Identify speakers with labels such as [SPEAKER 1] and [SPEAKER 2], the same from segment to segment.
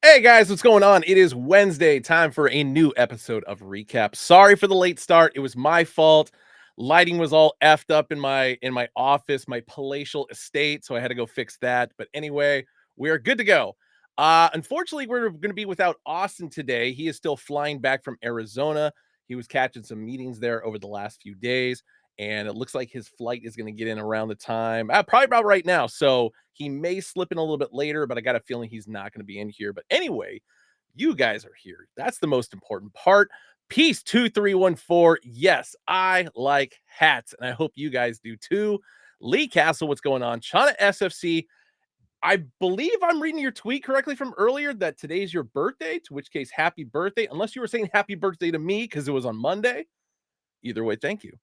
[SPEAKER 1] Hey guys, what's going on? It is Wednesday, time for a new episode of Recap. Sorry for the late start. It was my fault. Lighting was all effed up in my office, my palatial estate, so I had to go fix that. But anyway, we're good to go. Unfortunately, we're going to be without Austin today. He is still flying back from Arizona. He was catching some meetings there over the last few days, and it looks like his flight is going to get in around the time, probably about right now. So he may slip in a little bit later, but I got a feeling he's not going to be in here. But anyway, you guys are here. That's the most important part. Peace 2314. Yes, I like hats, and I hope you guys do too. Lee Castle, what's going on? Chana SFC. I believe I'm reading your tweet correctly from earlier that today's your birthday, to which case, happy birthday. Unless you were saying happy birthday to me because it was on Monday. Either way, thank you.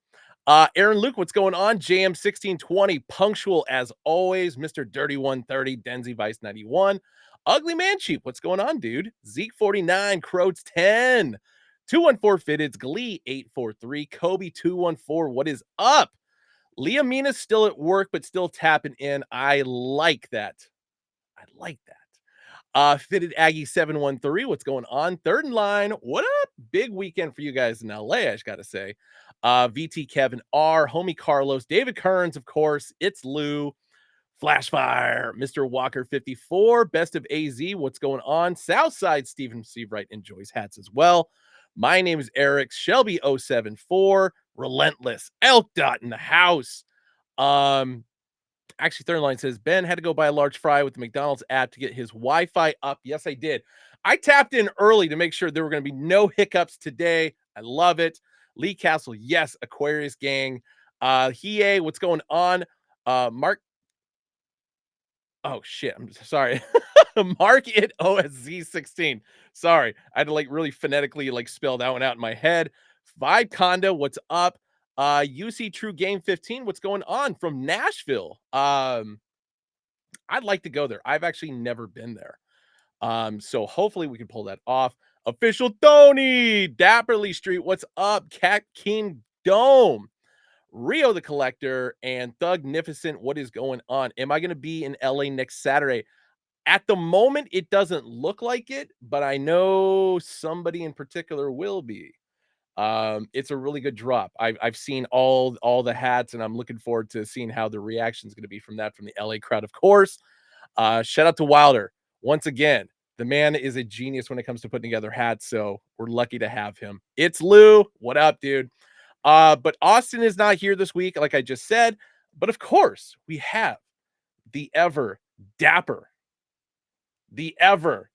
[SPEAKER 1] Aaron Luke, what's going on? JM1620, punctual as always. Mr. Dirty 130, Denzi Vice 91. Ugly Man Cheap, what's going on, dude? Zeke 49, Croats 10. 214 Fitteds, Glee 843, Kobe 214. What is up? Leah Mina's still at work, but still tapping in. I like that. I like that. Fitted Aggie 713. What's going on? Third in line. What up? Big weekend for you guys in LA, I just gotta say. VT Kevin R, homie Carlos, David Kearns, of course. It's Lou. Flashfire, Mr. Walker 54, Best of AZ. What's going on? Southside Stephen Seabright enjoys hats as well. My name is Eric Shelby 074, Relentless, Elk Dot in the house. Actually, third line says Ben had to go buy a large fry with the McDonald's app to get his Wi-Fi up. Yes, I did. I tapped in early to make sure there were going to be no hiccups today. I love it. Lee Castle, yes. Aquarius gang. Hie, what's going on? Mark. Oh shit, I'm sorry. Mark it OSZ16. Sorry, I had to like really phonetically like spell that one out in my head. Vibe Conda, what's up? UC True Game 15, what's going on from Nashville? I'd like to go there. I've actually never been there. So hopefully we can pull that off. Official Tony, Dapperly Street, what's up? Cat King Dome, Rio the Collector, and Thugnificent, what is going on? Am I going to be in LA next Saturday? At the moment, it doesn't look like it, but I know somebody in particular will be. It's a really good drop. I've seen all the hats, and I'm looking forward to seeing how the reaction is going to be from that from the LA crowd, of course. Shout out to Wilder once again. The man is a genius when it comes to putting together hats, so we're lucky to have him. It's Lou. What up, dude? But Austin is not here this week, like I just said. But of course, we have the ever dapper, the ever.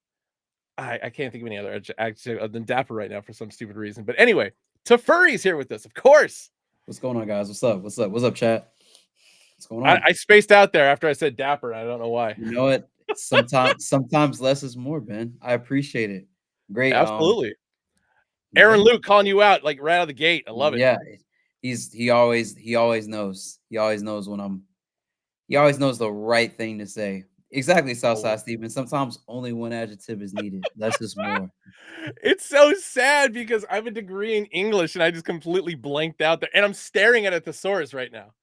[SPEAKER 1] I can't think of any other adjective other than dapper right now for some stupid reason. But anyway, Tefuri's here with us, of course.
[SPEAKER 2] What's going on, guys? What's up? What's up? What's up, chat? What's going on?
[SPEAKER 1] I spaced out there after I said dapper. I don't know why.
[SPEAKER 2] You know what? Sometimes less is more, Ben. I appreciate it. Great.
[SPEAKER 1] Absolutely. Aaron Luke calling you out like right out of the gate. I love it.
[SPEAKER 2] Yeah, he always knows. He always knows he always knows the right thing to say. Exactly, Southside Steven. Sometimes only one adjective is needed. Less is more.
[SPEAKER 1] It's so sad because I have a degree in English and I just completely blanked out there. And I'm staring at a thesaurus right now.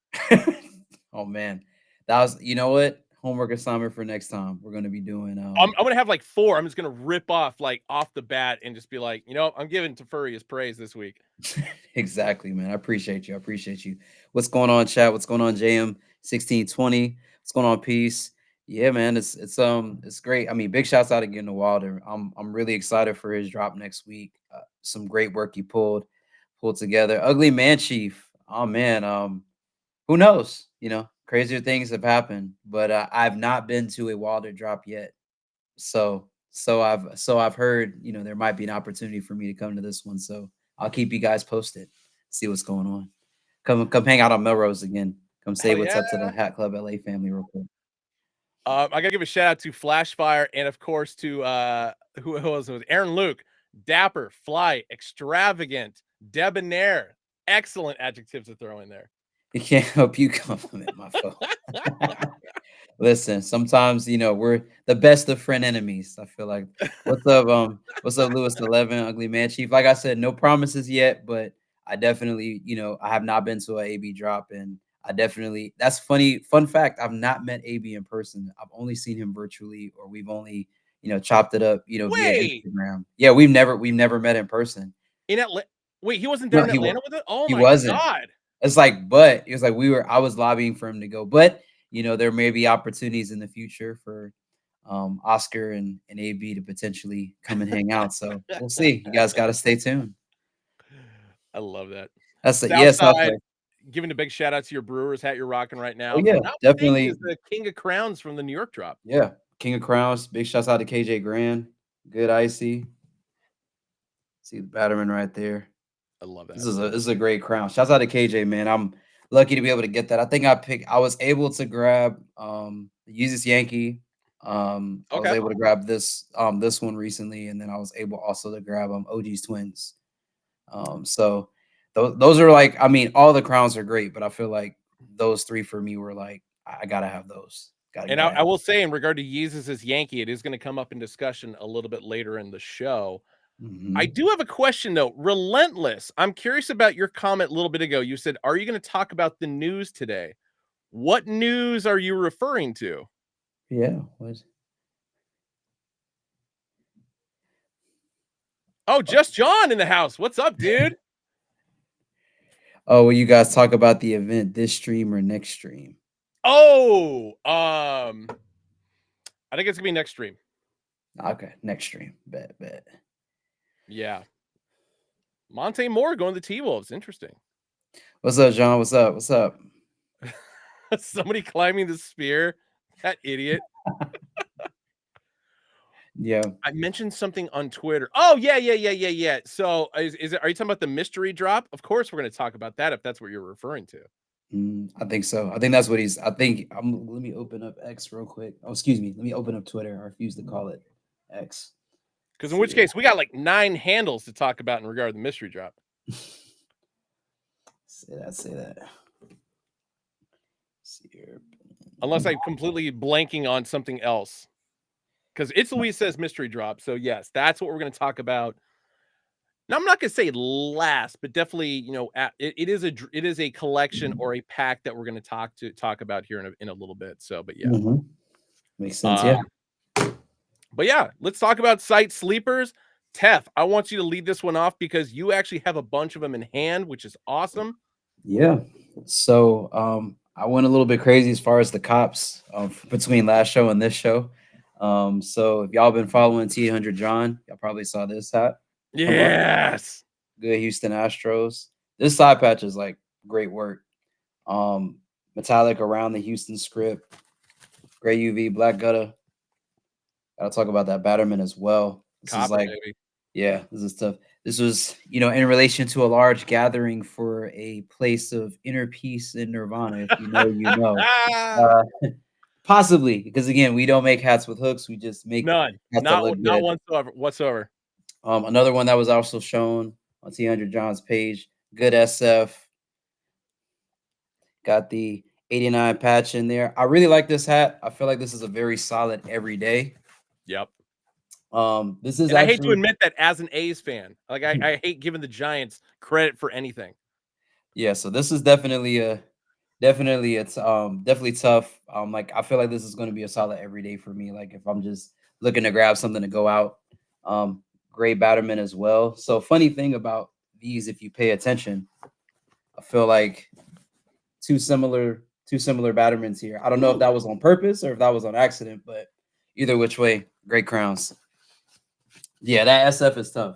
[SPEAKER 2] Oh man. That was, you know what? Homework assignment for next time. We're gonna be doing
[SPEAKER 1] I'm gonna have like 4. I'm just gonna rip off like off the bat and just be like, I'm giving Tefuri his praise this week.
[SPEAKER 2] Exactly, man. I appreciate you. What's going on, chat? What's going on, JM 1620? What's going on, Peace? Yeah, man, it's great. I mean, big shouts out again to Wilder. I'm really excited for his drop next week. Some great work he pulled together. Ugly Man Chief. Oh man, who knows? Crazier things have happened, but I've not been to a Wilder drop yet. So I've heard, there might be an opportunity for me to come to this one. So I'll keep you guys posted. See what's going on. Come hang out on Melrose again. Come say
[SPEAKER 1] Hell
[SPEAKER 2] what's
[SPEAKER 1] yeah.
[SPEAKER 2] up to the Hat Club LA family real quick.
[SPEAKER 1] I gotta give a shout out to Flashfire and of course to who else was Aaron Luke, dapper, fly, extravagant, debonair. Excellent adjectives to throw in there.
[SPEAKER 2] It can't help you compliment my phone. Listen, sometimes we're the best of friend enemies. I feel like. What's up, Lewis 11, Ugly Man Chief? Like I said, no promises yet, but I definitely, I have not been to a AB drop, and I definitely. That's funny. Fun fact: I've not met AB in person. I've only seen him virtually, or we've only, chopped it up, via
[SPEAKER 1] Wait,
[SPEAKER 2] Instagram. Yeah, we've never met in person.
[SPEAKER 1] in Atlanta? Wait, he wasn't there
[SPEAKER 2] No,
[SPEAKER 1] in Atlanta with it? Oh
[SPEAKER 2] he
[SPEAKER 1] my
[SPEAKER 2] wasn't.
[SPEAKER 1] god!
[SPEAKER 2] It's like, but it was like I was lobbying for him to go, but there may be opportunities in the future for Oscar and AB to potentially come and hang out. So we'll see. You guys got to stay tuned.
[SPEAKER 1] I love that.
[SPEAKER 2] That's it. Yes,
[SPEAKER 1] Southside,
[SPEAKER 2] Southside.
[SPEAKER 1] giving a big shout out to your Brewers hat you're rocking right
[SPEAKER 2] Oh
[SPEAKER 1] now. If
[SPEAKER 2] yeah,
[SPEAKER 1] I'm not mistaken,
[SPEAKER 2] definitely.
[SPEAKER 1] is the King of Crowns from the New York drop.
[SPEAKER 2] Yeah, King of Crowns. Big shouts out to KJ Grand. Good icy. See the Batterman right there.
[SPEAKER 1] I love that.
[SPEAKER 2] This is a great crown. Shouts out to KJ, man. I'm lucky to be able to get that. I think I was able to grab the Yeezus Yankee. I was
[SPEAKER 1] Okay.
[SPEAKER 2] able to grab this one recently, and then I was able also to grab OG's Twins. So those are like, I mean, all the crowns are great, but I feel like those three for me were like, I gotta have those. Gotta
[SPEAKER 1] And
[SPEAKER 2] gotta
[SPEAKER 1] I
[SPEAKER 2] have.
[SPEAKER 1] will say, in regard to Yeezus' Yankee, it is going to come up in discussion a little bit later in the show. I
[SPEAKER 2] Mhm.
[SPEAKER 1] do have a question though. Relentless. I'm curious about your comment a little bit ago. You said, "Are you going to talk about the news today?" What news are you referring to?
[SPEAKER 2] Yeah. What?
[SPEAKER 1] Oh, just John in the house. What's up, dude?
[SPEAKER 2] Oh, will you guys talk about the event this stream or next stream?
[SPEAKER 1] Oh, I think it's gonna be next stream.
[SPEAKER 2] Okay, next stream. Bet.
[SPEAKER 1] Yeah, Monte Moore going to the T Wolves. Interesting.
[SPEAKER 2] What's up, John? What's up?
[SPEAKER 1] Somebody climbing the spear. That idiot.
[SPEAKER 2] Yeah.
[SPEAKER 1] I mentioned something on Twitter. Oh, yeah. So is it, are you talking about the mystery drop? Of course, we're going to talk about that if that's what you're referring to.
[SPEAKER 2] I think so. I think that's what he's. I think. Let me open up X real quick. Oh, excuse me. Let me open up Twitter. I refuse to call it X.
[SPEAKER 1] Because in
[SPEAKER 2] See
[SPEAKER 1] which
[SPEAKER 2] here.
[SPEAKER 1] case, we got like 9 handles to talk about in regard to the mystery drop.
[SPEAKER 2] Say that. See here.
[SPEAKER 1] Unless I'm completely blanking on something else. Because It's Louise says mystery drop. So yes, that's what we're going to talk about. Now, I'm not going to say last, but definitely, it is a collection or a pack that we're going to talk about here in a little bit. So, but yeah.
[SPEAKER 2] Mhm. Makes sense. Yeah.
[SPEAKER 1] Um, But yeah, let's talk about site sleepers. Tef, I want you to lead this one off because you actually have a bunch of them in hand, which is awesome.
[SPEAKER 2] Yeah. So I went a little bit crazy as far as the cops between last show and this show. So if y'all been following T100 John, y'all probably saw this hat come up.
[SPEAKER 1] Yes.
[SPEAKER 2] Good Houston Astros. This side patch is like great work. Um, Metallic around the Houston script, gray UV, black gutta. Gotta talk about that Batterman as well. This is
[SPEAKER 1] Copper,
[SPEAKER 2] like,
[SPEAKER 1] baby.
[SPEAKER 2] yeah, this is tough. This was, in relation to a large gathering for a place of inner peace in Nirvana. If you know, you know. Possibly, because again, we don't make hats with hooks. We just make
[SPEAKER 1] None.
[SPEAKER 2] hats that look
[SPEAKER 1] Not
[SPEAKER 2] good.
[SPEAKER 1] whatsoever.
[SPEAKER 2] Another one that was also shown on T100 John's page. Good SF. Got the 89 patch in there. I really like this hat. I feel like this is a very solid everyday.
[SPEAKER 1] Yep.
[SPEAKER 2] This is
[SPEAKER 1] And I hate to
[SPEAKER 2] actually
[SPEAKER 1] admit that as an A's fan. Like I hate giving the Giants credit for anything.
[SPEAKER 2] yeah, so this is definitely tough. Like I feel like this is going to be a solid everyday for me. Like if I'm just looking to grab something to go out. Great Batterman as well. So funny thing about these, if you pay attention, I feel like two similar Battermans here. I don't know if that was on purpose or if that was on accident, but either which way, great crowns. Yeah, that SF is tough.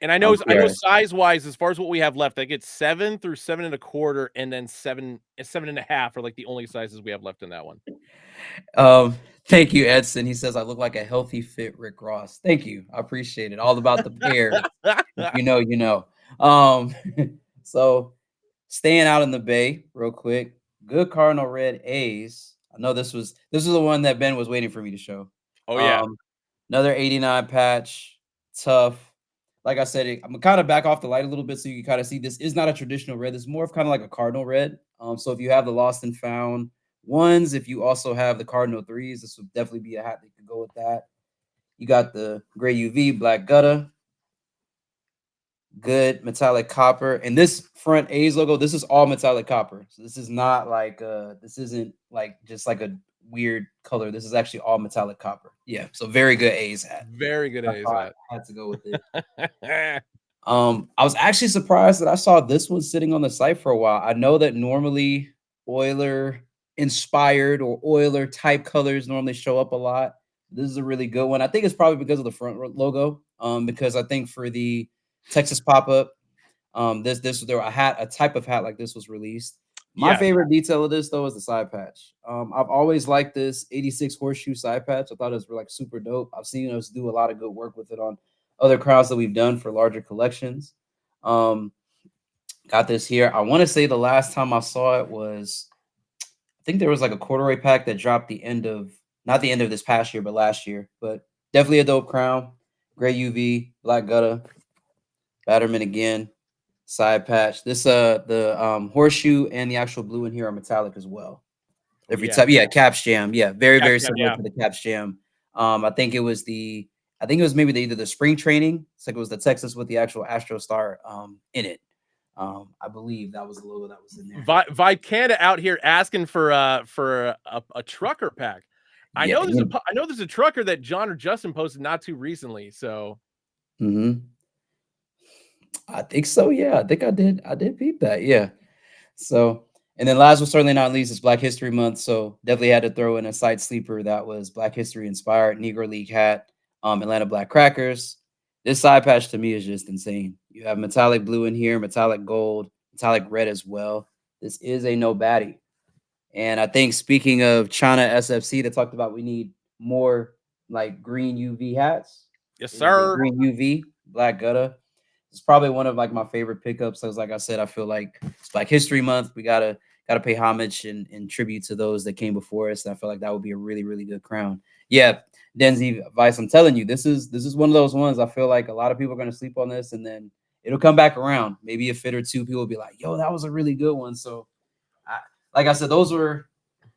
[SPEAKER 1] And I know
[SPEAKER 2] PRS.
[SPEAKER 1] size wise, as far as what we have left, I get 7 through 7.25, and then 7.5 are like the only sizes we have left in that one.
[SPEAKER 2] Thank you, Edson. He says I look like a healthy, fit Rick Ross. Thank you. I appreciate it. All about the pair. If you know, you know. Um, so staying out in the Bay, real quick. Good Cardinal Red A's. I know this was the one that Ben was waiting for me to show.
[SPEAKER 1] Oh yeah.
[SPEAKER 2] Um, Another 89 patch, tough. Like I said, I'm kind of back off the light a little bit so you can kind of see this is not a traditional red. This is more of kind of like a cardinal red. So if you have the lost and found ones, if you also have the cardinal threes, this would definitely be a hat that could go with that. You got the gray UV, black gutta, good metallic copper, and this front A's logo. This is all metallic copper. So this is not like this isn't like just like a weird color. This is actually all metallic copper. Yeah, so very good A's hat.
[SPEAKER 1] Very good
[SPEAKER 2] I
[SPEAKER 1] A's
[SPEAKER 2] thought
[SPEAKER 1] hat.
[SPEAKER 2] I had to go with it. I was actually surprised that I saw this one sitting on the site for a while. I know that normally Oiler inspired or Oiler type colors normally show up a lot. This is a really good one. I think it's probably because of the front logo. Because I think for the Texas pop up, there a type of hat like this was released. My
[SPEAKER 1] Yes.
[SPEAKER 2] favorite detail of this though is the side patch. I've always liked this 86 horseshoe side patch. I thought it was like super dope. I've seen us do a lot of good work with it on other crowns that we've done for larger collections. Um, got this here. I want to say the last time I saw it was, I think there was like a corduroy pack that dropped the end of, not the end of this past year, but last year. But definitely a dope crown. Gray UV, black gutta, Batterman again, side patch. This the horseshoe and the actual blue in here are metallic as well.
[SPEAKER 1] Oh
[SPEAKER 2] Every
[SPEAKER 1] yeah.
[SPEAKER 2] time, yeah, Caps Jam, yeah, very
[SPEAKER 1] Cap
[SPEAKER 2] very
[SPEAKER 1] Jam,
[SPEAKER 2] similar
[SPEAKER 1] yeah.
[SPEAKER 2] to the Caps Jam. I think it was maybe either the spring training. It's like it was the Texas with the actual Astro Star in it. I believe that was the logo that was in there.
[SPEAKER 1] Vibe Canada out here asking for a trucker pack. I
[SPEAKER 2] Yeah,
[SPEAKER 1] know there's a trucker that John or Justin posted not too recently. So
[SPEAKER 2] I think so. Yeah, I think I did. I did peep that. Yeah. So, and then last but certainly not least is Black History Month. So definitely had to throw in a side sleeper that was Black History inspired Negro League hat, Atlanta Black Crackers. This side patch to me is just insane. You have metallic blue in here, metallic gold, metallic red as well. This is a no baddie. And I think speaking of China SFC, they talked about we need more like green UV hats.
[SPEAKER 1] yes,
[SPEAKER 2] It is a
[SPEAKER 1] sir.
[SPEAKER 2] green UV, black gutta. It's probably one of like my favorite pickups. Because like I said, I feel like it's Black History Month. We gotta pay homage and tribute to those that came before us. And I feel like that would be a really, really good crown. Yeah, Denzi Vice, I'm telling you, this is one of those ones. I feel like a lot of people are gonna sleep on this and then it'll come back around. Maybe a fit or two, people will be like, yo, that was a really good one. So like I said, those were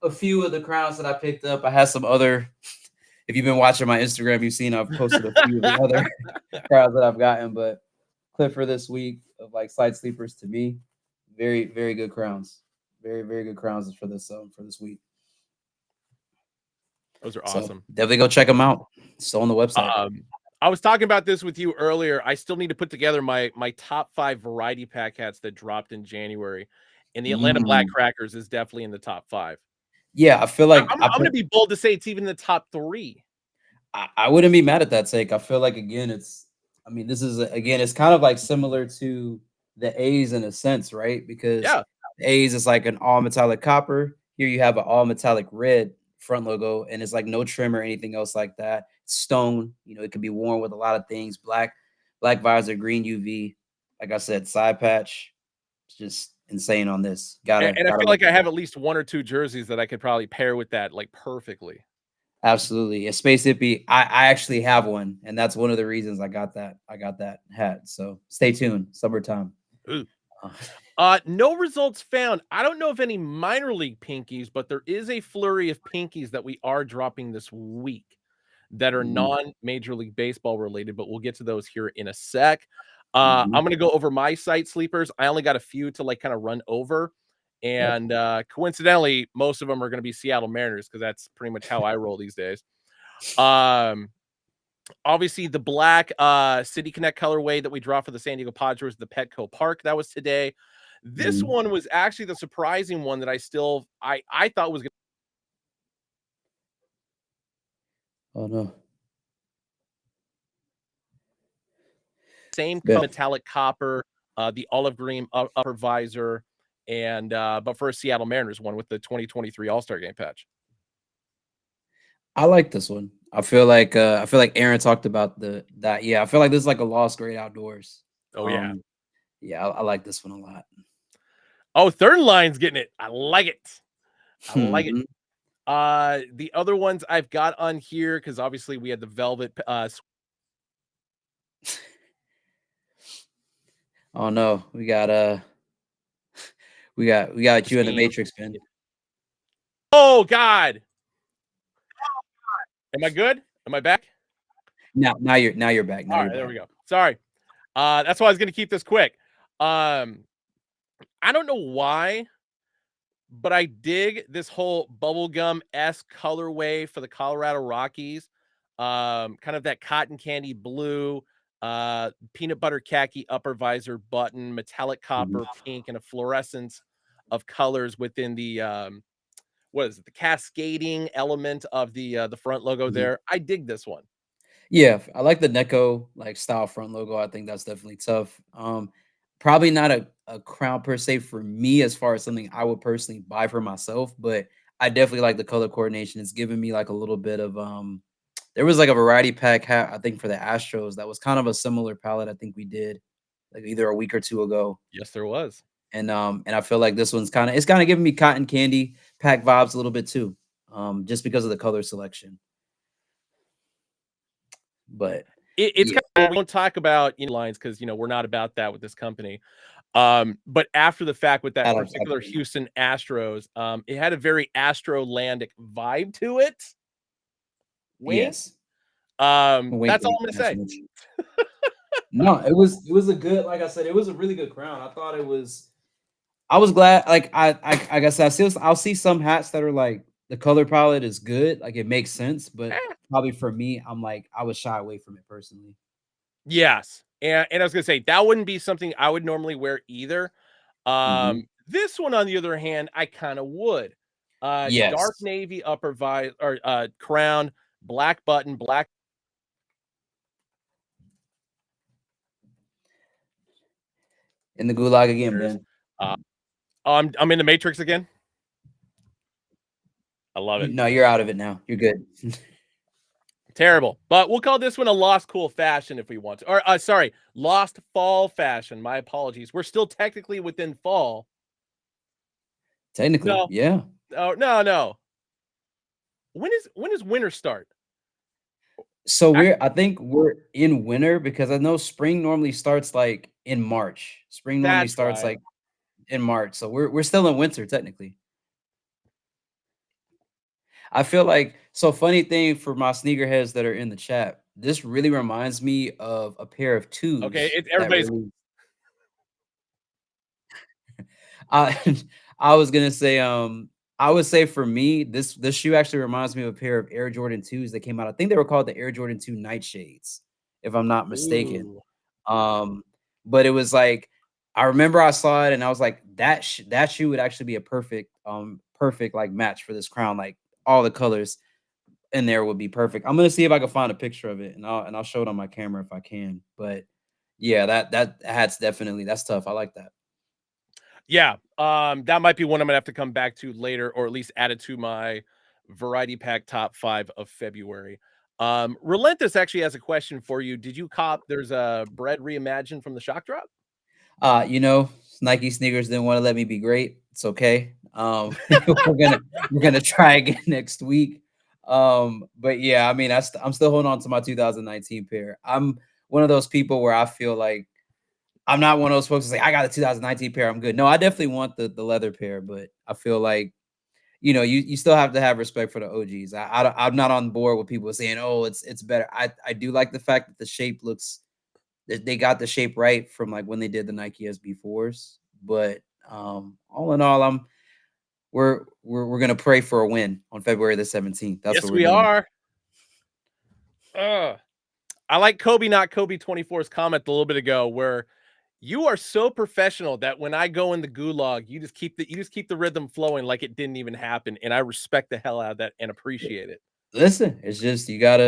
[SPEAKER 2] a few of the crowns that I picked up. I had some other. If you've been watching my Instagram, you've seen I've posted a few of the other crowns that I've gotten. But clip for this week of like side sleepers to me, very very good crowns, very very good crowns for this week.
[SPEAKER 1] Those are
[SPEAKER 2] So
[SPEAKER 1] awesome.
[SPEAKER 2] definitely go check them out. Still on the website.
[SPEAKER 1] I was talking about this with you earlier. I still need to put together my top 5 variety pack hats that dropped in January, and the Atlanta Black
[SPEAKER 2] Mm.
[SPEAKER 1] Crackers is definitely in the top 5.
[SPEAKER 2] Yeah, I feel like
[SPEAKER 1] I'm gonna be bold to say it's even in the top 3.
[SPEAKER 2] I wouldn't be mad at that take. I feel like again, I mean, this is again, it's kind of like similar to the A's in a sense, right? Because
[SPEAKER 1] Yeah.
[SPEAKER 2] the A's is like an all metallic copper. Here you have an all metallic red front logo, and it's like no trim or anything else like that. It's stone, it can be worn with a lot of things. Black visor, green UV. Like I said, side patch. It's just insane on this.
[SPEAKER 1] And I
[SPEAKER 2] Gotta
[SPEAKER 1] feel
[SPEAKER 2] look
[SPEAKER 1] like I
[SPEAKER 2] at
[SPEAKER 1] have
[SPEAKER 2] that.
[SPEAKER 1] at least 1 or 2 jerseys that I could probably pair with that, like, perfectly.
[SPEAKER 2] Absolutely. A space hippie. I actually have one, and that's one of the reasons I got that. I got that hat. So stay tuned. Summertime.
[SPEAKER 1] Ooh.
[SPEAKER 2] Uh,
[SPEAKER 1] No results found. I don't know of any minor league pinkies, but there is a flurry of pinkies that we are dropping this week that are
[SPEAKER 2] mhm,
[SPEAKER 1] non-Major League Baseball related, but we'll get to those here in a sec.
[SPEAKER 2] mhm.
[SPEAKER 1] I'm gonna go over my site sleepers. I only got a few to like kind of run over.
[SPEAKER 2] Yep.
[SPEAKER 1] And coincidentally, most of them are gonna be Seattle Mariners because that's pretty much how I roll these days. Um, Obviously the black City Connect colorway that we draw for the San Diego Padres, the Petco Park, that was today. This
[SPEAKER 2] Mhm.
[SPEAKER 1] one was actually the surprising one that I thought was gonna
[SPEAKER 2] Oh no.
[SPEAKER 1] same
[SPEAKER 2] Yeah.
[SPEAKER 1] metallic copper, the olive green upper visor, and but for a Seattle Mariners one with the 2023 All-Star Game patch.
[SPEAKER 2] I like this one. I feel like Aaron talked about that. Yeah, I feel like this is like a lost great outdoors.
[SPEAKER 1] Oh yeah.
[SPEAKER 2] Yeah, I like this one a lot.
[SPEAKER 1] Oh, third line's getting it. I like it. I like it.
[SPEAKER 2] Mhm.
[SPEAKER 1] The other ones I've got on here, because obviously we had the velvet
[SPEAKER 2] Oh no, we got you in the
[SPEAKER 1] scheme.
[SPEAKER 2] Matrix, man.
[SPEAKER 1] Oh God. Am I good? Am I back?
[SPEAKER 2] Now you're back. Now
[SPEAKER 1] All
[SPEAKER 2] you're
[SPEAKER 1] right, there
[SPEAKER 2] back.
[SPEAKER 1] we go. Sorry. That's why I was gonna keep this quick. Um, I don't know why, but I dig this whole bubblegum S colorway for the Colorado Rockies. Kind of that cotton candy blue, peanut butter khaki upper visor button, metallic
[SPEAKER 2] Mhm.
[SPEAKER 1] copper, pink, and a fluorescence of colors within the what is it? The cascading element of the front logo
[SPEAKER 2] Mhm.
[SPEAKER 1] there. I dig this one.
[SPEAKER 2] Yeah, I like the Neko like style front logo. I think that's definitely tough. Probably not a crown per se for me as far as something I would personally buy for myself, but I definitely like the color coordination. It's giving me like a little bit of there was like a variety pack hat, I think for the Astros that was kind of a similar palette I think we did like either a week or two ago.
[SPEAKER 1] Yes, there was.
[SPEAKER 2] And I feel like this one's kind of giving me cotton candy pack vibes a little bit too. Just because of the color selection. But
[SPEAKER 1] It's
[SPEAKER 2] yeah,
[SPEAKER 1] kind of we don't talk about lines because we're not about that with this company. But after the fact with that
[SPEAKER 2] I like
[SPEAKER 1] particular Houston Astros, it had a very Astrolandic vibe to it. Wink.
[SPEAKER 2] yes. Wink,
[SPEAKER 1] That's all
[SPEAKER 2] wink,
[SPEAKER 1] I'm gonna
[SPEAKER 2] not so
[SPEAKER 1] say.
[SPEAKER 2] much. No, it was a good, like I said, it was a really good crown. I was glad, like I said, I'll see some hats that are like the color palette is good, like it makes sense, but
[SPEAKER 1] Eh,
[SPEAKER 2] probably for me, I'm like, I would shy away from it personally.
[SPEAKER 1] yes, and I was gonna say that wouldn't be something I would normally wear either.
[SPEAKER 2] Mhm.
[SPEAKER 1] This one, on the other hand, I kind of would. Dark
[SPEAKER 2] Yes.
[SPEAKER 1] navy upper visor or crown, black button, black.
[SPEAKER 2] In the gulag again,
[SPEAKER 1] Feathers.
[SPEAKER 2] Ben.
[SPEAKER 1] Uh, oh, I'm in the Matrix again. I love it.
[SPEAKER 2] No, you're out of it now. You're good.
[SPEAKER 1] Terrible. But we'll call this one a lost cool fashion if we want to. Or sorry, lost fall fashion. My apologies. We're still technically within fall.
[SPEAKER 2] Technically,
[SPEAKER 1] No.
[SPEAKER 2] yeah.
[SPEAKER 1] Oh, no, no. When does winter start?
[SPEAKER 2] So
[SPEAKER 1] I,
[SPEAKER 2] I think we're in winter because I know spring normally starts like in March. Spring normally
[SPEAKER 1] that's
[SPEAKER 2] starts
[SPEAKER 1] right.
[SPEAKER 2] like in March. So we're still in winter technically. I feel like so funny thing for my sneakerheads that are in the chat. This really reminds me of a pair of
[SPEAKER 1] Okay,
[SPEAKER 2] twos
[SPEAKER 1] it's
[SPEAKER 2] that
[SPEAKER 1] everybody's.
[SPEAKER 2] really I I was gonna say I would say for me this shoe actually reminds me of a pair of Air Jordan 2s that came out. I think they were called the Air Jordan 2 Nightshades, if I'm not mistaken.
[SPEAKER 1] Ooh.
[SPEAKER 2] Um, but it was like I remember I saw it and I was like, that shoe would actually be a perfect like match for this crown. Like all the colors in there would be perfect. I'm gonna see if I can find a picture of it and I'll show it on my camera if I can. But yeah, that hat's definitely that's tough. I like that.
[SPEAKER 1] Yeah. That might be one I'm gonna have to come back to later, or at least add it to my variety pack top 5 of February. Relentless actually has a question for you. Did you cop there's a bread reimagined from the shock drop?
[SPEAKER 2] You know, Nike sneakers didn't want to let me be great. It's okay. We're gonna try again next week. But yeah, I mean, I'm still holding on to my 2019 pair. I'm one of those people where I feel like I'm not one of those folks that say I got a 2019 pair. I'm good. No, I definitely want the leather pair, but I feel like you still have to have respect for the OGs. I'm not on board with people saying, oh, it's better. I do like the fact that the shape looks they got the shape right from like when they did the Nike SB4s. But all in all, we're gonna pray for a win on February the 17th. That's what
[SPEAKER 1] Yes,
[SPEAKER 2] we're
[SPEAKER 1] we
[SPEAKER 2] doing.
[SPEAKER 1] are. Ugh. I like Kobe, not Kobe 24's comment a little bit ago, where you are so professional that when I go in the gulag, you just keep the rhythm flowing like it didn't even happen, and I respect the hell out of that and appreciate it.
[SPEAKER 2] Listen, it's just you have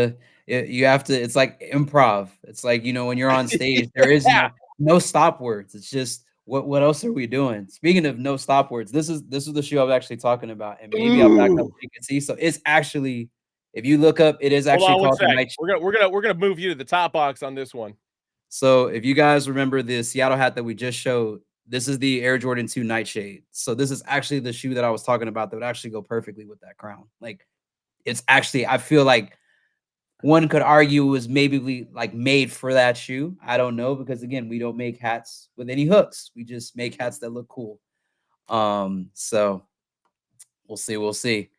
[SPEAKER 2] to. It's like improv. It's like when you're on stage, there is
[SPEAKER 1] Yeah.
[SPEAKER 2] no stop words. It's just what else are we doing? Speaking of no stop words, this is the shoe I was actually talking about, and maybe I'll back up
[SPEAKER 1] Ooh.
[SPEAKER 2] so you can see. So it's actually If you look up, it is
[SPEAKER 1] Hold
[SPEAKER 2] actually
[SPEAKER 1] on one
[SPEAKER 2] called the
[SPEAKER 1] sec.
[SPEAKER 2] night.
[SPEAKER 1] We're gonna move you to the top box on this one.
[SPEAKER 2] So if you guys remember the Seattle hat that we just showed, this is the Air Jordan 2 Nightshade. So this is actually the shoe that I was talking about that would actually go perfectly with that crown. Like it's actually, I feel like one could argue was maybe like made for that shoe. I don't know because again, we don't make hats with any hooks. We just make hats that look cool. So we'll see, we'll see.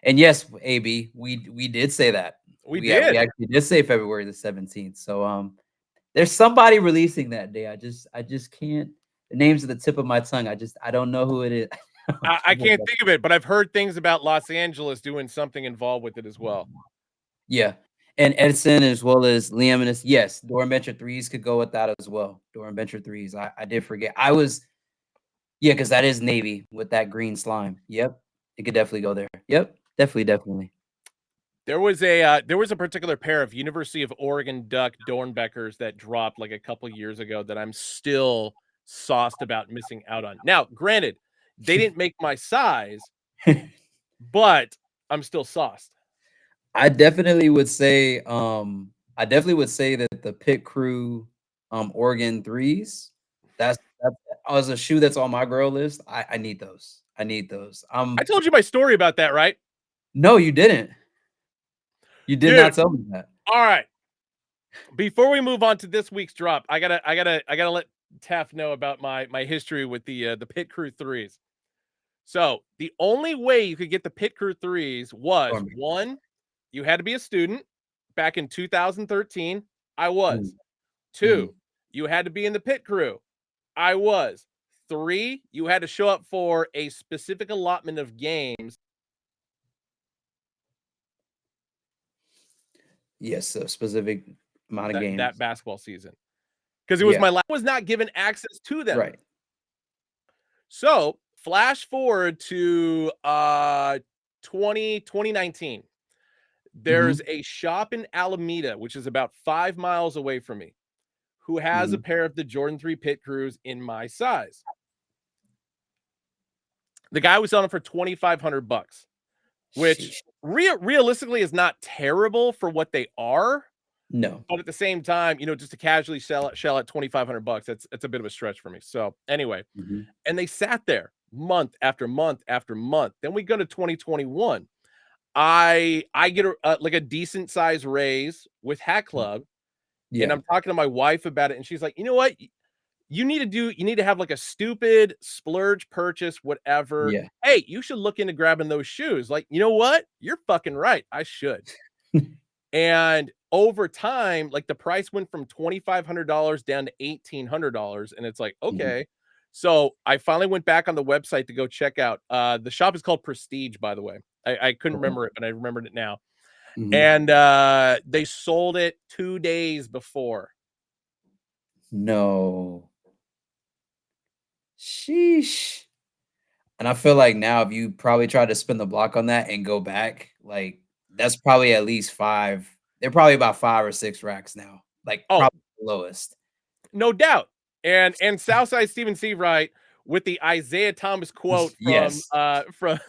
[SPEAKER 2] And yes, AB, we did say that.
[SPEAKER 1] We
[SPEAKER 2] We
[SPEAKER 1] did.
[SPEAKER 2] actually did say February the 17th. So there's somebody releasing that day. I just can't, the name's at the tip of my tongue. I don't know who it is.
[SPEAKER 1] I can't think of it, but I've heard things about Los Angeles doing something involved with it as well.
[SPEAKER 2] Yeah. And Edson as well as Liam and this. Yes, Doran Venture threes could go with that as well. Doran Venture threes. I did forget. Yeah, because that is navy with that green slime. Yep. It could definitely go there. Yep. Definitely, definitely.
[SPEAKER 1] There was a particular pair of University of Oregon Duck Dornbeckers that dropped like a couple years ago that I'm still sauced about missing out on. Now, granted, they didn't make my size, but I'm still sauced.
[SPEAKER 2] I definitely would say that the pit crew Oregon threes, that's as a shoe that's on my girl list. I need those. I need those.
[SPEAKER 1] I told you my story about that, right?
[SPEAKER 2] No, you didn't. You did
[SPEAKER 1] Dude,
[SPEAKER 2] not tell me that.
[SPEAKER 1] all right. Before we move on to this week's drop, I gotta let Taff know about my history with the pit crew threes. So the only way you could get the pit crew threes was one, you had to be a student back in 2013. I was.
[SPEAKER 2] Mhm.
[SPEAKER 1] 2, you had to be in the pit crew. I was. 3, you had to show up for a specific allotment of games.
[SPEAKER 2] Yes, a specific amount of
[SPEAKER 1] That
[SPEAKER 2] games.
[SPEAKER 1] basketball season. Because it was
[SPEAKER 2] Yeah,
[SPEAKER 1] my last was not given access to them.
[SPEAKER 2] right.
[SPEAKER 1] So flash forward to 2019. There's
[SPEAKER 2] Mhm,
[SPEAKER 1] a shop in Alameda, which is about 5 miles away from me, who has a
[SPEAKER 2] mhm.
[SPEAKER 1] pair of the Jordan 3 pit crews in my size. The guy was selling them for $2,500, which
[SPEAKER 2] Sheesh.
[SPEAKER 1] realistically is not terrible for what they are.
[SPEAKER 2] No.
[SPEAKER 1] But at the same time, just to casually shell at $2,500, that's a bit of a stretch for me. So anyway,
[SPEAKER 2] Mhm.
[SPEAKER 1] and they sat there month after month after month. Then we go to 2021. I get like a decent size raise with Hat Club, and
[SPEAKER 2] Yeah,
[SPEAKER 1] I'm talking to my wife about it, and she's like, "You know what? You need to have like a stupid splurge purchase, whatever.
[SPEAKER 2] yeah.
[SPEAKER 1] Hey, you should look into grabbing those shoes." Like, you know what? You're fucking right. I should. And over time, like the price went from $2,500 down to $1,800, and it's like,
[SPEAKER 2] Mhm.
[SPEAKER 1] okay. So I finally went back on the website to go check out. The shop is called Prestige, by the way. I couldn't
[SPEAKER 2] Okay.
[SPEAKER 1] remember it, but I remembered it now.
[SPEAKER 2] Mhm.
[SPEAKER 1] And they sold it 2 days before.
[SPEAKER 2] No. Sheesh. And I feel like now if you probably try to spin the block on that and go back, like, that's probably at least 5, they're probably about 5 or 6 racks now, like,
[SPEAKER 1] Oh,
[SPEAKER 2] probably the lowest.
[SPEAKER 1] no doubt. And Southside Steven Seabright with the Isaiah Thomas quote
[SPEAKER 2] Yes.
[SPEAKER 1] from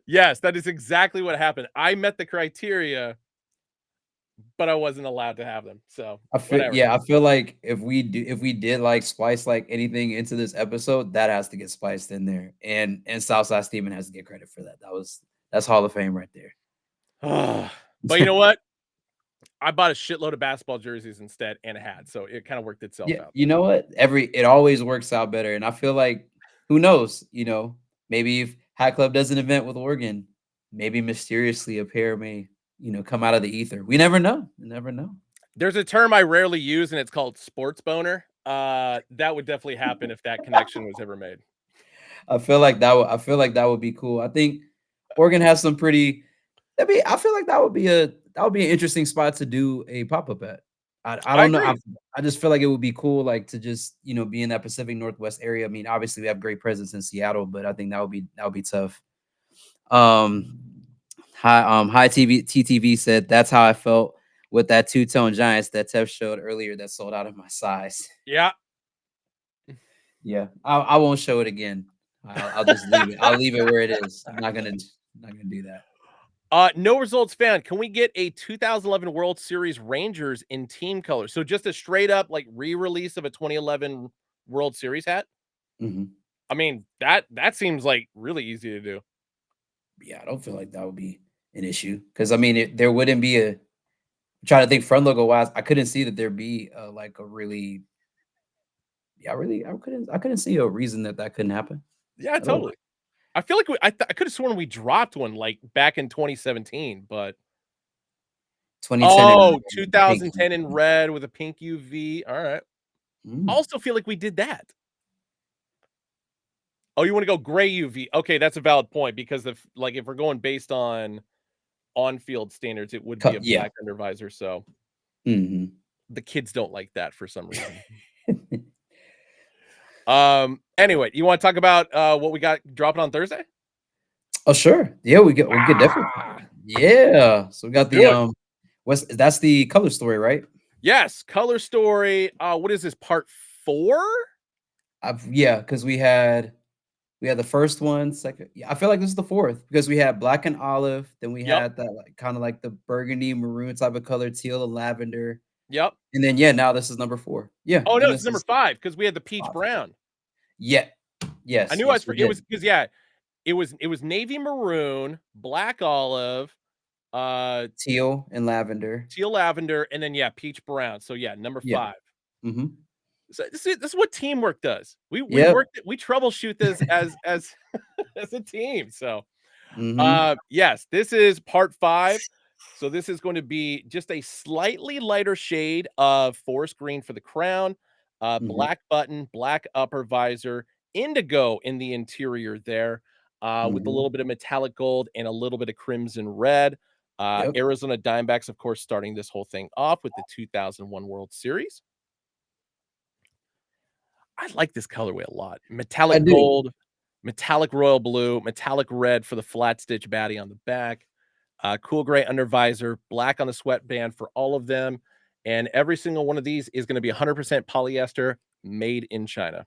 [SPEAKER 1] yes, that is exactly what happened. I met the criteria, but I wasn't allowed to have them. So whatever.
[SPEAKER 2] I feel like if we did, like, splice, like, anything into this episode, that has to get spliced in there, and Southside Steven has to get credit for that. That's Hall of Fame right there.
[SPEAKER 1] But you know what? I bought a shitload of basketball jerseys instead and a hat, so it kind of worked itself
[SPEAKER 2] Yeah,
[SPEAKER 1] out.
[SPEAKER 2] you know what? It always works out better, and I feel like who knows, maybe if Hat Club does an event with Oregon, maybe mysteriously a pair may, come out of the ether. We never know. We never know.
[SPEAKER 1] There's a term I rarely use, and it's called sports boner. That would definitely happen if that connection was ever made.
[SPEAKER 2] I feel like that would be cool. I think Oregon has some pretty I feel like that would be an interesting spot to do a pop-up at. I
[SPEAKER 1] I
[SPEAKER 2] don't know.
[SPEAKER 1] agree.
[SPEAKER 2] I just feel like it would be cool, like to just, be in that Pacific Northwest area. I mean, obviously we have great presence in Seattle, but I think that would be tough. Um High TTV said that's how I felt with that two-tone Giants that Tev showed earlier that sold out of my size.
[SPEAKER 1] Yeah.
[SPEAKER 2] Yeah, I won't show it again. I'll just leave it. I'll leave it where it is. I'm not gonna do that.
[SPEAKER 1] No results found. Can we get a 2011 World Series Rangers in team color? So just a straight up like re-release of a 2011 World Series hat?
[SPEAKER 2] Mhm.
[SPEAKER 1] I mean, that seems like really easy to do.
[SPEAKER 2] Yeah, I don't feel like that would be an issue because I mean, there wouldn't be a. I'm trying to think front logo wise. I couldn't see that there'd be like a really. Yeah, really, I couldn't see a reason that that couldn't happen
[SPEAKER 1] Yeah,
[SPEAKER 2] at all.
[SPEAKER 1] totally. I feel like I could have sworn we dropped one like back in 2017, but
[SPEAKER 2] 2010 and
[SPEAKER 1] oh,
[SPEAKER 2] the pink.
[SPEAKER 1] 2010 in red with a pink UV. All right.
[SPEAKER 2] Mm.
[SPEAKER 1] Also feel like we did that. Oh, you want to go gray UV? Okay, that's a valid point because if we're going based on field standards, it would be a
[SPEAKER 2] Yeah.
[SPEAKER 1] black under visor. So
[SPEAKER 2] Mhm.
[SPEAKER 1] the kids don't like that for some reason. Anyway, you want to talk about what we got dropping on Thursday?
[SPEAKER 2] Oh, sure. Yeah, we could definitely.
[SPEAKER 1] Ah,
[SPEAKER 2] Yeah. So we
[SPEAKER 1] let's
[SPEAKER 2] got the
[SPEAKER 1] do it.
[SPEAKER 2] what's that's the color story, right?
[SPEAKER 1] Yes, color story. What is this, part 4?
[SPEAKER 2] Yeah, because we had the first one, second. Yeah, I feel like this is the fourth because we had black and olive, then we
[SPEAKER 1] Yep.
[SPEAKER 2] had that like kind of like the burgundy maroon type of color, teal and lavender,
[SPEAKER 1] Yep.
[SPEAKER 2] and then yeah, now this is number four. Yeah,
[SPEAKER 1] Oh no,
[SPEAKER 2] and
[SPEAKER 1] it's
[SPEAKER 2] this
[SPEAKER 1] number
[SPEAKER 2] is
[SPEAKER 1] 5 because we had the peach
[SPEAKER 2] five.
[SPEAKER 1] brown.
[SPEAKER 2] Yeah,
[SPEAKER 1] I
[SPEAKER 2] yes,
[SPEAKER 1] knew
[SPEAKER 2] yes, we
[SPEAKER 1] it was
[SPEAKER 2] did.
[SPEAKER 1] because yeah, it was navy maroon, black olive, uh,
[SPEAKER 2] Teal and lavender.
[SPEAKER 1] teal lavender, and then yeah, peach brown. So yeah, number
[SPEAKER 2] Yeah.
[SPEAKER 1] 5.
[SPEAKER 2] Mm-hmm.
[SPEAKER 1] So this is what teamwork does. We
[SPEAKER 2] Yep.
[SPEAKER 1] work it, we troubleshoot this as as a team. So
[SPEAKER 2] Mm-hmm.
[SPEAKER 1] yes, this is part 5. So this is going to be just a slightly lighter shade of forest green for the crown,
[SPEAKER 2] Mm-hmm.
[SPEAKER 1] black button, black upper visor, indigo in the interior there, with a
[SPEAKER 2] Mm-hmm.
[SPEAKER 1] little bit of metallic gold and a little bit of crimson red.
[SPEAKER 2] Yep.
[SPEAKER 1] Arizona Diamondbacks, of course, starting this whole thing off with the 2001 World Series. I like this colorway a lot.
[SPEAKER 2] I
[SPEAKER 1] Metallic
[SPEAKER 2] do.
[SPEAKER 1] gold, metallic royal blue, metallic red for the flat stitch baddie on the back. Cool gray under visor, black on the sweatband for all of them. And every single one of these is going to be 100% polyester made in China.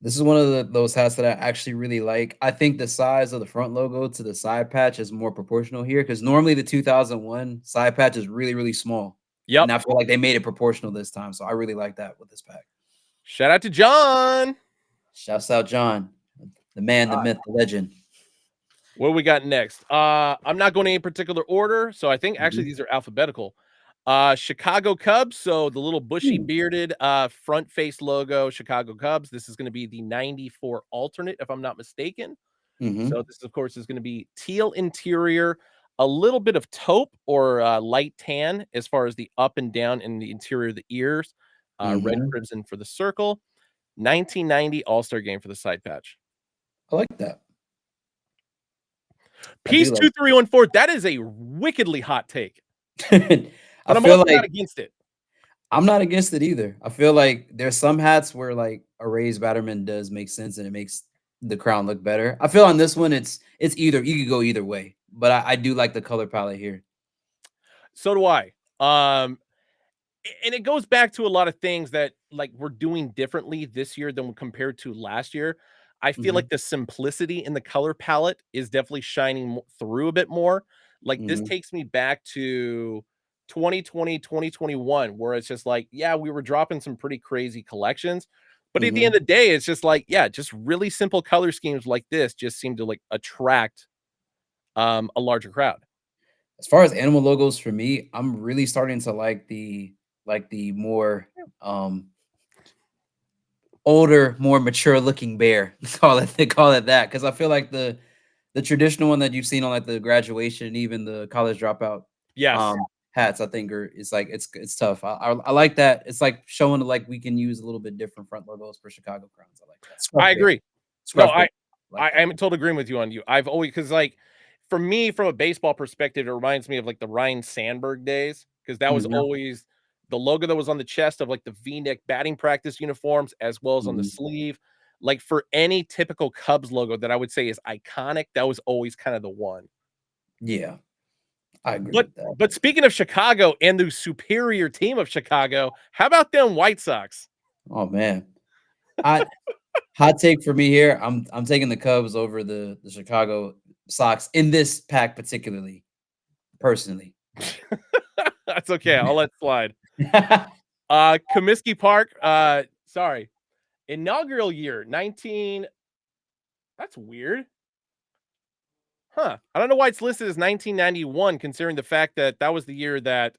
[SPEAKER 2] This is one of those hats that I actually really like. I think the size of the front logo to the side patch is more proportional here because normally the 2001 side patch is really, really small. And
[SPEAKER 1] Yep.
[SPEAKER 2] I feel like they made it proportional this time. So I really like that with this pack.
[SPEAKER 1] Shout out to John.
[SPEAKER 2] Shouts out John, the man, the myth, the legend.
[SPEAKER 1] What do we got next? I'm not going in any particular order. So I think actually
[SPEAKER 2] Mhm.
[SPEAKER 1] these are alphabetical. Chicago Cubs. So the little bushy
[SPEAKER 2] Hmm.
[SPEAKER 1] bearded front face logo, Chicago Cubs. This is going to be the 94 alternate, if I'm not mistaken. So
[SPEAKER 2] Mhm.
[SPEAKER 1] this, of course, is going to be teal interior, a little bit of taupe or light tan as far as the up and down in the interior of the ears, red
[SPEAKER 2] Mhm.
[SPEAKER 1] crimson for the circle, 1990 All-Star game for the side patch.
[SPEAKER 2] I like that. I do
[SPEAKER 1] Piece
[SPEAKER 2] like
[SPEAKER 1] 2314, that is a wickedly hot take,
[SPEAKER 2] I
[SPEAKER 1] but I'm
[SPEAKER 2] feel
[SPEAKER 1] also not
[SPEAKER 2] like
[SPEAKER 1] against it.
[SPEAKER 2] I'm not against it either. I feel like there's some hats where like a raised batterman does make sense and it makes the crown look better. I feel on this one it's either you could go either way, but I do like the color palette here.
[SPEAKER 1] So do I. And it goes back to a lot of things that like we're doing differently this year than compared to last year. I feel like
[SPEAKER 2] Mhm.
[SPEAKER 1] the simplicity in the color palette is definitely shining through a bit more. Like this
[SPEAKER 2] Mhm.
[SPEAKER 1] takes me back to 2020, 2021, where it's just like, yeah, we were dropping some pretty crazy collections. But at the end
[SPEAKER 2] Mhm.
[SPEAKER 1] of the day, it's just like, yeah, just really simple color schemes like this just seem to like attract a larger crowd.
[SPEAKER 2] As far as animal logos for me, I'm really starting to like the more older, more mature looking bear. Call it that because I feel like the traditional one that you've seen on like the graduation, even the college dropout
[SPEAKER 1] Yes,
[SPEAKER 2] um hats, I think are it's like it's tough. I like that. It's like showing like we can use a little bit different front logos for Chicago Crowns. I like that.
[SPEAKER 1] I
[SPEAKER 2] Scruff bear.
[SPEAKER 1] agree. No,
[SPEAKER 2] Scruff bear. I like that.
[SPEAKER 1] I'm in total agreement with you on you. I've always because like for me, from a baseball perspective, it reminds me of like the Ryan Sandberg days because that was
[SPEAKER 2] Mhm,
[SPEAKER 1] always the logo that was on the chest of like the V-neck batting practice uniforms as well as on the
[SPEAKER 2] mhm.
[SPEAKER 1] sleeve. Like for any typical Cubs logo that I would say is iconic, that was always kind of the one.
[SPEAKER 2] Yeah, I agree
[SPEAKER 1] But
[SPEAKER 2] with that.
[SPEAKER 1] but speaking of Chicago and the superior team of Chicago, how about them White Sox?
[SPEAKER 2] Oh man. I hot take for me here. I'm taking the Cubs over the Chicago Sox in this pack particularly. personally.
[SPEAKER 1] That's okay. I'll let it slide. Comiskey Park. Sorry. Inaugural year 19. That's weird. Huh. I don't know why it's listed as 1991, considering the fact that that was the year that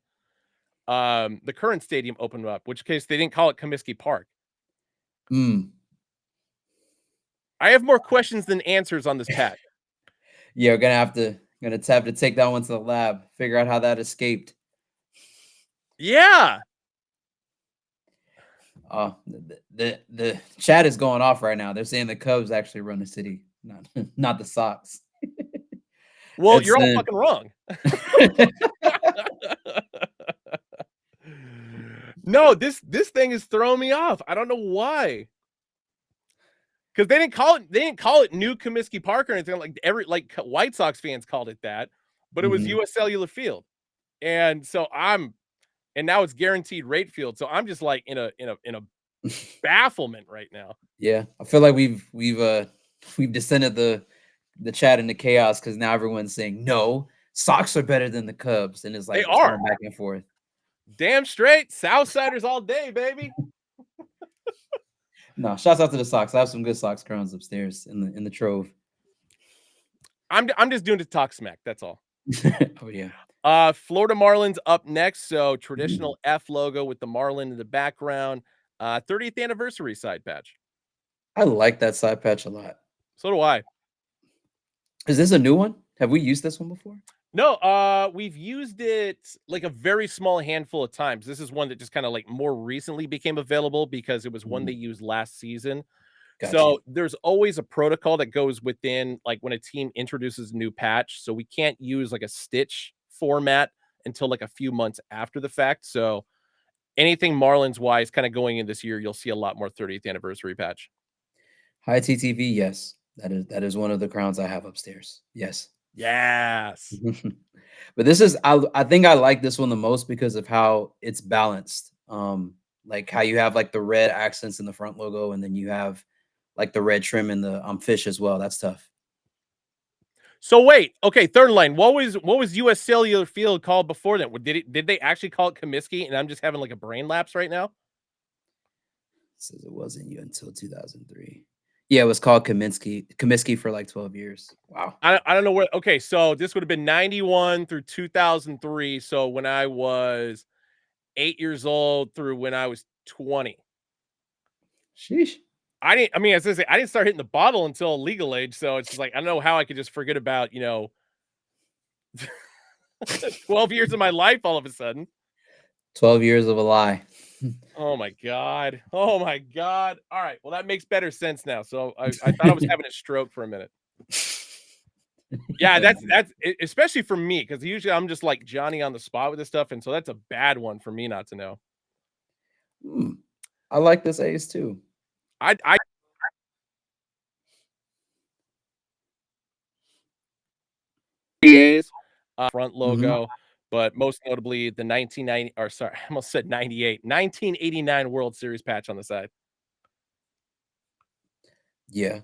[SPEAKER 1] the current stadium opened up, which case they didn't call it Comiskey Park.
[SPEAKER 2] Mm.
[SPEAKER 1] I have more questions than answers on this patch.
[SPEAKER 2] Yeah, gonna have to take that one to the lab, figure out how that escaped.
[SPEAKER 1] Yeah.
[SPEAKER 2] The chat is going off right now. They're saying the Cubs actually run the city, not not the Sox.
[SPEAKER 1] Well,
[SPEAKER 2] It's
[SPEAKER 1] you're all fucking wrong. No, this thing is throwing me off. I don't know why. Because they didn't call it New Comiskey Park or anything like White Sox fans called it that, but it was
[SPEAKER 2] Mhm.
[SPEAKER 1] US Cellular Field. And so and now it's guaranteed rate field. So I'm just like in a bafflement right now.
[SPEAKER 2] Yeah, I feel like we've descended the chat into chaos because now everyone's saying no, Sox are better than the Cubs, and it's
[SPEAKER 1] They
[SPEAKER 2] like it's
[SPEAKER 1] are
[SPEAKER 2] going back and forth.
[SPEAKER 1] damn straight Southsiders all day, baby.
[SPEAKER 2] No, shouts out to the Sox. I have some good Sox crowns upstairs in the trove.
[SPEAKER 1] I'm just doing to talk smack. That's all.
[SPEAKER 2] Oh yeah.
[SPEAKER 1] Florida Marlins up next. So traditional F logo with the Marlin in the background. 30th anniversary side patch.
[SPEAKER 2] I like that side patch a lot.
[SPEAKER 1] So do I.
[SPEAKER 2] Is this a new one? Have we used this one before?
[SPEAKER 1] No, we've used it like a very small handful of times. This is one that just kind of like more recently became available because it was one they used last season.
[SPEAKER 2] Gotcha.
[SPEAKER 1] So there's always a protocol that goes within like when a team introduces a new patch. So we can't use like a stitch format until like a few months after the fact. So anything Marlins wise kind of going in this year, you'll see a lot more 30th anniversary patch.
[SPEAKER 2] High TTV, yes. That is one of the crowns I have upstairs. Yes.
[SPEAKER 1] Yes.
[SPEAKER 2] But this is I think I like this one the most because of how it's balanced. Like how you have like the red accents in the front logo, and then you have like the red trim in the fish as well. That's tough.
[SPEAKER 1] So wait, okay, third line. What was US Cellular Field called before that? Did they actually call it Comiskey? And I'm just having like a brain lapse right now.
[SPEAKER 2] Says it wasn't you until 2003. Yeah, it was called Comiskey for like 12 years. Wow.
[SPEAKER 1] I don't know what. Okay, so this would have been 91 through 2003. So when I was 8 years old through when I was 20.
[SPEAKER 2] Sheesh.
[SPEAKER 1] I mean, as I say, I didn't start hitting the bottle until legal age. So it's just like I don't know how I could just forget about 12 years of my life all of a sudden.
[SPEAKER 2] 12 years of a lie.
[SPEAKER 1] Oh my god. Oh my god. All right. Well, that makes better sense now. So I thought I was having a stroke for a minute. Yeah, that's especially for me because usually I'm just like Johnny on the spot with this stuff, and so that's a bad one for me not to know.
[SPEAKER 2] I like this ace too.
[SPEAKER 1] I front
[SPEAKER 2] Mhm.
[SPEAKER 1] logo, but most notably the 1990 or sorry, I almost said 98, 1989 World Series patch on the side.
[SPEAKER 2] Yeah.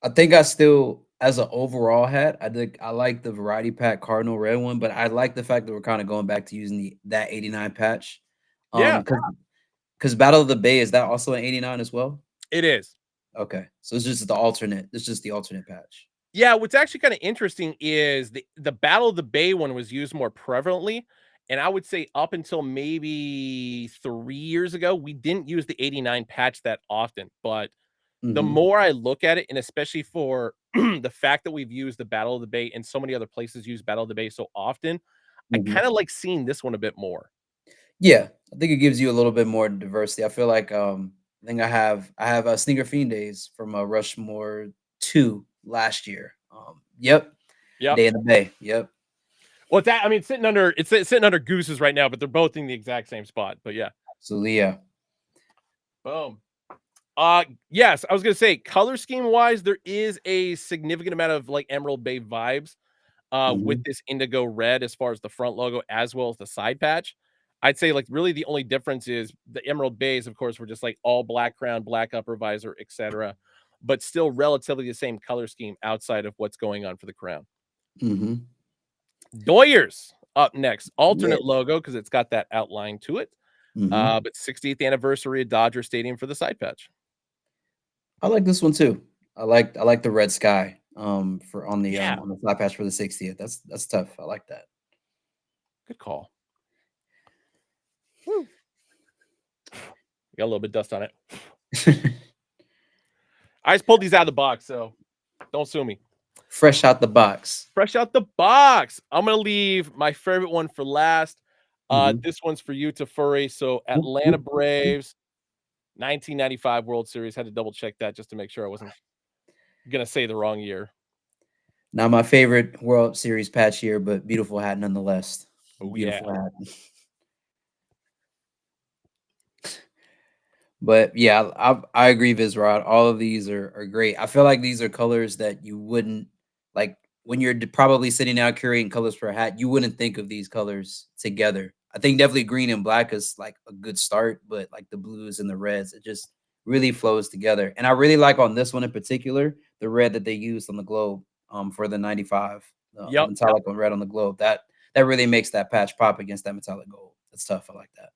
[SPEAKER 2] I think I still, as an overall hat, I like the variety pack cardinal red one, but I like the fact that we're kind of going back to using that 89 patch.
[SPEAKER 1] Yeah,
[SPEAKER 2] Because Battle of the Bay, is that also an 89 as well?
[SPEAKER 1] it is.
[SPEAKER 2] Okay. So it's just the alternate. It's just the alternate patch.
[SPEAKER 1] Yeah, what's actually kind of interesting is the Battle of the Bay one was used more prevalently. And I would say up until maybe 3 years ago, we didn't use the 89 patch that often. But the
[SPEAKER 2] Mhm.
[SPEAKER 1] more I look at it, and especially for the fact that we've used the Battle of the Bay and so many other places use Battle of the Bay so often, I
[SPEAKER 2] Mhm.
[SPEAKER 1] kind of like seeing this one a bit more.
[SPEAKER 2] Yeah, I think it gives you a little bit more diversity. I feel like I think I have a Sneaker Fiend Days from Rushmore 2 last year. Yep,
[SPEAKER 1] Yep.
[SPEAKER 2] Day in the Bay. Yep.
[SPEAKER 1] Well, I mean, it's sitting under Gooses right now, but they're both in the exact same spot. But yeah,
[SPEAKER 2] So yeah.
[SPEAKER 1] boom. Yes, I was gonna say color scheme wise, there is a significant amount of like Emerald Bay vibes with
[SPEAKER 2] Mhm.
[SPEAKER 1] this indigo red as far as the front logo as well as the side patch. I'd say like really the only difference is the Emerald Bays, of course, were just like all black crown, black upper visor, etc. But still relatively the same color scheme outside of what's going on for the crown.
[SPEAKER 2] Mhm.
[SPEAKER 1] Doyers. Up next,
[SPEAKER 2] Yeah.
[SPEAKER 1] alternate logo because it's got that outline to it.
[SPEAKER 2] Hmm.
[SPEAKER 1] But 60th anniversary of Dodger Stadium for the side patch.
[SPEAKER 2] I like this one too. I like the red sky for
[SPEAKER 1] Yeah,
[SPEAKER 2] on the flat patch for the 60th. That's tough. I like that.
[SPEAKER 1] good call. Woo. Got a little bit of dust on it. I just pulled these out of the box, so don't sue me.
[SPEAKER 2] Fresh out the box.
[SPEAKER 1] Fresh out the box. I'm gonna leave my favorite one for last.
[SPEAKER 2] Mhm.
[SPEAKER 1] This one's for you, Tafuri. So
[SPEAKER 2] Whoop,
[SPEAKER 1] Atlanta
[SPEAKER 2] whoop, whoop, whoop.
[SPEAKER 1] Braves, 1995 World Series. Had to double check that just to make sure I wasn't gonna say the wrong year.
[SPEAKER 2] Not my favorite World Series patch here, but beautiful hat nonetheless.
[SPEAKER 1] Oh yeah.
[SPEAKER 2] Beautiful hat. But yeah, I agree, Vizrod. All of these are great. I feel like these are colors that you wouldn't like when you're probably sitting out curating colors for a hat. You wouldn't think of these colors together. I think definitely green and black is like a good start, but like the blues and the reds, it just really flows together. And I really like on this one in particular the red that they used on the globe for the 95, the
[SPEAKER 1] Yep.
[SPEAKER 2] metallic on red on the globe. That really makes that patch pop against that metallic gold. That's tough. I like that.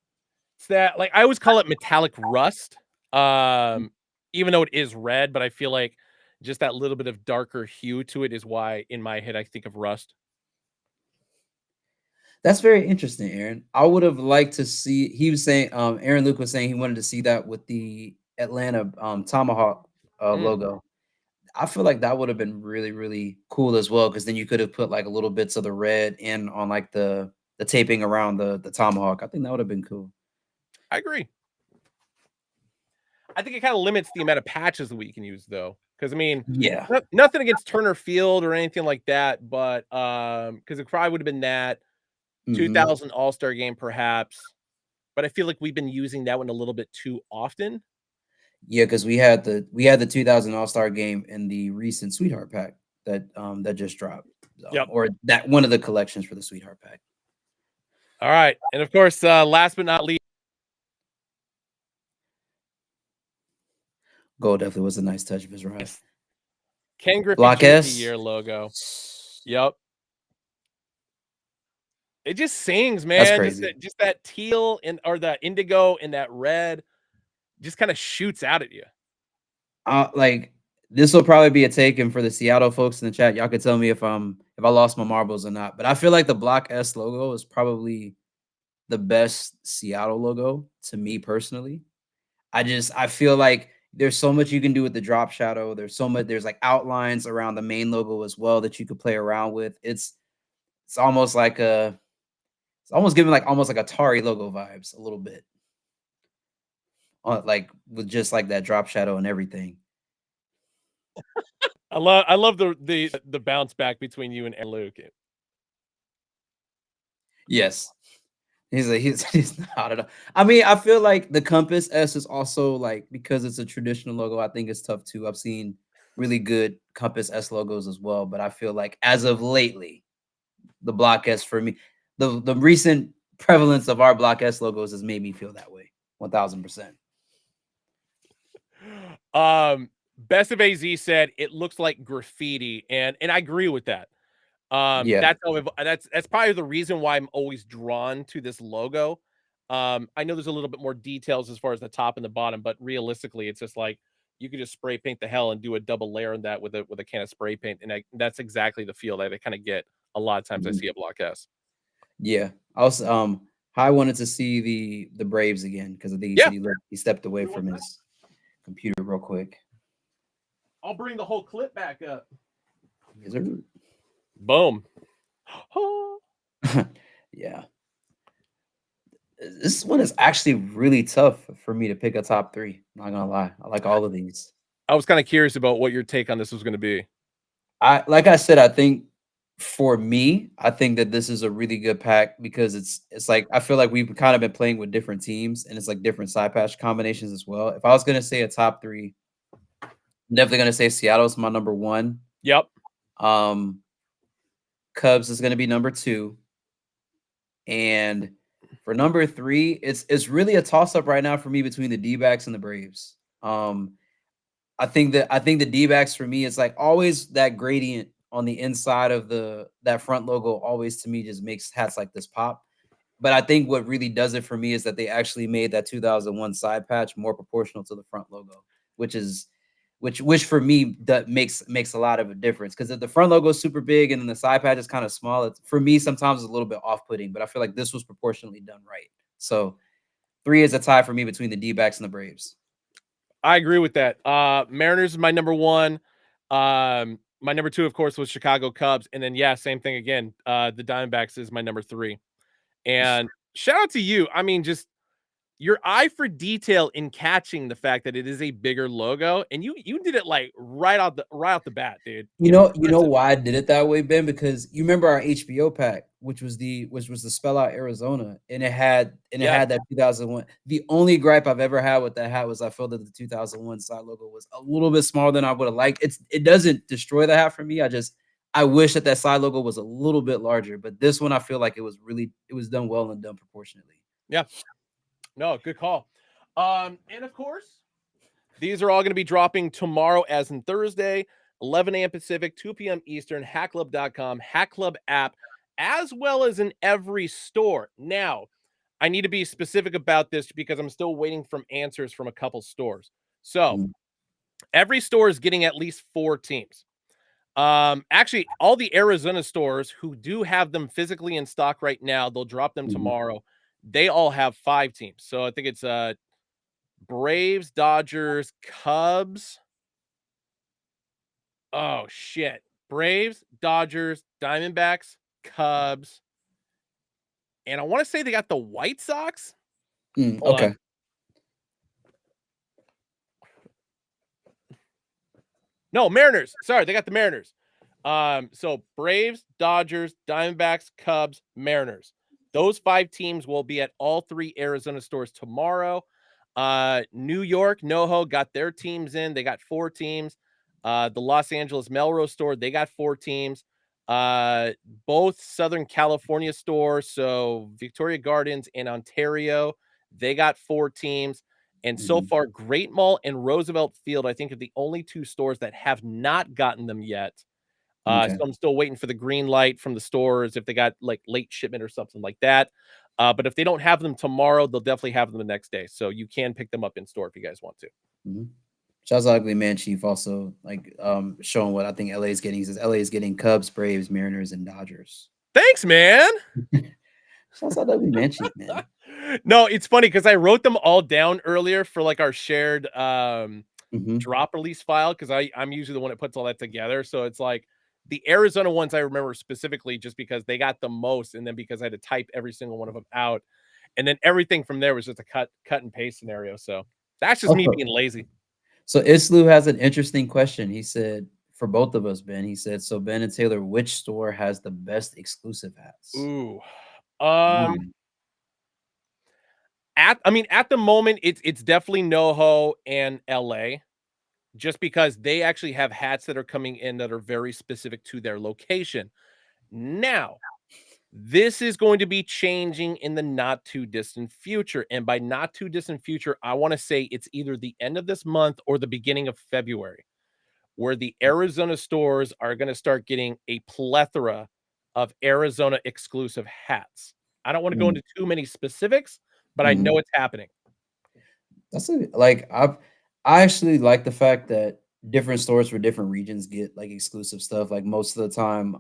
[SPEAKER 1] It's that like I always call it metallic rust. Even though it is red, but I feel like just that little bit of darker hue to it is why in my head I think of rust.
[SPEAKER 2] That's very interesting, Aaron. I would have liked to see. He was saying, Aaron Luke was saying he wanted to see that with the Atlanta Tomahawk
[SPEAKER 1] Mm,
[SPEAKER 2] logo. I feel like that would have been really, really cool as well, because then you could have put like a little bits of the red in on like the taping around the tomahawk. I think that would have been cool.
[SPEAKER 1] I agree. I think it kind of limits the amount of patches that we can use though. Because I mean,
[SPEAKER 2] Yeah.
[SPEAKER 1] nothing against Turner Field or anything like that, but because it probably would have been that
[SPEAKER 2] Hmm.
[SPEAKER 1] 2000 All-Star game perhaps. But I feel like we've been using that one a little bit too often.
[SPEAKER 2] Yeah, because we had the 2000 All Star game in the recent Sweetheart Pack that just dropped,
[SPEAKER 1] Yep.
[SPEAKER 2] or that one of the collections for the Sweetheart Pack.
[SPEAKER 1] All right. And of course, last but not least,
[SPEAKER 2] Gold definitely was a nice touch of his ride.
[SPEAKER 1] Ken Griffey
[SPEAKER 2] Block
[SPEAKER 1] Jersey
[SPEAKER 2] S.
[SPEAKER 1] year logo. Yep. It just sings,
[SPEAKER 2] That's
[SPEAKER 1] man.
[SPEAKER 2] crazy.
[SPEAKER 1] Just that teal and or the indigo and that red just kind of shoots out at you.
[SPEAKER 2] Like this will probably be a taken for the Seattle folks in the chat. Y'all could tell me if I lost my marbles or not. But I feel like the Block S logo is probably the best Seattle logo to me personally. I feel like there's so much you can do with the drop shadow. There's like outlines around the main logo as well that you could play around with. It's almost like it's almost giving like almost like Atari logo vibes a little bit. Like with just like that drop shadow and everything.
[SPEAKER 1] I love the bounce back between you and Luke.
[SPEAKER 2] Yes. He's not at all. I mean, I feel like the Compass S is also like because it's a traditional logo, I think it's tough too. I've seen really good Compass S logos as well, but I feel like as of lately, the Block S for me, the recent prevalence of our Block S logos has made me feel that way. 1000%.
[SPEAKER 1] Best of AZ said it looks like graffiti, and I agree with that.
[SPEAKER 2] Yeah.
[SPEAKER 1] That's probably the reason why I'm always drawn to this logo. I know there's a little bit more details as far as the top and the bottom, but realistically, it's just like you could just spray paint the hell and do a double layer on that with a can of spray paint, and that's exactly the feel that I kind of get a lot of times I
[SPEAKER 2] Mhm.
[SPEAKER 1] see a Block S.
[SPEAKER 2] Yeah. Also, I wanted to see the Braves again because I think he
[SPEAKER 1] Yeah,
[SPEAKER 2] said he stepped away from his computer real quick.
[SPEAKER 1] I'll bring the whole clip back up.
[SPEAKER 2] Is there?
[SPEAKER 1] Boom.
[SPEAKER 2] Yeah. This one is actually really tough for me to pick a top three. Not gonna lie, I like all of these.
[SPEAKER 1] I was kind of curious about what your take on this was going to be.
[SPEAKER 2] Like I said, I think for me, I think that this is a really good pack because it's like I feel like we've kind of been playing with different teams and it's like different side patch combinations as well. If I was gonna say a top three, I'm definitely gonna say Seattle's my number one.
[SPEAKER 1] Yep.
[SPEAKER 2] Um, Cubs is gonna be number two, and for number three, it's really a toss up right now for me between the D-backs and the Braves. I think the D-backs for me is like always that gradient on the inside of that front logo always to me just makes hats like this pop. But I think what really does it for me is that they actually made that 2001 side patch more proportional to the front logo, which is which for me that makes a lot of a difference. Because if the front logo is super big and then the side patch is kind of small, it's, for me sometimes it's a little bit off-putting. But I feel like this was proportionally done right. So 3 is a tie for me between the D-backs and the Braves.
[SPEAKER 1] I agree with that. Mariners is my number one. My number two, of course, was Chicago Cubs, and then yeah, same thing again. The Diamondbacks is my number three. And shout out to you. I mean, just your eye for detail in catching the fact that it is a bigger logo, and you did it like right off the bat, dude.
[SPEAKER 2] You know
[SPEAKER 1] Impressive.
[SPEAKER 2] why I did it that way, Ben? Because you remember our HBO pack, which was the spell out Arizona, and it
[SPEAKER 1] Yes.
[SPEAKER 2] had that 2001. The only gripe I've ever had with that hat was I felt that the 2001 side logo was a little bit smaller than I would have liked. It doesn't destroy the hat for me. I wish that side logo was a little bit larger, but this one I feel like it was done well and done proportionately.
[SPEAKER 1] Yeah. No, good call. And of course, these are all going to be dropping tomorrow, as in Thursday, 11 a.m. Pacific, 2 p.m. Eastern, hackclub.com, Hack Club app, as well as in every store. Now, I need to be specific about this because I'm still waiting from answers from a couple stores. So,
[SPEAKER 2] Mhm,
[SPEAKER 1] every store is getting at least 4 teams. Actually, all the Arizona stores who do have them physically in stock right now, they'll drop them
[SPEAKER 2] mhm,
[SPEAKER 1] tomorrow. They all have 5 teams. So I think it's Braves, Dodgers, Cubs. Oh shit. Braves, Dodgers, Diamondbacks, Cubs, and I want to say they got the White Sox. Hold on.
[SPEAKER 2] okay.
[SPEAKER 1] No, Mariners. Sorry, they got the Mariners. So Braves, Dodgers, Diamondbacks, Cubs, Mariners. Those 5 teams will be at all 3 Arizona stores tomorrow. New York, Noho got their teams in. They got 4 teams. The Los Angeles Melrose store, they got 4 teams. Uh, Both Southern California stores, so Victoria Gardens and Ontario, they got 4 teams. And so
[SPEAKER 2] Mhm,
[SPEAKER 1] far, Great Mall and Roosevelt Field, I think, are the only 2 stores that have not gotten them yet. So
[SPEAKER 2] okay.
[SPEAKER 1] I'm still waiting for the green light from the stores if they got like late shipment or something like that. But if they don't have them tomorrow, they'll definitely have them the next day. So you can pick them up in store if you guys want to.
[SPEAKER 2] Mhm. Shouts out Ugly Man Chief also showing what I think LA is getting. He says LA is getting Cubs, Braves, Mariners, and Dodgers.
[SPEAKER 1] Thanks, man.
[SPEAKER 2] Shouts out Ugly Man Chief, man.
[SPEAKER 1] No, it's funny because I wrote them all down earlier for like our shared
[SPEAKER 2] Hmm.
[SPEAKER 1] drop release file because I'm usually the one that puts all that together. So it's like the Arizona ones I remember specifically just because they got the most, and then because I had to type every single one of them out, and then everything from there was just a cut and paste scenario. So that's just me
[SPEAKER 2] Also,
[SPEAKER 1] being lazy.
[SPEAKER 2] so Islu has an interesting question. He said for both of us, Ben. He said, "So Ben and Taylor, which store has the best exclusive hats?"
[SPEAKER 1] Ooh. Um
[SPEAKER 2] Mm,
[SPEAKER 1] at the moment it's definitely NoHo and LA just because they actually have hats that are coming in that are very specific to their location. Now, this is going to be changing in the not too distant future. And by not too distant future, I want to say it's either the end of this month or the beginning of February, where the Arizona stores are going to start getting a plethora of Arizona exclusive hats. I don't want to go
[SPEAKER 2] mm,
[SPEAKER 1] into too many specifics, but I
[SPEAKER 2] mhm.
[SPEAKER 1] know it's happening.
[SPEAKER 2] I actually like the fact that different stores for different regions get like exclusive stuff. Like most of the time,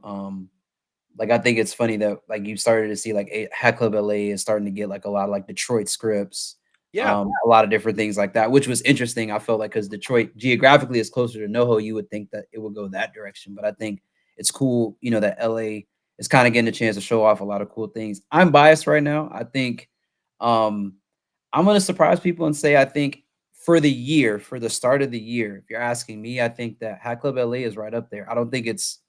[SPEAKER 2] like I think it's funny that like you started to see like Hat Club LA is starting to get like a lot of like Detroit scripts,
[SPEAKER 1] Yeah.
[SPEAKER 2] a lot of different things like that, which was interesting. I felt like because Detroit geographically is closer to NoHo, you would think that it would go that direction. But I think it's cool, that LA is kind of getting a chance to show off a lot of cool things. I'm biased right now. I think um I'm gonna surprise people and say I think for the year, for the start of the year, if you're asking me, I think that Hat Club LA is right up there. I don't think it's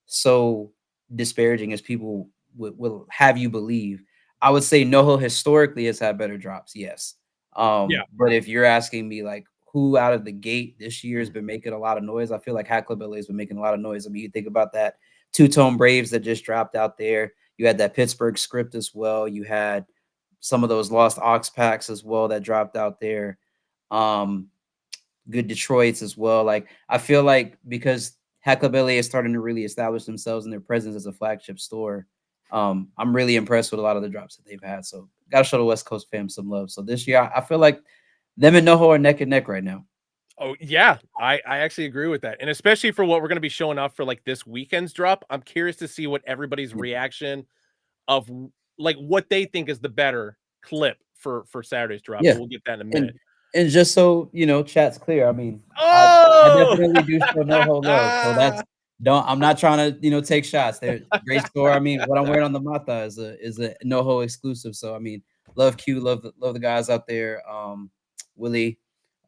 [SPEAKER 2] so disparaging as people will have you believe. I would say NoHo historically has had better drops, yes.
[SPEAKER 1] Yeah.
[SPEAKER 2] But if you're asking me like who out of the gate this year has been making a lot of noise, I feel like Hat Club LA has been making a lot of noise. I mean, you think about that two-tone Braves that just dropped out there. You had that Pittsburgh script as well. You had some of those lost Ox packs as well that dropped out there. Um, Good Detroits as well. Like I feel like because Hat Club LA is starting to really establish themselves and their presence as a flagship store. I'm really impressed with a lot of the drops that they've had. So gotta show the West Coast fam some love. So this year, I feel like them and Noho are neck and neck right now.
[SPEAKER 1] Oh yeah, I actually agree with that, and especially for what we're gonna be showing off for like this weekend's drop. I'm curious to see what everybody's
[SPEAKER 2] Yeah.
[SPEAKER 1] reaction of like what they think is the better clip for Saturday's drop, but
[SPEAKER 2] Yeah.
[SPEAKER 1] we'll get that in a
[SPEAKER 2] And
[SPEAKER 1] minute.
[SPEAKER 2] and just so you know, chat's clear. I mean, I
[SPEAKER 1] Oh,
[SPEAKER 2] definitely do show Noho love. So that's don't I'm not trying to, take shots. They're great store. I mean, what I'm wearing on the Mata is a Noho exclusive. So I mean, love Q, love the guys out there. Willie,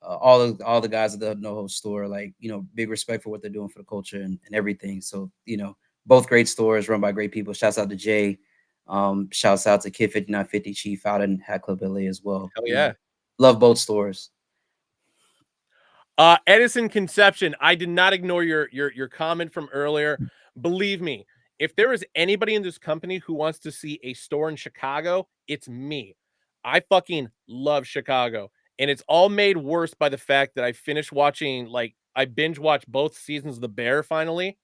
[SPEAKER 2] all the guys at the Noho store, like, big respect for what they're doing for the culture and everything. So, both great stores run by great people. Shouts out to Jay. Shouts out to Kid 5950 Chief out in Hat Club LA as well.
[SPEAKER 1] hell yeah.
[SPEAKER 2] Love both stores.
[SPEAKER 1] Edison Conception, I did not ignore your comment from earlier. Believe me, if there is anybody in this company who wants to see a store in Chicago, it's me. I fucking love Chicago, and it's all made worse by the fact that I finished watching, like, I binge watched both seasons of The Bear finally,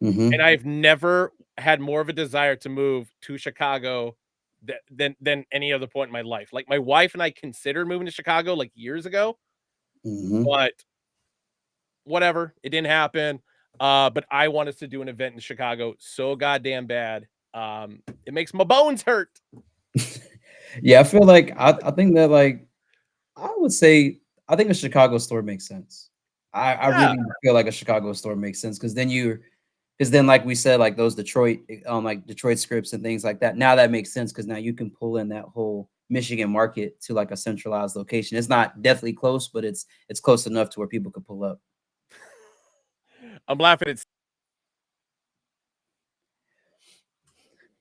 [SPEAKER 1] and
[SPEAKER 2] Hmm.
[SPEAKER 1] I've never had more of a desire to move to Chicago than any other point in my life. Like, my wife and I considered moving to Chicago like years ago,
[SPEAKER 2] Hmm.
[SPEAKER 1] but whatever, it didn't happen. But I want us to do an event in Chicago so goddamn bad. It makes my bones hurt.
[SPEAKER 2] Yeah, I feel like I think that, like, I would say I think a Chicago store makes sense. I
[SPEAKER 1] Yeah.
[SPEAKER 2] really feel like a Chicago store makes sense because then, like we said, like those Detroit like Detroit scripts and things like that. Now that makes sense because now you can pull in that whole Michigan market to like a centralized location. It's not definitely close, but it's close enough to where people could pull up.
[SPEAKER 1] I'm laughing at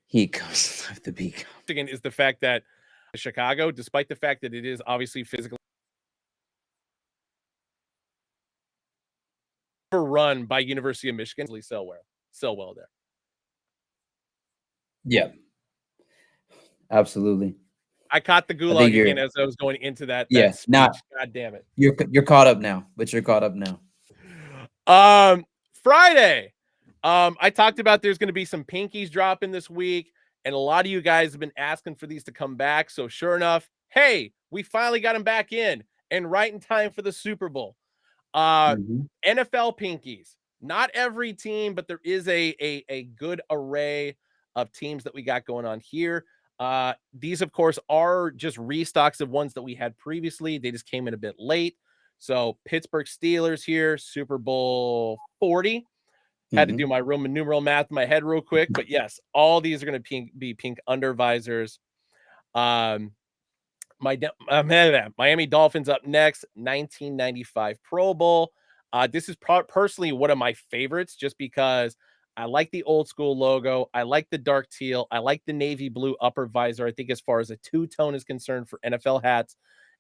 [SPEAKER 2] He comes with the beat.
[SPEAKER 1] Michigan is the fact that Chicago, despite the fact that it is obviously physically run by University of Michigan, sell well there.
[SPEAKER 2] Yeah, absolutely.
[SPEAKER 1] I caught the
[SPEAKER 2] I think
[SPEAKER 1] gulag
[SPEAKER 2] you're
[SPEAKER 1] again as I was going into that
[SPEAKER 2] yeah. Now
[SPEAKER 1] speech. God damn it.
[SPEAKER 2] you're caught up now, but you're caught up now.
[SPEAKER 1] Um, Friday. I talked about there's going to be some pinkies dropping this week, and a lot of you guys have been asking for these to come back. So sure enough, hey, we finally got them back in, and right in time for the Super Bowl. Uh,
[SPEAKER 2] Mhm.
[SPEAKER 1] NFL pinkies. Not every team, but there is a good array of teams that we got going on here. These, of course, are just restocks of ones that we had previously. They just came in a bit late. So Pittsburgh Steelers here, Super Bowl 40. Had to do
[SPEAKER 2] Mhm.
[SPEAKER 1] my Roman numeral math in my head real quick, but yes, all these are going to be pink under visors. Um, Miami Dolphins up next, 1995 Pro Bowl. This is personally one of my favorites just because I like the old school logo. I like the dark teal. I like the navy blue upper visor. I think as far as a two-tone is concerned for NFL hats,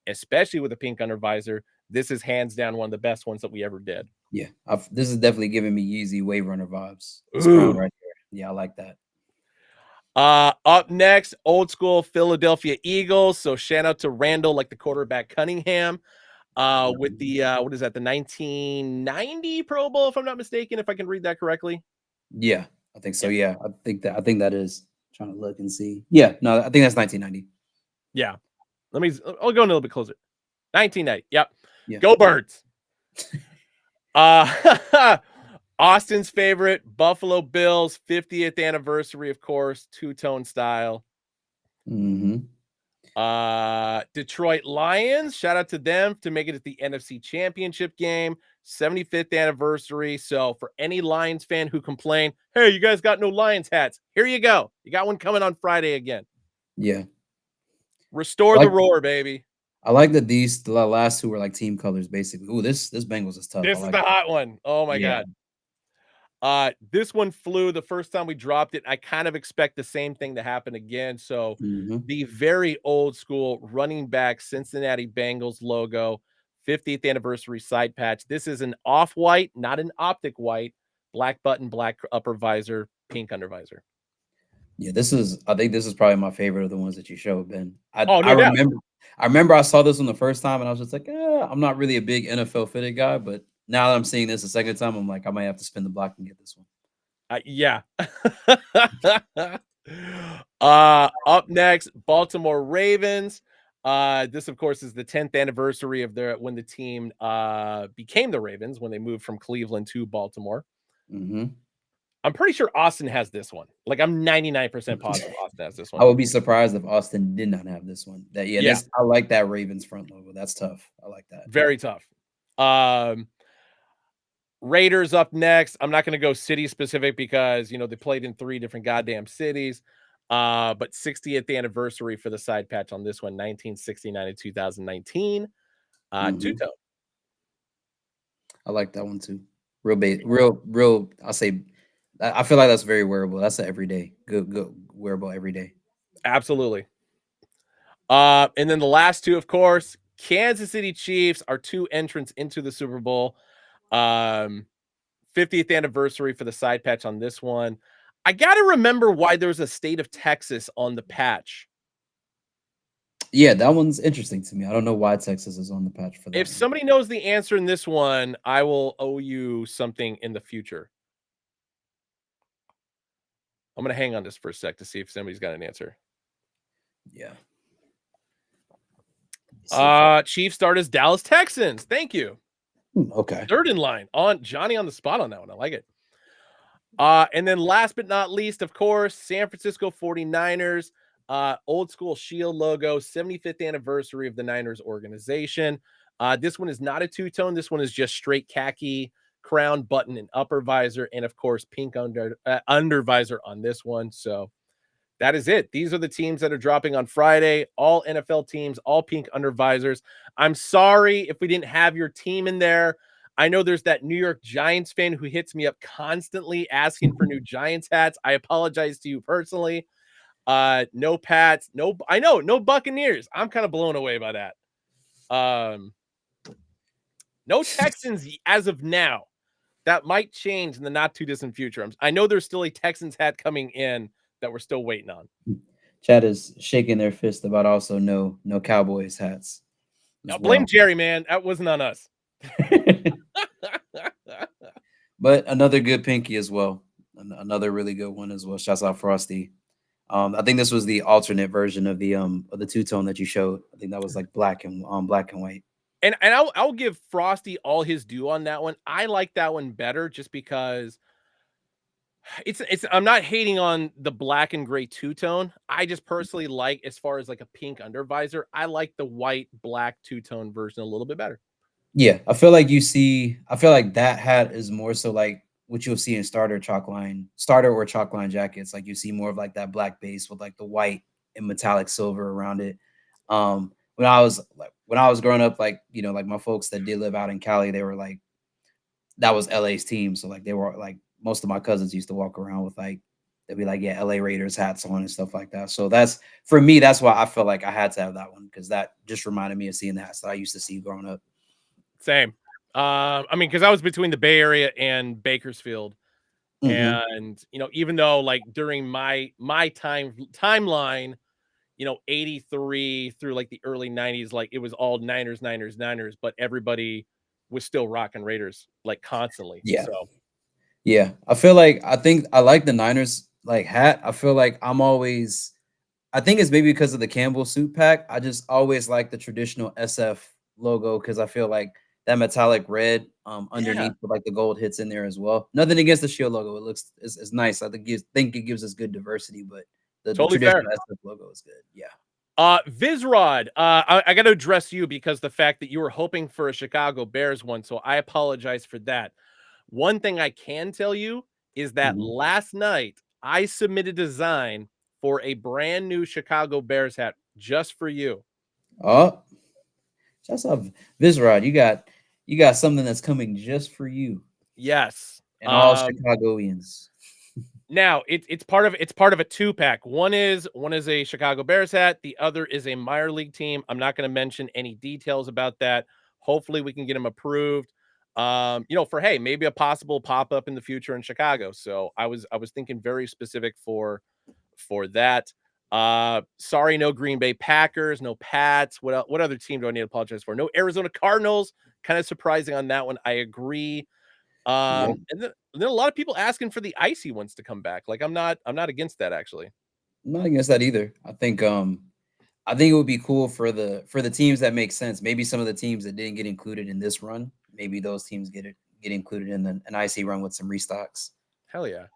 [SPEAKER 1] especially with a pink under visor, this is hands down one of the best ones that we ever did.
[SPEAKER 2] Yeah, this is definitely giving me Yeezy Wave Runner vibes. This crown
[SPEAKER 1] Ooh.
[SPEAKER 2] right here. Yeah, I like that.
[SPEAKER 1] Up next, old school Philadelphia Eagles. So shout out to Randall, like the quarterback Cunningham. With
[SPEAKER 2] Mhm.
[SPEAKER 1] the what is that, the 1990 Pro Bowl, if I'm not mistaken, if I can read that correctly.
[SPEAKER 2] Yeah, I think so.
[SPEAKER 1] Yeah,
[SPEAKER 2] Yeah, I think that is trying to look and see. Yeah, no, I think that's 1990.
[SPEAKER 1] yeah. I'll go a little bit closer. 1990. Yep.
[SPEAKER 2] Yeah.
[SPEAKER 1] Go Birds. Uh Austin's favorite, Buffalo Bills, 50th anniversary, of course, two-tone style.
[SPEAKER 2] Hmm.
[SPEAKER 1] Detroit Lions, shout out to them to make it at the NFC Championship game, 75th anniversary. So for any Lions fan who complain, hey, you guys got no Lions hats, here you go. You got one coming on Friday again.
[SPEAKER 2] Yeah,
[SPEAKER 1] Restore
[SPEAKER 2] I
[SPEAKER 1] the
[SPEAKER 2] like
[SPEAKER 1] roar, baby.
[SPEAKER 2] I like that the last two were like team colors basically. Ooh, this Bengals is tough. I
[SPEAKER 1] This is
[SPEAKER 2] like
[SPEAKER 1] the
[SPEAKER 2] that.
[SPEAKER 1] hot one. Oh my
[SPEAKER 2] Yeah.
[SPEAKER 1] god. This one flew the first time we dropped it. I kind of expect the same thing to happen again. So
[SPEAKER 2] Hmm.
[SPEAKER 1] the very old school running back Cincinnati Bengals logo, 50th anniversary side patch. This is an off-white, not an optic white, black button, black upper visor, pink under visor.
[SPEAKER 2] Yeah, I think this is probably my favorite of the ones that you showed, Ben. I
[SPEAKER 1] Oh,
[SPEAKER 2] I
[SPEAKER 1] no doubt.
[SPEAKER 2] remember I remember I saw this one the first time and I was just like, I'm not really a big NFL fitted guy, but Now that I'm seeing this a second time, I'm like, I might have to spin the block and get this one.
[SPEAKER 1] Yeah. Up next, Baltimore Ravens. This, of course, is the 10th anniversary of their when the team became the Ravens when they moved from Cleveland to Baltimore.
[SPEAKER 2] Mhm.
[SPEAKER 1] I'm pretty sure Austin has this one. Like I'm 99% positive Austin has this
[SPEAKER 2] I
[SPEAKER 1] one.
[SPEAKER 2] would be surprised if Austin did not have this one. That yeah,
[SPEAKER 1] Yeah,
[SPEAKER 2] this I like that Ravens front logo. That's tough. I like that.
[SPEAKER 1] very tough. Um, Raiders up next. I'm not going to go city specific because they played in 3 different goddamn cities. But 60th anniversary for the side patch on this one, 1969 to 2019. Two
[SPEAKER 2] Mhm.
[SPEAKER 1] tone.
[SPEAKER 2] I like that one too. Real. I'll say, I feel like that's very wearable. That's an everyday good wearable every day.
[SPEAKER 1] Absolutely. And then the last two, of course, Kansas City Chiefs are 2 entrants into the Super Bowl. 50th anniversary for the side patch on this one. I got to remember why there's a state of Texas on the patch.
[SPEAKER 2] Yeah, that one's interesting to me. I don't know why Texas is on the patch for
[SPEAKER 1] If
[SPEAKER 2] that one.
[SPEAKER 1] somebody knows the answer in this one, I will owe you something in the future. I'm going to hang on this for a sec to see if somebody's got an answer.
[SPEAKER 2] Yeah. See if I
[SPEAKER 1] Chiefs start as Dallas Texans. Thank you.
[SPEAKER 2] okay.
[SPEAKER 1] Third in line on Johnny on the spot on that one. I like it. And then last but not least, of course, San Francisco 49ers, old school shield logo, 75th anniversary of the Niners organization. This one is not a two-tone. This one is just straight khaki, crown, button, and upper visor, and of course, pink under visor on this one. So that is it. These are the teams that are dropping on Friday. All NFL teams, all pink under visors. I'm sorry if we didn't have your team in there. I know there's that New York Giants fan who hits me up constantly asking for new Giants hats. I apologize to you personally. No Pats, no Buccaneers. I'm kind of blown away by that. No Texans as of now. That might change in the not too distant future. I know there's still a Texans hat coming in that we're still waiting on.
[SPEAKER 2] Chad is shaking their fist about also no Cowboys hats
[SPEAKER 1] Now
[SPEAKER 2] as
[SPEAKER 1] blame
[SPEAKER 2] well.
[SPEAKER 1] Jerry, man. That wasn't on us.
[SPEAKER 2] But another good pinky as well. Another really good one as well. Shouts out Frosty. I think this was the alternate version of the two tone that you showed. I think that was like black and white.
[SPEAKER 1] And I'll give Frosty all his due on that one. I like that one better just because it's I'm not hating on the black and gray two-tone. I just personally like as far as like a pink undervisor, I like the white black two-tone version a little bit better.
[SPEAKER 2] Yeah, I feel like I feel like that hat is more so like what you'll see in starter or chalk line jackets. Like you see more of like that black base with like the white and metallic silver around it. When I was growing up, like like my folks that did live out in Cali, they were like that was LA's team. So like they were like most of my cousins used to walk around with like they'd be like, yeah, LA Raiders hats on and stuff like that. So that's for me, that's why I felt like I had to have that one because that just reminded me of seeing the hats that I used to see growing up.
[SPEAKER 1] Same. I mean, because I was between the Bay Area and Bakersfield.
[SPEAKER 2] Hmm.
[SPEAKER 1] And even though like during my timeline, 83 through like the early 90s, like it was all Niners, Niners, Niners, but everybody was still rocking Raiders like constantly.
[SPEAKER 2] Yeah.
[SPEAKER 1] So
[SPEAKER 2] Yeah. I think I like the Niners like hat. I feel like I think it's maybe because of the Campbell suit pack. I just always like the traditional SF logo because I feel like that metallic red
[SPEAKER 1] yeah,
[SPEAKER 2] underneath with like the gold hits in there as well. Nothing against the shield logo. It looks it's nice. Think it gives us good diversity, but the
[SPEAKER 1] totally fair.
[SPEAKER 2] traditional SF logo is good. Yeah.
[SPEAKER 1] Visrod, I got to address you because the fact that you were hoping for a Chicago Bears one, so I apologize for that. One thing I can tell you is that
[SPEAKER 2] Mhm.
[SPEAKER 1] last night I submitted design for a brand new Chicago Bears hat just for you.
[SPEAKER 2] Oh, that's up Visrod. You got something that's coming just for you
[SPEAKER 1] Yes.
[SPEAKER 2] and all Chicagoans.
[SPEAKER 1] Now it's part of a two pack. One is a Chicago Bears hat. The other is a minor league team. I'm not going to mention any details about that. Hopefully, we can get them approved. For hey, maybe a possible pop up in the future in Chicago. So I was thinking very specific for that. Sorry, no Green Bay Packers, no Pats. What other team do I need to apologize for? No Arizona Cardinals, kind of surprising on that one. I agree.
[SPEAKER 2] Yeah,
[SPEAKER 1] And then a lot of people asking for the icy ones to come back. Like I'm not against that actually.
[SPEAKER 2] I'm not against that either. I think it would be cool for the teams that make sense. Maybe some of the teams that didn't get included in this run, maybe those teams get included in an icy run with some restocks.
[SPEAKER 1] Hell yeah.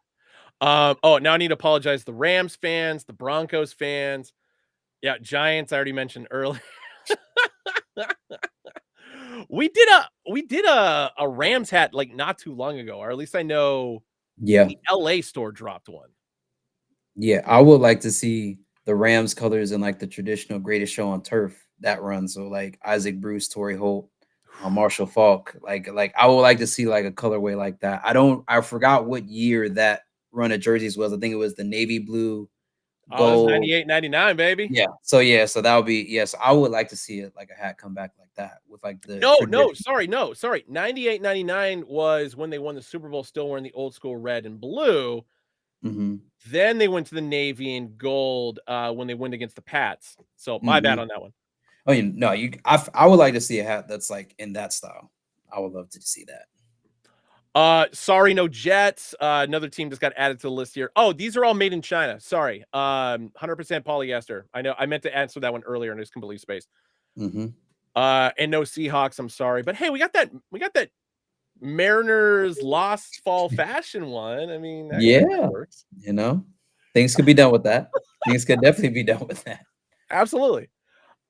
[SPEAKER 1] Oh, now I need to apologize to the Rams fans, the Broncos fans. Yeah, Giants I already mentioned earlier. We did a Rams hat like not too long ago, or at least I know
[SPEAKER 2] Yeah,
[SPEAKER 1] the LA store dropped one.
[SPEAKER 2] yeah. I would like to see the Rams colors in like the traditional greatest show on turf that run. So like Isaac Bruce, Torrey Holt, Marshall Falk. Like I would like to see like a colorway like that. I forgot what year that run of jerseys was. I think it was the navy blue,
[SPEAKER 1] Oh, this is
[SPEAKER 2] gold.
[SPEAKER 1] 98, 99, baby.
[SPEAKER 2] So that would be yes. I would like to see it like a hat come back like that with like the
[SPEAKER 1] No, no,
[SPEAKER 2] tradition.
[SPEAKER 1] sorry, no, sorry. 98, 99 was when they won the Super Bowl still wearing the old school red and blue.
[SPEAKER 2] Hmm.
[SPEAKER 1] Then they went to the navy and gold when they went against the Pats. So my bad
[SPEAKER 2] Hmm.
[SPEAKER 1] on that one.
[SPEAKER 2] Oh, no, I would like to see a hat that's like in that style. I would love to see that.
[SPEAKER 1] Sorry, no Jets. Another team just got added to the list here. Oh, these are all made in China. Sorry. 100% polyester. I know I meant to answer that one earlier and it's completely spaced.
[SPEAKER 2] Hmm.
[SPEAKER 1] And no Seahawks, I'm sorry. But hey, we got that Mariners lost fall fashion one. I mean, that kind of
[SPEAKER 2] Yeah,
[SPEAKER 1] works.
[SPEAKER 2] you know, things could be done with that. Things could definitely be done with that.
[SPEAKER 1] Absolutely.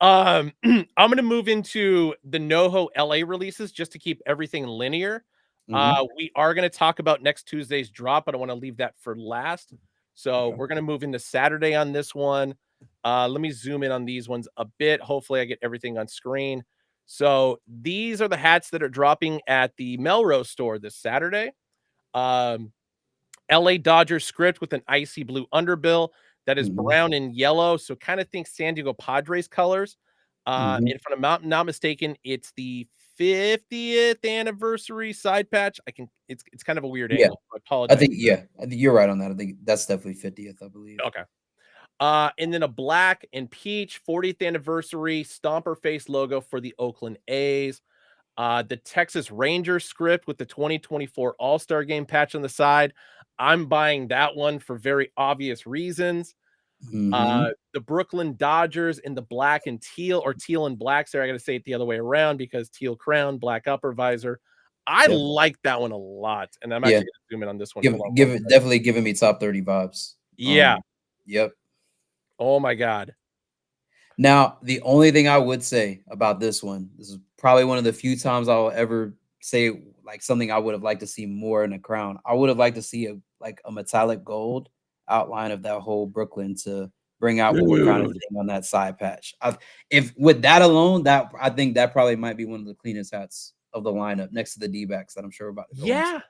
[SPEAKER 1] I'm gonna move into the NoHo LA releases just to keep everything linear.
[SPEAKER 2] Hmm.
[SPEAKER 1] We are gonna talk about next Tuesday's drop, but I want to leave that for last. So
[SPEAKER 2] Okay.
[SPEAKER 1] we're gonna move into Saturday on this one. Let me zoom in on these ones a bit. Hopefully, I get everything on screen. So these are the hats that are dropping at the Melrose store this Saturday. Um, LA Dodgers script with an icy blue underbill that is
[SPEAKER 2] Hmm.
[SPEAKER 1] brown and yellow. So kind of think San Diego Padres colors.
[SPEAKER 2] Hmm.
[SPEAKER 1] If I'm not mistaken, it's the 50th anniversary side patch. It's kind of a weird
[SPEAKER 2] Yeah,
[SPEAKER 1] angle. I apologize.
[SPEAKER 2] I think you're right on that. I think that's definitely 50th, I believe.
[SPEAKER 1] Okay. And then a black and peach 40th anniversary stomper face logo for the Oakland A's. The Texas Rangers script with the 2024 All-Star Game patch on the side. I'm buying that one for very obvious reasons.
[SPEAKER 2] Hmm.
[SPEAKER 1] The Brooklyn Dodgers in the black and teal, or teal and black. Sorry, I got to say it the other way around because teal crown, black upper visor. I
[SPEAKER 2] Yep.
[SPEAKER 1] like that one a lot, and I'm
[SPEAKER 2] Yeah.
[SPEAKER 1] actually going to zoom in on this one.
[SPEAKER 2] Give
[SPEAKER 1] Hold on
[SPEAKER 2] give
[SPEAKER 1] one
[SPEAKER 2] it
[SPEAKER 1] second.
[SPEAKER 2] definitely giving me top 30 vibes.
[SPEAKER 1] Yeah.
[SPEAKER 2] Yep.
[SPEAKER 1] Oh my god.
[SPEAKER 2] Now, the only thing I would say about this is probably one of the few times I'll ever say like something I would have liked to see more in a crown. I would have liked to see a metallic gold outline of that whole Brooklyn to bring out what we're kind of
[SPEAKER 1] Dude.
[SPEAKER 2] seeing on that side patch. If with that alone, that I think that probably might be one of the cleanest hats of the lineup next to the D-backs that I'm sure we're about to go into.
[SPEAKER 1] Yeah.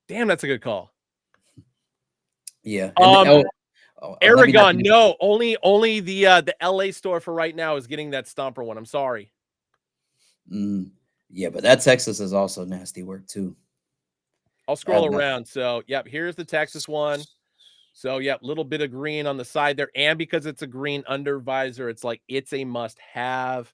[SPEAKER 1] Damn, that's a good call.
[SPEAKER 2] Yeah, and
[SPEAKER 1] Um,
[SPEAKER 2] let me not
[SPEAKER 1] Aragon,
[SPEAKER 2] forget.
[SPEAKER 1] no, only the LA store for right now is getting that stomper one. I'm sorry.
[SPEAKER 2] Mm, yeah, but that Texas is also nasty work too.
[SPEAKER 1] I'll scroll
[SPEAKER 2] That
[SPEAKER 1] around. So, yep, here's the Texas one. So, yep, little bit of green on the side there, and because it's a green under visor, it's like it's a must-have.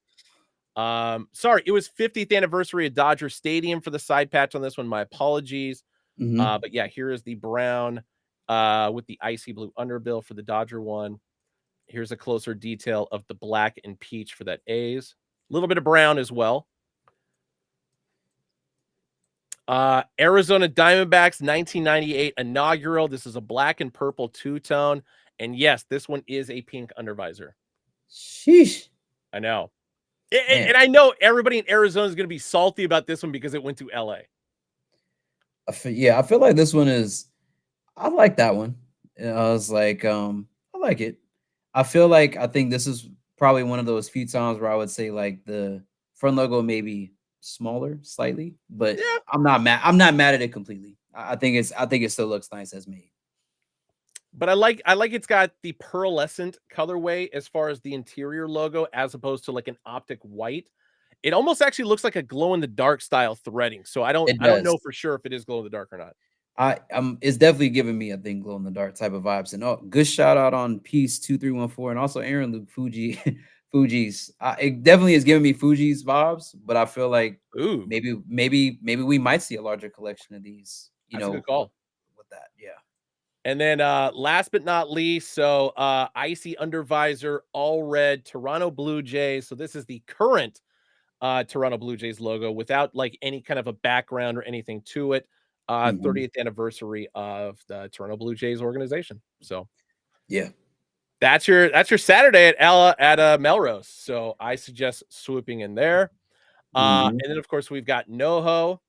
[SPEAKER 1] Sorry, it was 50th anniversary of Dodger Stadium for the side patch on this one. My apologies.
[SPEAKER 2] Mhm.
[SPEAKER 1] But yeah, here is the brown with the icy blue underbill for the Dodger one. Here's a closer detail of the black and peach for that A's. A little bit of brown as well. Arizona Diamondbacks 1998 inaugural. This is a black and purple two-tone. And yes, this one is a pink undervisor.
[SPEAKER 2] Sheesh.
[SPEAKER 1] I know.
[SPEAKER 2] Man,
[SPEAKER 1] And I know everybody in Arizona is going to be salty about this one because it went to LA.
[SPEAKER 2] I feel like this one is I like that one. I was like, I like it. I think this is probably one of those few times where I would say like the front logo may be smaller slightly, but
[SPEAKER 1] Yeah,
[SPEAKER 2] I'm not mad at it completely. I think it still looks nice as made.
[SPEAKER 1] but I like it's got the pearlescent colorway as far as the interior logo as opposed to like an optic white. It almost actually looks like a glow in the dark style threading. So
[SPEAKER 2] It
[SPEAKER 1] I don't
[SPEAKER 2] does.
[SPEAKER 1] know for sure if it is glow in the dark or not.
[SPEAKER 2] It's definitely giving me a thing glow in the dark type of vibes. And oh, good shout out on Peace 2314 and also Aaron Luke Fuji Fuji's. It definitely is giving me Fuji's vibes, but I feel like
[SPEAKER 1] Ooh,
[SPEAKER 2] maybe we might see a larger collection of these.
[SPEAKER 1] that's a good
[SPEAKER 2] With
[SPEAKER 1] call.
[SPEAKER 2] that, yeah.
[SPEAKER 1] And then last but not least, so icy undervisor, all red Toronto Blue Jays. So this is the current Toronto Blue Jays logo without like any kind of a background or anything to it.
[SPEAKER 2] Mhm.
[SPEAKER 1] 30th anniversary of the Toronto Blue Jays organization. So
[SPEAKER 2] Yeah.
[SPEAKER 1] that's your Saturday at Melrose. So I suggest swooping in there.
[SPEAKER 2] Mhm.
[SPEAKER 1] And then of course we've got NoHo.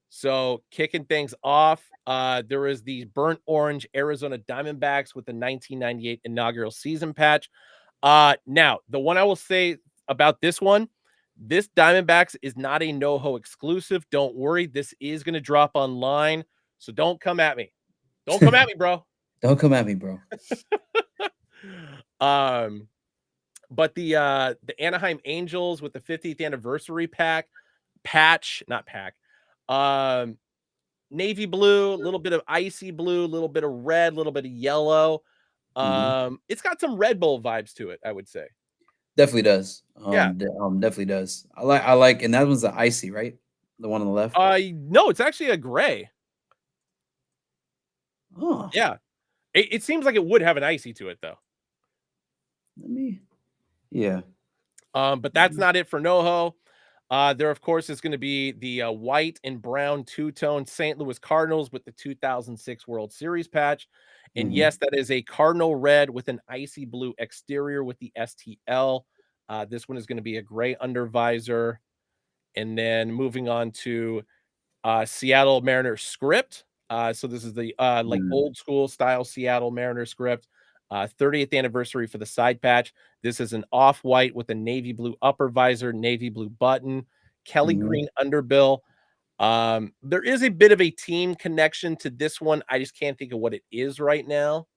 [SPEAKER 1] So kicking things off, there is the burnt orange Arizona Diamondbacks with the 1998 inaugural season patch. Now the one I will say about this one, this Diamondbacks is not a NoHo exclusive. Don't worry, this is going to drop online. So don't come at me. Don't come at me, bro.
[SPEAKER 2] Don't come at me, bro.
[SPEAKER 1] um, but the Anaheim Angels with the 50th anniversary not pack. Um, navy blue, a little bit of icy blue, a little bit of red, a little bit of yellow.
[SPEAKER 2] Mhm.
[SPEAKER 1] It's got some Red Bull vibes to it, I would say.
[SPEAKER 2] Definitely does.
[SPEAKER 1] Yeah.
[SPEAKER 2] Definitely does. I like, and that one's the icy, right? The one on the left.
[SPEAKER 1] No, it's actually a gray.
[SPEAKER 2] Oh,
[SPEAKER 1] Yeah. It seems like it would have an icy to it though.
[SPEAKER 2] let me. Yeah.
[SPEAKER 1] But that's not it for NoHo. There, of course, is going to be the white and brown two-tone St. Louis Cardinals with the 2006 World Series patch. And
[SPEAKER 2] Mhm.
[SPEAKER 1] yes, that is a cardinal red with an icy blue exterior with the STL. This one is going to be a gray undervisor. And then moving on to Seattle Mariners script. So this is the like
[SPEAKER 2] Mm.
[SPEAKER 1] old school style Seattle Mariners script. 30th anniversary for the side patch. This is an off-white with a navy blue upper visor, navy blue button, Kelly
[SPEAKER 2] Mhm.
[SPEAKER 1] green underbill. There is a bit of a team connection to this one. I just can't think of what it is right now.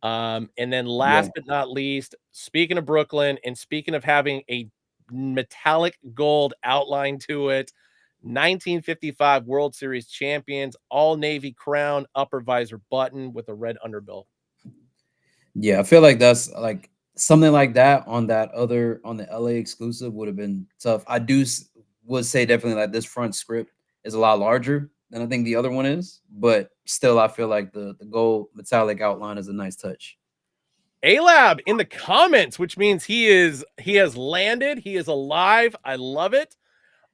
[SPEAKER 1] And then
[SPEAKER 2] Yeah.
[SPEAKER 1] last but not least, speaking of Brooklyn and speaking of having a metallic gold outline to it, 1955 World Series champions, all navy crown, upper visor button with a red underbill.
[SPEAKER 2] Yeah, I feel like that's like something like that on the LA exclusive would have been tough. Would say definitely like this front script is a lot larger than I think the other one is, but still I feel like the gold metallic outline is a nice touch.
[SPEAKER 1] A-Lab in the comments, which means he has landed, he is alive. I love it.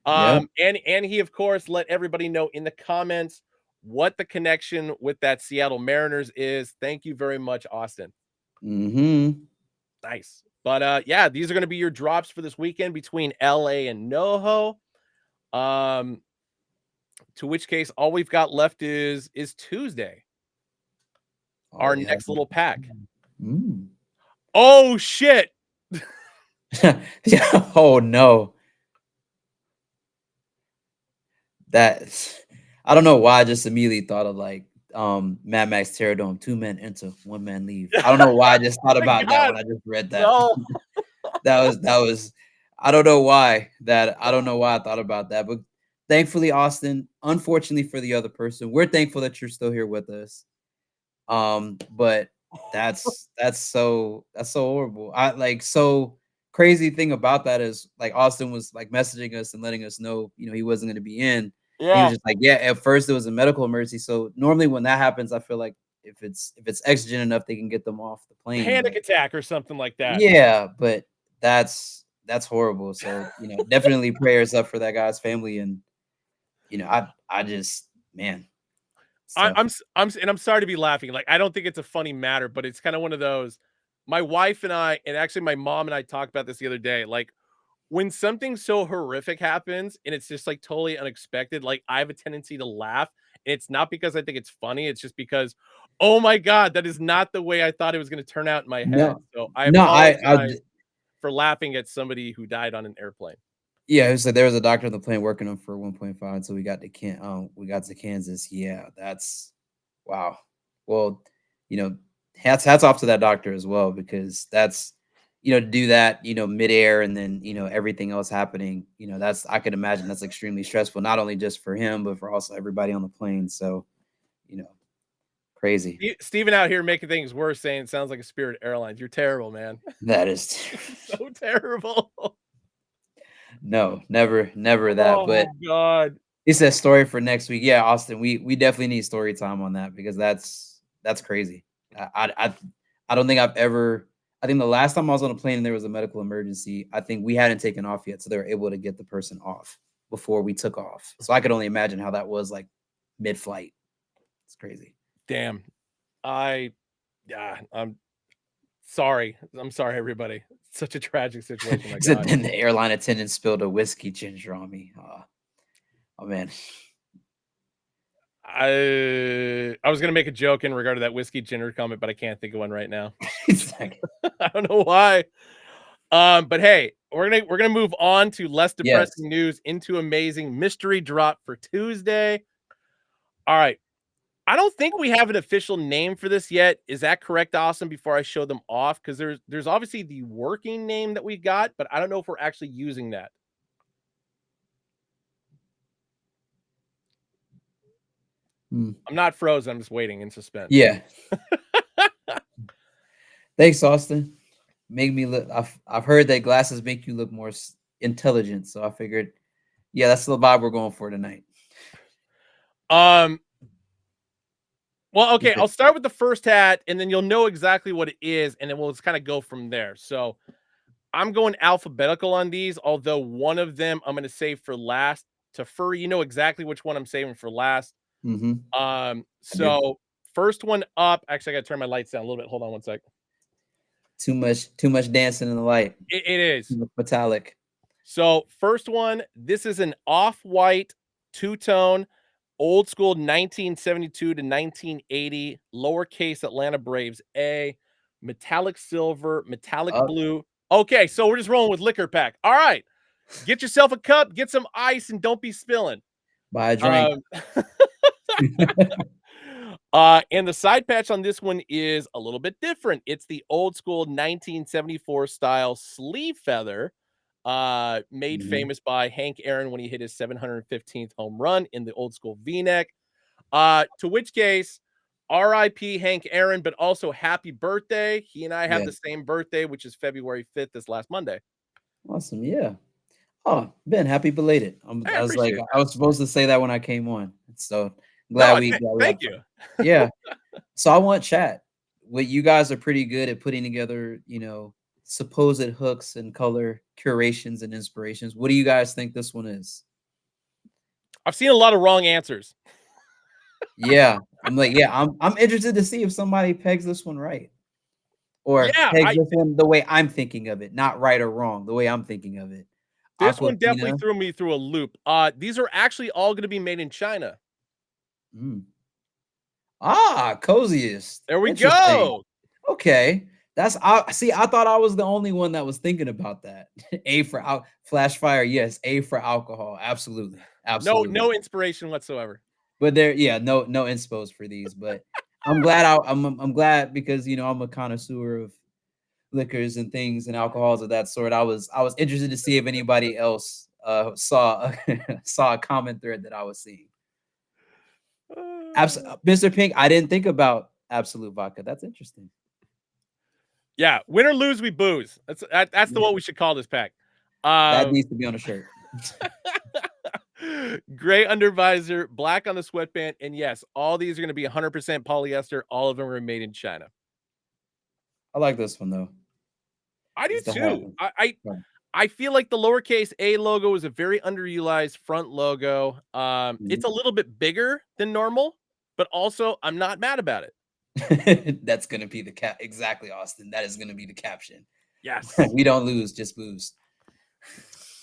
[SPEAKER 2] Yeah.
[SPEAKER 1] And he of course let everybody know in the comments what the connection with that Seattle Mariners is. Thank you very much, Austin.
[SPEAKER 2] Mhm.
[SPEAKER 1] Nice. But yeah, these are going to be your drops for this weekend between LA and NoHo. Um to which case all we've got left is Tuesday,
[SPEAKER 2] Oh
[SPEAKER 1] our
[SPEAKER 2] yeah.
[SPEAKER 1] next little pack.
[SPEAKER 2] Mm.
[SPEAKER 1] Oh shit.
[SPEAKER 2] Yeah. Oh no. That's I don't know why I just immediately thought of like Mad Max Terradome, two men enter, one man leave. I don't know why I just thought
[SPEAKER 1] My
[SPEAKER 2] about that
[SPEAKER 1] god.
[SPEAKER 2] when I just read that.
[SPEAKER 1] No.
[SPEAKER 2] That was I don't know why I thought about that. But thankfully, Austin, unfortunately for the other person, we're thankful that you're still here with us. But that's so horrible. I like so crazy thing about that is like Austin was like messaging us and letting us know, he wasn't gonna be in. He was
[SPEAKER 1] Yeah.
[SPEAKER 2] just like, yeah, at first it was a medical emergency. So normally when that happens, I feel like if it's exigent enough, they can get them off the plane.
[SPEAKER 1] Panic
[SPEAKER 2] But
[SPEAKER 1] attack or something like that.
[SPEAKER 2] yeah, but that's horrible. So, definitely prayers up for that guy's family. And I just man, it's tough.
[SPEAKER 1] And I'm sorry to be laughing. Like I don't think it's a funny matter, but it's kind of one of those. My wife and I, and actually my mom and I talked about this the other day. Like when something so horrific happens and it's just like totally unexpected, like I have a tendency to laugh. And it's not because I think it's funny. It's just because, oh my God, that is not the way I thought it was going to turn out in my head.
[SPEAKER 2] No,
[SPEAKER 1] So I
[SPEAKER 2] no,
[SPEAKER 1] apologize for laughing at somebody who died on an airplane.
[SPEAKER 2] yeah, so there was a doctor on the plane working on for 1.5 until we got to Kansas. Yeah, that's wow. Well, you know, hats off to that doctor as well because that's to do that, midair and then, everything else happening, that's I could imagine that's extremely stressful, not only just for him, but for also everybody on the plane. So, you know, Crazy.
[SPEAKER 1] Steven out here making things worse, saying it sounds like a Spirit Airlines. You're terrible, man.
[SPEAKER 2] That is
[SPEAKER 1] So terrible.
[SPEAKER 2] no, never that.
[SPEAKER 1] Oh
[SPEAKER 2] But
[SPEAKER 1] God.
[SPEAKER 2] it's a story for next week. Yeah, Austin, we definitely need story time on that because that's crazy. I don't think I've ever. I think the last time I was on a plane and there was a medical emergency, I think we hadn't taken off yet, so they were able to get the person off before we took off. So I could only imagine how that was like mid-flight. It's crazy.
[SPEAKER 1] Damn. I'm sorry. I'm sorry, everybody. It's such a tragic situation. My
[SPEAKER 2] Except
[SPEAKER 1] God.
[SPEAKER 2] then the airline attendant spilled a whiskey ginger on me. Oh man.
[SPEAKER 1] I was gonna make a joke in regard to that whiskey ginger comment, but I can't think of one right now.
[SPEAKER 2] Exactly.
[SPEAKER 1] I don't know why. But hey, we're gonna move on to less
[SPEAKER 2] Yes.
[SPEAKER 1] depressing news into amazing mystery drop for Tuesday. All right. I don't think we have an official name for this yet. Is that correct, Austin? Before I show them off, because there's obviously the working name that we got, but I don't know if we're actually using that.
[SPEAKER 2] Hmm.
[SPEAKER 1] I'm not frozen. I'm just waiting in suspense.
[SPEAKER 2] Yeah. Thanks, Austin. Make me look. I've heard that glasses make you look more intelligent, so I figured, yeah, that's the vibe we're going for tonight.
[SPEAKER 1] Well, okay,
[SPEAKER 2] Okay.
[SPEAKER 1] I'll start with the first hat, and then you'll know exactly what it is, and then we'll just kind of go from there. So I'm going alphabetical on these, although one of them I'm going to save for last. To Furry, you know exactly which one I'm saving for last.
[SPEAKER 2] Mm-hmm. I do.
[SPEAKER 1] So first one up. Actually, I got to turn my lights down a little bit. Hold on one sec.
[SPEAKER 2] Too much dancing in the light.
[SPEAKER 1] It is.
[SPEAKER 2] Metallic.
[SPEAKER 1] So first one, this is an off-white two-tone, old school 1972 to 1980 lowercase Atlanta Braves A, metallic silver, metallic blue. Okay, so we're just rolling with liquor pack. All right, get yourself a cup, get some ice, and don't be spilling.
[SPEAKER 2] Buy a drink.
[SPEAKER 1] And the side patch on this one is a little bit different. It's the old school 1974 style sleeve feather, made famous by Hank Aaron when he hit his 715th home run in the old school V-neck. To which case, R.I.P. Hank Aaron, but also happy birthday. He and I have the same birthday, which is February 5th, this last Monday.
[SPEAKER 2] Awesome. Yeah. Oh, Ben, happy belated.
[SPEAKER 1] I
[SPEAKER 2] I was like,
[SPEAKER 1] appreciate it.
[SPEAKER 2] I was supposed to say that when I came on. So
[SPEAKER 1] No,
[SPEAKER 2] glad
[SPEAKER 1] thank you.
[SPEAKER 2] Yeah. So I want chat. What you guys are pretty good at putting together, supposed hooks and color curations and inspirations. What do you guys think this one is?
[SPEAKER 1] I've seen a lot of wrong answers.
[SPEAKER 2] Yeah. I'm like, yeah, I'm interested to see if somebody pegs this one right. Or
[SPEAKER 1] Yeah,
[SPEAKER 2] pegs this one the way I'm thinking of it, not right or wrong, the way I'm thinking of it.
[SPEAKER 1] this one definitely
[SPEAKER 2] Aquafina.
[SPEAKER 1] threw me through a loop. These are actually all going to be made in China.
[SPEAKER 2] Coziest.
[SPEAKER 1] There we
[SPEAKER 2] Interesting.
[SPEAKER 1] go.
[SPEAKER 2] Okay. See, I thought I was the only one that was thinking about that. A for flash fire, yes. A for alcohol, absolutely. Absolutely.
[SPEAKER 1] No inspiration whatsoever.
[SPEAKER 2] But no inspos for these, but I'm glad I'm glad because I'm a connoisseur of liquors and things and alcohols of that sort. I was interested to see if anybody else saw saw a common thread that I was seeing. Mr. Pink, I didn't think about Absolute Vodka. That's interesting.
[SPEAKER 1] Yeah, win or lose, we booze. That's the one we should call this pack.
[SPEAKER 2] That needs to be on a shirt.
[SPEAKER 1] Gray under visor, black on the sweatband, and yes, all these are going to be 100% polyester. All of them are made in China.
[SPEAKER 2] I like this one though.
[SPEAKER 1] I do too. I feel like the lowercase a logo is a very underutilized front logo. It's a little bit bigger than normal, but also I'm not mad about
[SPEAKER 2] it. That's gonna be the cap. Exactly, Austin. That is gonna be the caption.
[SPEAKER 1] Yes.
[SPEAKER 2] We don't lose, just booze.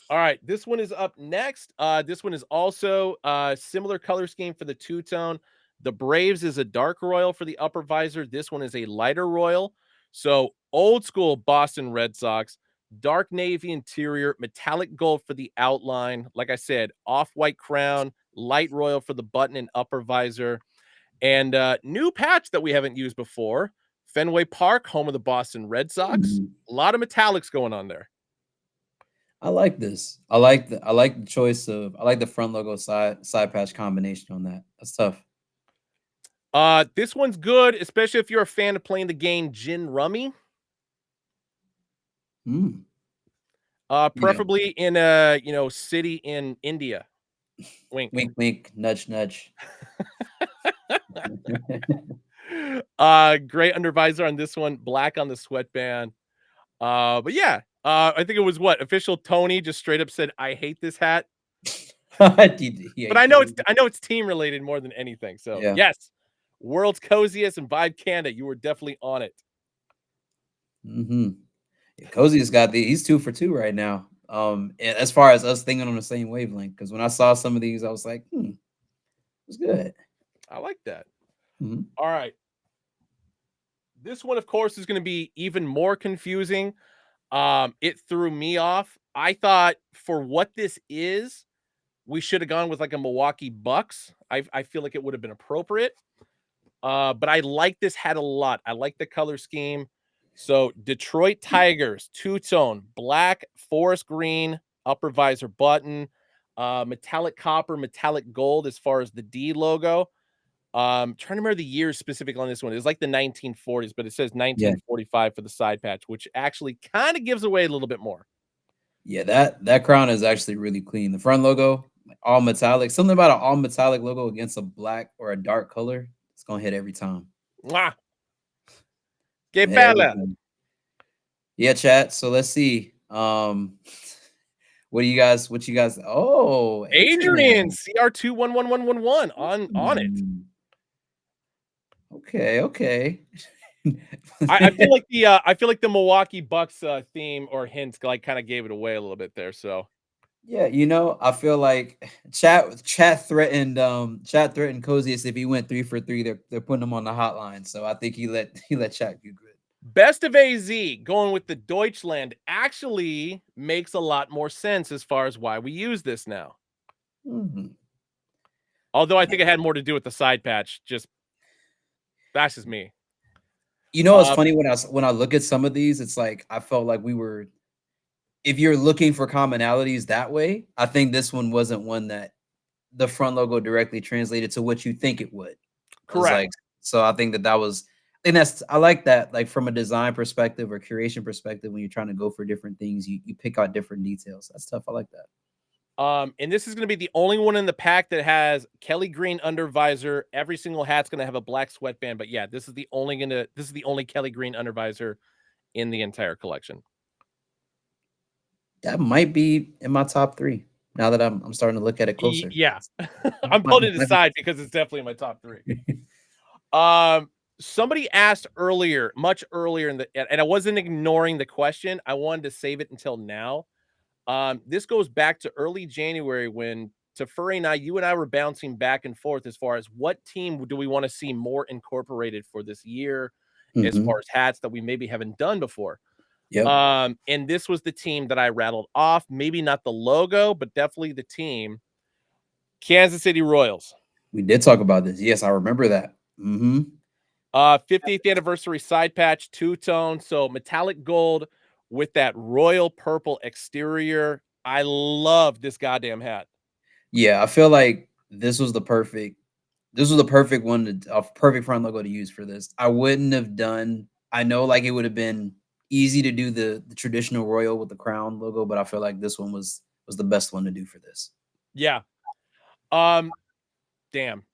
[SPEAKER 1] All right, this one is up next. This one is also similar color scheme for the two-tone. The Braves is a dark royal for the upper visor. This one is a lighter royal. So old school Boston Red Sox, dark navy interior, metallic gold for the outline. Like I said, off-white crown, light royal for the button and upper visor. And new patch that we haven't used before, Fenway Park, home of the Boston Red Sox. A lot of metallics going on there.
[SPEAKER 2] I like this. I like the choice of I like the front logo side patch combination on that. That's tough.
[SPEAKER 1] This one's good, especially if you're a fan of playing the game Gin Rummy.
[SPEAKER 2] Mm. Yeah.
[SPEAKER 1] Preferably in a, city in India. Wink.
[SPEAKER 2] Wink, wink, nudge, nudge.
[SPEAKER 1] Great undervisor on this one, black on the sweatband. But yeah, I think it was what official Tony just straight up said, "I hate this hat." But I know it's team related more than anything. So
[SPEAKER 2] Yeah.
[SPEAKER 1] yes, world's coziest and Vibe Canada, you were definitely on it.
[SPEAKER 2] Hmm. Yeah, Cozy's got he's 2 for 2 right now. As far as us thinking on the same wavelength, because when I saw some of these, I was like, it's good.
[SPEAKER 1] I like that.
[SPEAKER 2] Mhm.
[SPEAKER 1] All right. This one, of course, is going to be even more confusing. It threw me off. I thought for what this is, we should have gone with like a Milwaukee Bucks. I feel like it would have been appropriate. But I like this hat a lot. I like the color scheme. So Detroit Tigers, two-tone, black, forest green, upper visor button, metallic copper, metallic gold as far as the D logo. Trying to remember the years specific on this one. It's like the 1940s, but it says
[SPEAKER 2] Yeah.
[SPEAKER 1] 1945 for the side patch, which actually kind of gives away a little bit more.
[SPEAKER 2] Yeah, that crown is actually really clean. The front logo, like, all metallic. Something about an all metallic logo against a black or a dark color, it's gonna hit every time.
[SPEAKER 1] Mwah!
[SPEAKER 2] It's
[SPEAKER 1] Que
[SPEAKER 2] gonna hit every
[SPEAKER 1] bella.
[SPEAKER 2] time. Yeah, chat. So let's see. What you guys oh,
[SPEAKER 1] Adrian,
[SPEAKER 2] Adrian.
[SPEAKER 1] CR211111 on it.
[SPEAKER 2] Okay, okay.
[SPEAKER 1] I feel like the Milwaukee Bucks theme or hint like kind of gave it away a little bit there. So
[SPEAKER 2] Yeah, I feel like chat threatened Coziest if he went 3 for 3. They're putting him on the hotline. So I think he let chat do good.
[SPEAKER 1] best of AZ going with the Deutschland actually makes a lot more sense as far as why we use this now.
[SPEAKER 2] Mhm.
[SPEAKER 1] Although I think it had more to do with the side patch. That's just me.
[SPEAKER 2] It's
[SPEAKER 1] Uh,
[SPEAKER 2] funny when I look at some of these, it's like I felt like we were if you're looking for commonalities that way, I think this one wasn't one that the front logo directly translated to what you think it would. I was
[SPEAKER 1] correct.
[SPEAKER 2] like, so I think that was and I like that, like from a design perspective or curation perspective, when you're trying to go for different things, you pick out different details. That's tough. I like that.
[SPEAKER 1] And this is going to be the only one in the pack that has Kelly Green under visor. Every single hat's going to have a black sweatband, but yeah, this is the only Kelly Green under visor in the entire collection.
[SPEAKER 2] That might be in my top 3 now that I'm starting to look at it closer.
[SPEAKER 1] Yeah, I'm putting it aside because it's definitely in my top 3. Um, Somebody asked earlier, much earlier and I wasn't ignoring the question. I wanted to save it until now. This goes back to early January when Tafuri and you and I were bouncing back and forth as far as what team do we want to see more incorporated for this year, as far
[SPEAKER 2] Mhm.
[SPEAKER 1] as hats that we maybe haven't done before.
[SPEAKER 2] Yep.
[SPEAKER 1] And this was the team that I rattled off. Maybe not the logo, but definitely the team. Kansas City Royals.
[SPEAKER 2] We did talk about this. Yes, I remember that. Mhm.
[SPEAKER 1] 50th anniversary side patch, two-tone, so metallic gold with that royal purple exterior. I love this goddamn hat.
[SPEAKER 2] Yeah, I feel like this was the perfect one a perfect front logo to use for this. I wouldn't have done I know like it would have been easy to do the traditional royal with the crown logo, but I feel like this one was the best one to do for this.
[SPEAKER 1] Yeah. Um, Damn.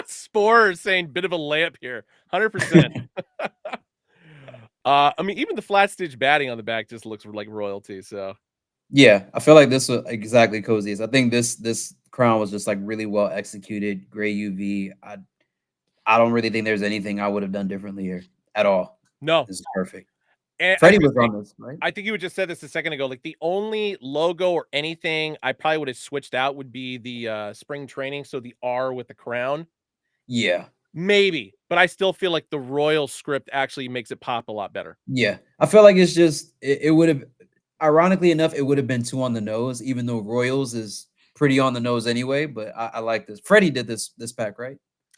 [SPEAKER 1] Spore is saying bit of a layup here. 100%. I mean, even the flat stitch batting on the back just looks like royalty. So
[SPEAKER 2] Yeah, I feel like this was exactly coziest. I think this crown was just like really well executed, gray UV. I don't really think there's anything I would have done differently here at all.
[SPEAKER 1] no.
[SPEAKER 2] This is perfect.
[SPEAKER 1] And I was
[SPEAKER 2] Freddie
[SPEAKER 1] gonna
[SPEAKER 2] was
[SPEAKER 1] say,
[SPEAKER 2] on this, right?
[SPEAKER 1] I think you just said this a second ago. Like the only logo or anything I probably would have switched out would be the spring training. So the R with the crown.
[SPEAKER 2] Yeah.
[SPEAKER 1] Maybe, but I still feel like the royal script actually makes it pop a lot better.
[SPEAKER 2] Yeah. I feel like it's just it would have ironically enough, it would have been too on the nose, even though Royals is pretty on the nose anyway. But I like this. Freddie did this pack, right?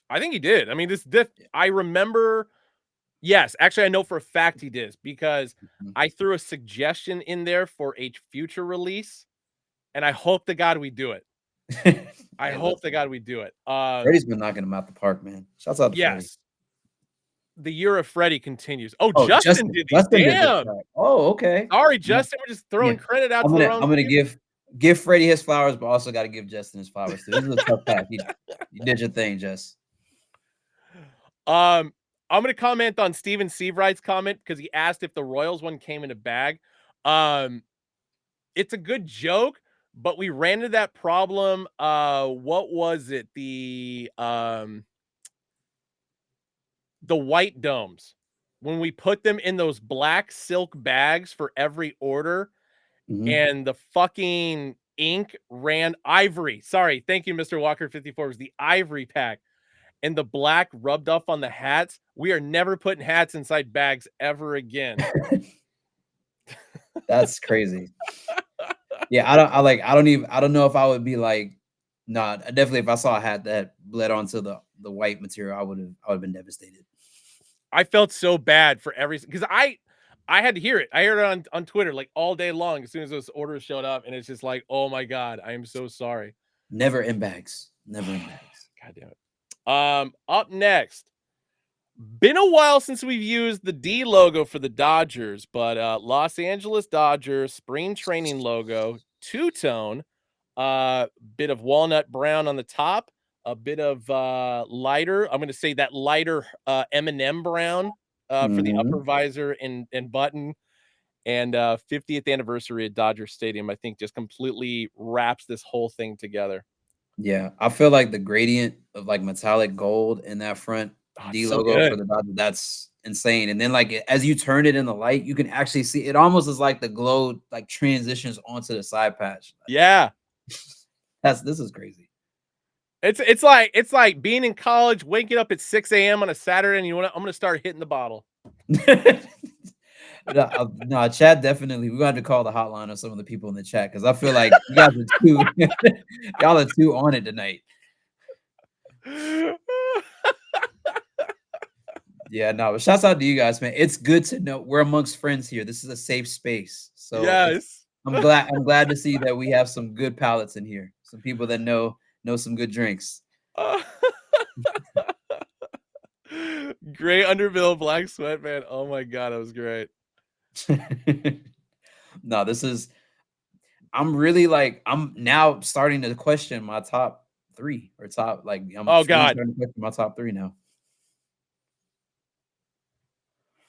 [SPEAKER 1] I think he did. I mean, this I remember. Yes, actually, I know for a fact he did because
[SPEAKER 2] Mhm.
[SPEAKER 1] I threw a suggestion in there for a future release, and I hope to God we do it. I
[SPEAKER 2] Hey,
[SPEAKER 1] hope to
[SPEAKER 2] listen,
[SPEAKER 1] God we do it.
[SPEAKER 2] Freddie's been knocking them out the park, man. Shouts out to Freddie.
[SPEAKER 1] Yes. The year of Freddie continues. Oh,
[SPEAKER 2] Oh,
[SPEAKER 1] Justin did these.
[SPEAKER 2] Justin did this
[SPEAKER 1] Damn.
[SPEAKER 2] track. Oh, okay.
[SPEAKER 1] Sorry,
[SPEAKER 2] Yeah,
[SPEAKER 1] Justin. We're just
[SPEAKER 2] yeah.
[SPEAKER 1] throwing credit out
[SPEAKER 2] I'm
[SPEAKER 1] to the
[SPEAKER 2] gonna
[SPEAKER 1] wrong
[SPEAKER 2] I'm gonna
[SPEAKER 1] people.
[SPEAKER 2] give Freddie his flowers, but also got to give Justin his flowers too. This is a tough pack. You did your thing, Jess.
[SPEAKER 1] I'm gonna comment on Steven Seavright's comment because he asked if the Royals one came in a bag. Um, it's a good joke, but we ran into that problem. What was it? The white domes. When we put them in those black silk bags for every order,
[SPEAKER 2] Mhm.
[SPEAKER 1] and the fucking ink ran ivory. Sorry, thank you, Mr. Walker 54. It was the ivory pack. And the black rubbed off on the hats. We are never putting hats inside bags ever again.
[SPEAKER 2] That's crazy. Yeah, I don't know if I would be like, nah, definitely if I saw a hat that bled onto the white material, I would have been devastated.
[SPEAKER 1] I felt so bad for every because I had to hear it. I heard it on Twitter like all day long as soon as those orders showed up, and it's just like, oh my god, I am so sorry.
[SPEAKER 2] Never in bags. Never in bags.
[SPEAKER 1] God damn it. Up next, been a while since we've used the D logo for the Dodgers, but Los Angeles Dodgers spring training logo, two-tone, bit of walnut brown on the top, a bit of lighter. I'm going to say that lighter M&M brown for the upper
[SPEAKER 2] Mhm.
[SPEAKER 1] visor and button. And 50th anniversary at Dodger Stadium, I think, just completely wraps this whole thing together.
[SPEAKER 2] Yeah, I feel like the gradient of like metallic gold in that front
[SPEAKER 1] Oh, it's
[SPEAKER 2] D
[SPEAKER 1] so
[SPEAKER 2] logo for
[SPEAKER 1] good.
[SPEAKER 2] the Dodgers, that's insane. And then like as you turn it in the light, you can actually see it almost is like the glow like transitions onto the side patch.
[SPEAKER 1] Yeah.
[SPEAKER 2] This is crazy.
[SPEAKER 1] It's like being in college, waking up at 6 a.m. on a Saturday, and I'm gonna start hitting the bottle.
[SPEAKER 2] No, chat definitely. We're gonna have to call the hotline on some of the people in the chat because I feel like you guys are too y'all are too on it tonight. Yeah, no, but shouts out to you guys, man. It's good to know we're amongst friends here. This is a safe space. So it's
[SPEAKER 1] Yes.
[SPEAKER 2] I'm glad to see that we have some good palates in here. Some people that know some good drinks.
[SPEAKER 1] Gray underbill, black sweatband. Oh my god, that was great.
[SPEAKER 2] No, this is I'm really like I'm now starting to question my top three or top like I'm
[SPEAKER 1] Oh
[SPEAKER 2] really
[SPEAKER 1] god,
[SPEAKER 2] starting to question my top three now.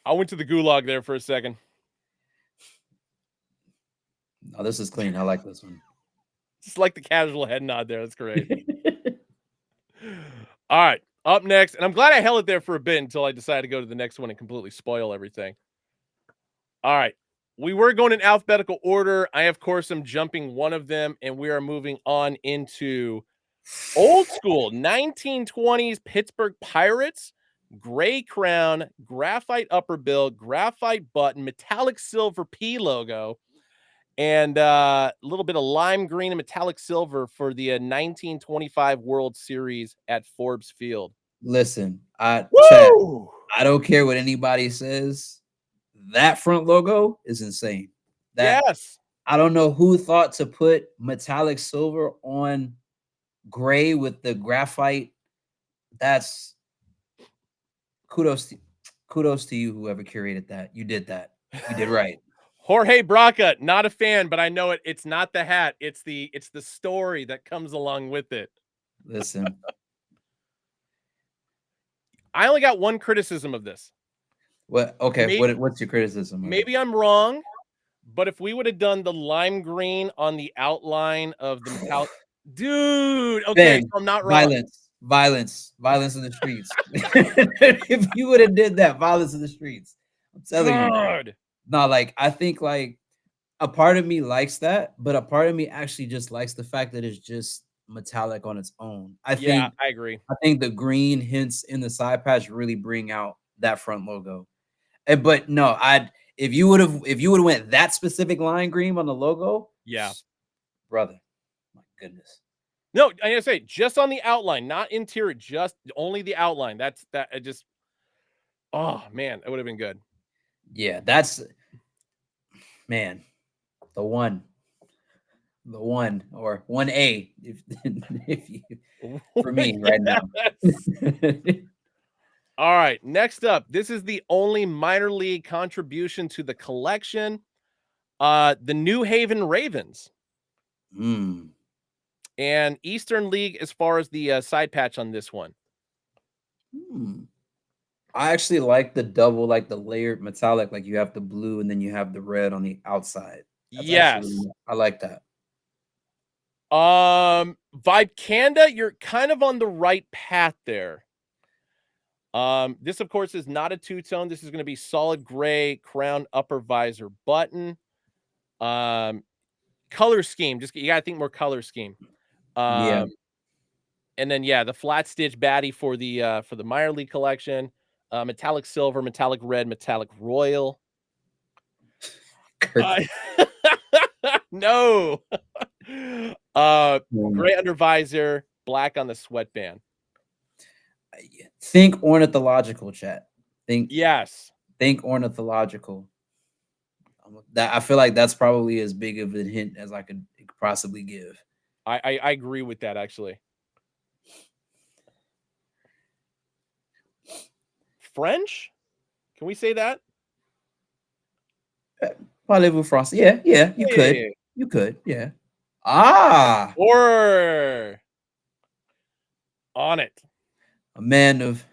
[SPEAKER 1] I went to the gulag there for a second.
[SPEAKER 2] No, this is clean. I like this one.
[SPEAKER 1] Just like the casual head nod there. That's great. All right, up next, and I'm glad I held it there for a bit until I decided to go to the next one and completely spoil everything. All right, we were going in alphabetical order. I, of course, am jumping one of them, and we are moving on into old school 1920s Pittsburgh Pirates, gray crown, graphite upper bill, graphite button, metallic silver P logo, and a little bit of lime green and metallic silver for the 1925 World Series at Forbes Field.
[SPEAKER 2] Listen, I chat.
[SPEAKER 1] Woo!
[SPEAKER 2] I don't care what anybody says. That front logo is insane. That
[SPEAKER 1] Yes.
[SPEAKER 2] I don't know who thought to put metallic silver on gray with the graphite. That's kudos to, kudos to you, whoever curated that. You did that. You did right.
[SPEAKER 1] Jorge Braca, not a fan, but I know it. It's not the hat. It's the story that comes along with it.
[SPEAKER 2] Listen,
[SPEAKER 1] I only got one criticism of this.
[SPEAKER 2] what? Okay,
[SPEAKER 1] Maybe,
[SPEAKER 2] what's your criticism of it?
[SPEAKER 1] maybe I'm wrong, but if we would have done the lime green on the outline of the metallic, dude. Okay, so
[SPEAKER 2] Ben,
[SPEAKER 1] I'm not wrong.
[SPEAKER 2] violence in the streets. If you would have did that, violence in the streets. I'm telling you.
[SPEAKER 1] God.
[SPEAKER 2] No, like I think like a part of me likes that, but a part of me actually just likes the fact that it's just metallic on its own.
[SPEAKER 1] Yeah, I agree.
[SPEAKER 2] I think the green hints in the side patch really bring out that front logo. But no, I'd if you would have went that specific line green on the logo,
[SPEAKER 1] Yeah.
[SPEAKER 2] brother, my goodness.
[SPEAKER 1] No, I gotta say, just on the outline, not interior, just only the outline. That's that. I just, oh man, it would have been good.
[SPEAKER 2] Yeah, that's man, the one. the one or 1A if you for me right now.
[SPEAKER 1] Yes. All right, next up, this is the only minor league contribution to the collection. The New Haven Ravens
[SPEAKER 2] Mm.
[SPEAKER 1] and Eastern League as far as the side patch on this one.
[SPEAKER 2] Hmm. I actually like the double, like the layered metallic, like you have the blue and then you have the red on the outside. That's actually
[SPEAKER 1] Yes.
[SPEAKER 2] I like that.
[SPEAKER 1] Vibecanda, you're kind of on the right path there. This of course is not a two-tone. This is going to be solid gray crown upper visor button. Color scheme, just you got to think more color scheme.
[SPEAKER 2] Yeah.
[SPEAKER 1] And then yeah, the flat stitch baddie for the minor league collection. Metallic silver, metallic red, metallic royal.
[SPEAKER 2] Kirk.
[SPEAKER 1] Uh, no.
[SPEAKER 2] Um,
[SPEAKER 1] Gray under visor, black on the sweatband.
[SPEAKER 2] think ornithological, chat. Think
[SPEAKER 1] Yes.
[SPEAKER 2] think ornithological. That I feel like that's probably as big of a hint as I could possibly give.
[SPEAKER 1] I agree with that actually. French? Can we say that?
[SPEAKER 2] Parlez-vous français? Yeah, yeah, you could.
[SPEAKER 1] Hey.
[SPEAKER 2] You could, yeah. Ah,
[SPEAKER 1] Or on it.
[SPEAKER 2] a man of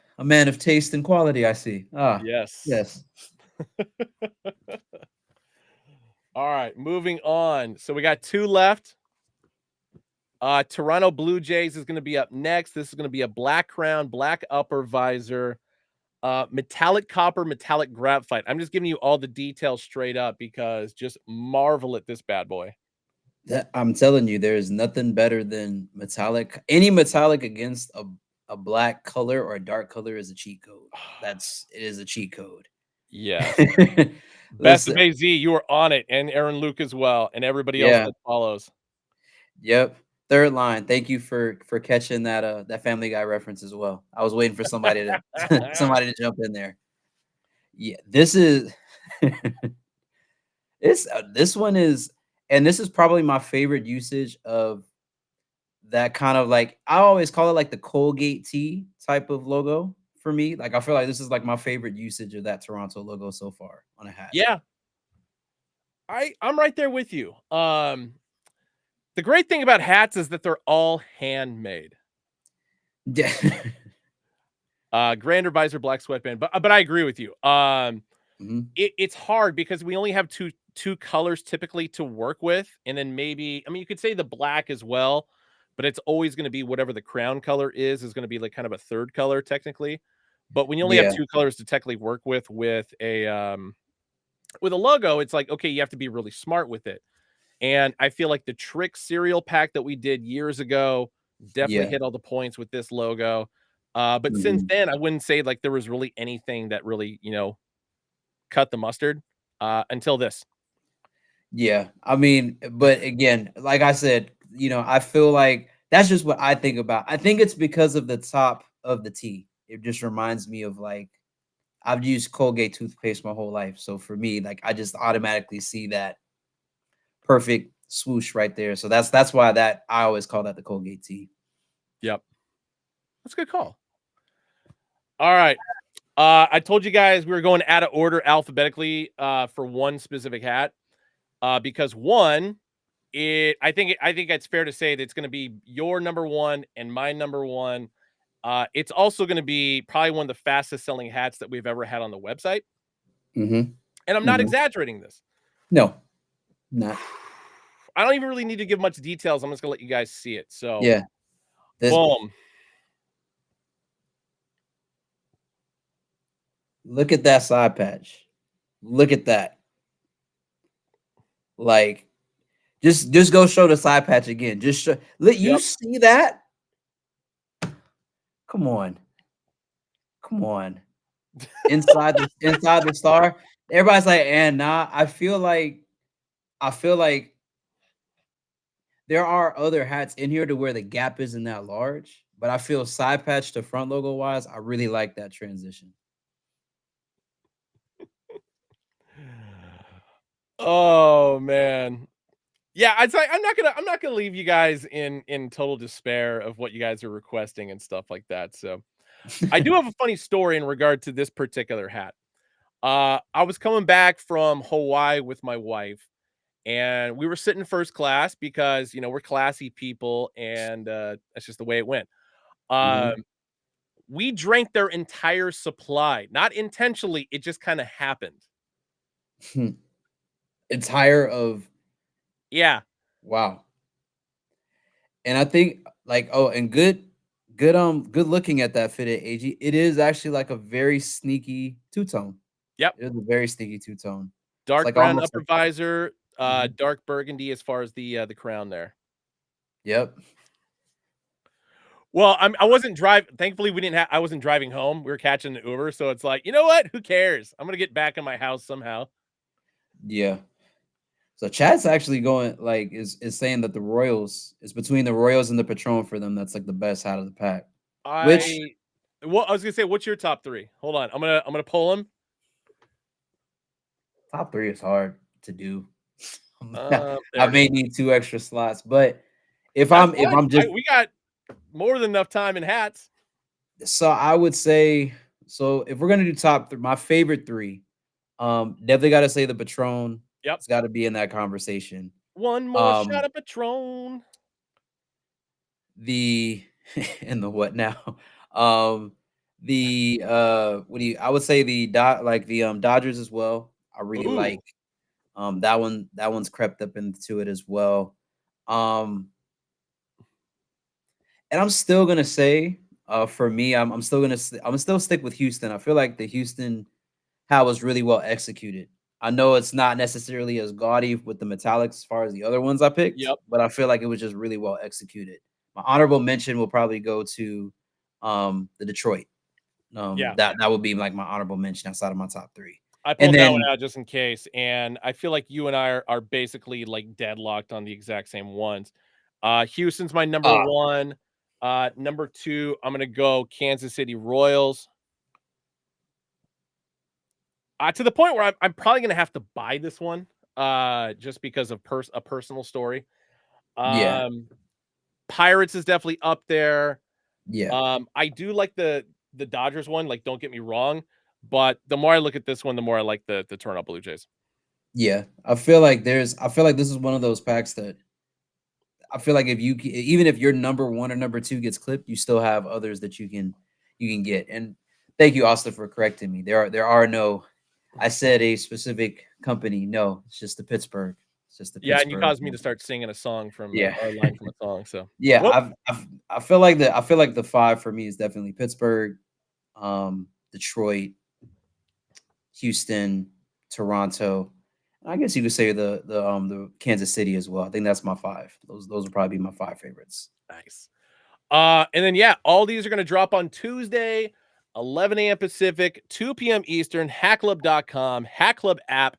[SPEAKER 2] taste and quality, I see. Ah,
[SPEAKER 1] Yes.
[SPEAKER 2] yes.
[SPEAKER 1] All right, moving on. So we got two left. Toronto Blue Jays is going to be up next. This is going to be a black crown, black upper visor, metallic copper, metallic graphite. I'm just giving you all the details straight up because just marvel at this bad boy.
[SPEAKER 2] That I'm telling you, there is nothing better than metallic. Any metallic against a black color or a dark color is a cheat code. It is a cheat code.
[SPEAKER 1] Yes. Best of
[SPEAKER 2] Listen,
[SPEAKER 1] AZ, you are on it, and Aaron Luke as well, and everybody else
[SPEAKER 2] yeah,
[SPEAKER 1] that follows.
[SPEAKER 2] yep. Third line. Thank you for catching that Family Guy reference as well. I was waiting for somebody to somebody to jump in there. Yeah, this is this one is, and this is probably my favorite usage of that kind of like I always call it like the Colgate T type of logo for me. Like I feel like this is like my favorite usage of that Toronto logo so far on a hat.
[SPEAKER 1] Yeah, I'm right there with you. The great thing about hats is that they're all handmade.
[SPEAKER 2] Yeah.
[SPEAKER 1] Grand visor, black sweatband, but I agree with you.
[SPEAKER 2] Mhm.
[SPEAKER 1] It's hard because we only have two colors typically to work with, and then maybe I mean you could say the black as well, but it's always going to be whatever the crown color is going to be like kind of a third color technically. But when you only have
[SPEAKER 2] Yeah.
[SPEAKER 1] two colors to technically work with a logo, it's like okay, you have to be really smart with it. And I feel like the Trick cereal pack that we did years ago definitely
[SPEAKER 2] Yeah.
[SPEAKER 1] hit all the points with this logo. But since
[SPEAKER 2] Mhm.
[SPEAKER 1] then, I wouldn't say like there was really anything that really, cut the mustard until this.
[SPEAKER 2] Yeah. I mean, but again, like I said, I feel like that's just what I think about. I think it's because of the top of the T. It just reminds me of like I've used Colgate toothpaste my whole life. So for me, like I just automatically see that perfect swoosh right there. So that's why that I always call that the Colgate T.
[SPEAKER 1] Yep. That's a good call. All right. I told you guys we were going out of order alphabetically for one specific hat. Because one, I think it's fair to say that it's going to be your number one and my number one. It's also going to be probably one of the fastest selling hats that we've ever had on the website.
[SPEAKER 2] Mm-hmm.
[SPEAKER 1] And I'm not
[SPEAKER 2] Mm-hmm.
[SPEAKER 1] exaggerating this.
[SPEAKER 2] No, not.
[SPEAKER 1] I don't even really need to give much details. I'm just going to let you guys see it. So,
[SPEAKER 2] Yeah. This
[SPEAKER 1] boom.
[SPEAKER 2] Look at that side patch. Look at that. Like just go show the side patch again. Just let you
[SPEAKER 1] Yep.
[SPEAKER 2] see that. Come on. Come on. Inside the star. Everybody's like, and nah, I feel like there are other hats in here to where the gap isn't that large, but I feel side patch to front logo wise, I really like that transition.
[SPEAKER 1] Oh, man. Yeah, I'd say I'm not gonna leave you guys in total despair of what you guys are requesting and stuff like that. So I do have a funny story in regard to this particular hat. I was coming back from Hawaii with my wife, and we were sitting first class because we're classy people, and that's just the way it went. Um,
[SPEAKER 2] Mhm.
[SPEAKER 1] we drank their entire supply, not intentionally. It just kind of happened.
[SPEAKER 2] It's higher of
[SPEAKER 1] Yeah.
[SPEAKER 2] wow. And I think like and good looking at that fitted AG. It is actually like a very sneaky two-tone.
[SPEAKER 1] Yep.
[SPEAKER 2] It is a very sneaky two-tone. It's
[SPEAKER 1] Dark
[SPEAKER 2] like
[SPEAKER 1] brown
[SPEAKER 2] almost
[SPEAKER 1] upper
[SPEAKER 2] like
[SPEAKER 1] visor,
[SPEAKER 2] mhm.
[SPEAKER 1] dark burgundy as far as the crown there.
[SPEAKER 2] Yep.
[SPEAKER 1] Well, I wasn't driving. Thankfully, I wasn't driving home. We were catching the Uber, so it's like, you know what? Who cares? I'm gonna get back in my house somehow.
[SPEAKER 2] Yeah. So Chad's actually going like is saying that the Royals is between the Royals and the Patron for them. That's like the best out of the pack. Which
[SPEAKER 1] I Well, I was gonna say, what's your top three? Hold on, I'm gonna pull them.
[SPEAKER 2] top three is hard to do.
[SPEAKER 1] There
[SPEAKER 2] I
[SPEAKER 1] it is.
[SPEAKER 2] may need two extra slots, but if
[SPEAKER 1] That's
[SPEAKER 2] if
[SPEAKER 1] fine.
[SPEAKER 2] I'm just
[SPEAKER 1] We got more than enough time in hats.
[SPEAKER 2] so I would say so if we're gonna do top three, my favorite three, definitely gotta say the Patron.
[SPEAKER 1] Yep.
[SPEAKER 2] It's gotta be in that conversation.
[SPEAKER 1] One more shot
[SPEAKER 2] Um
[SPEAKER 1] of Patron.
[SPEAKER 2] the and the what now? Um the what do you I would say the Dodgers as well. I really
[SPEAKER 1] Ooh.
[SPEAKER 2] like that one's crept up into it as well. Um and I'm still gonna say for me, I'm still I'm still stick with Houston. I feel like the Houston how it was really well executed. I know it's not necessarily as gaudy with the metallics as far as the other ones I picked,
[SPEAKER 1] Yep.
[SPEAKER 2] but I feel like it was just really well executed. My honorable mention will probably go to the Detroit.
[SPEAKER 1] Yeah.
[SPEAKER 2] That would be like my honorable mention outside of my top three.
[SPEAKER 1] I
[SPEAKER 2] And
[SPEAKER 1] pulled that one
[SPEAKER 2] then
[SPEAKER 1] out just in case, and I feel like you and I are basically like deadlocked on the exact same ones. Houston's my number
[SPEAKER 2] uh
[SPEAKER 1] one. Number two, I'm gonna go Kansas City Royals. To the point where I'm probably gonna have to buy this one, just because of a personal story.
[SPEAKER 2] yeah,
[SPEAKER 1] Um, Pirates is definitely up there.
[SPEAKER 2] yeah,
[SPEAKER 1] I do like the Dodgers one. Like, don't get me wrong, but the more I look at this one, the more I like the Toronto Blue Jays.
[SPEAKER 2] yeah. I feel like this is one of those packs that I feel like if even if your number one or number two gets clipped, you still have others that you can get. And thank you, Austin, for correcting me. There are no. I said a specific company. No, it's just the Pittsburgh. It's just the
[SPEAKER 1] Yeah, and you
[SPEAKER 2] Pittsburgh.
[SPEAKER 1] caused me to start singing a song from
[SPEAKER 2] Yeah,
[SPEAKER 1] or a line from a song. So,
[SPEAKER 2] yeah.
[SPEAKER 1] whoop.
[SPEAKER 2] I feel like the five for me is definitely Pittsburgh, Detroit, Houston, Toronto. I guess you could say the Kansas City as well. I think that's my five. Those would probably be my five favorites.
[SPEAKER 1] Nice. And then yeah, all these are gonna drop on Tuesday, 11 a.m. Pacific, 2 p.m. Eastern, hackclub.com, Hack Club app.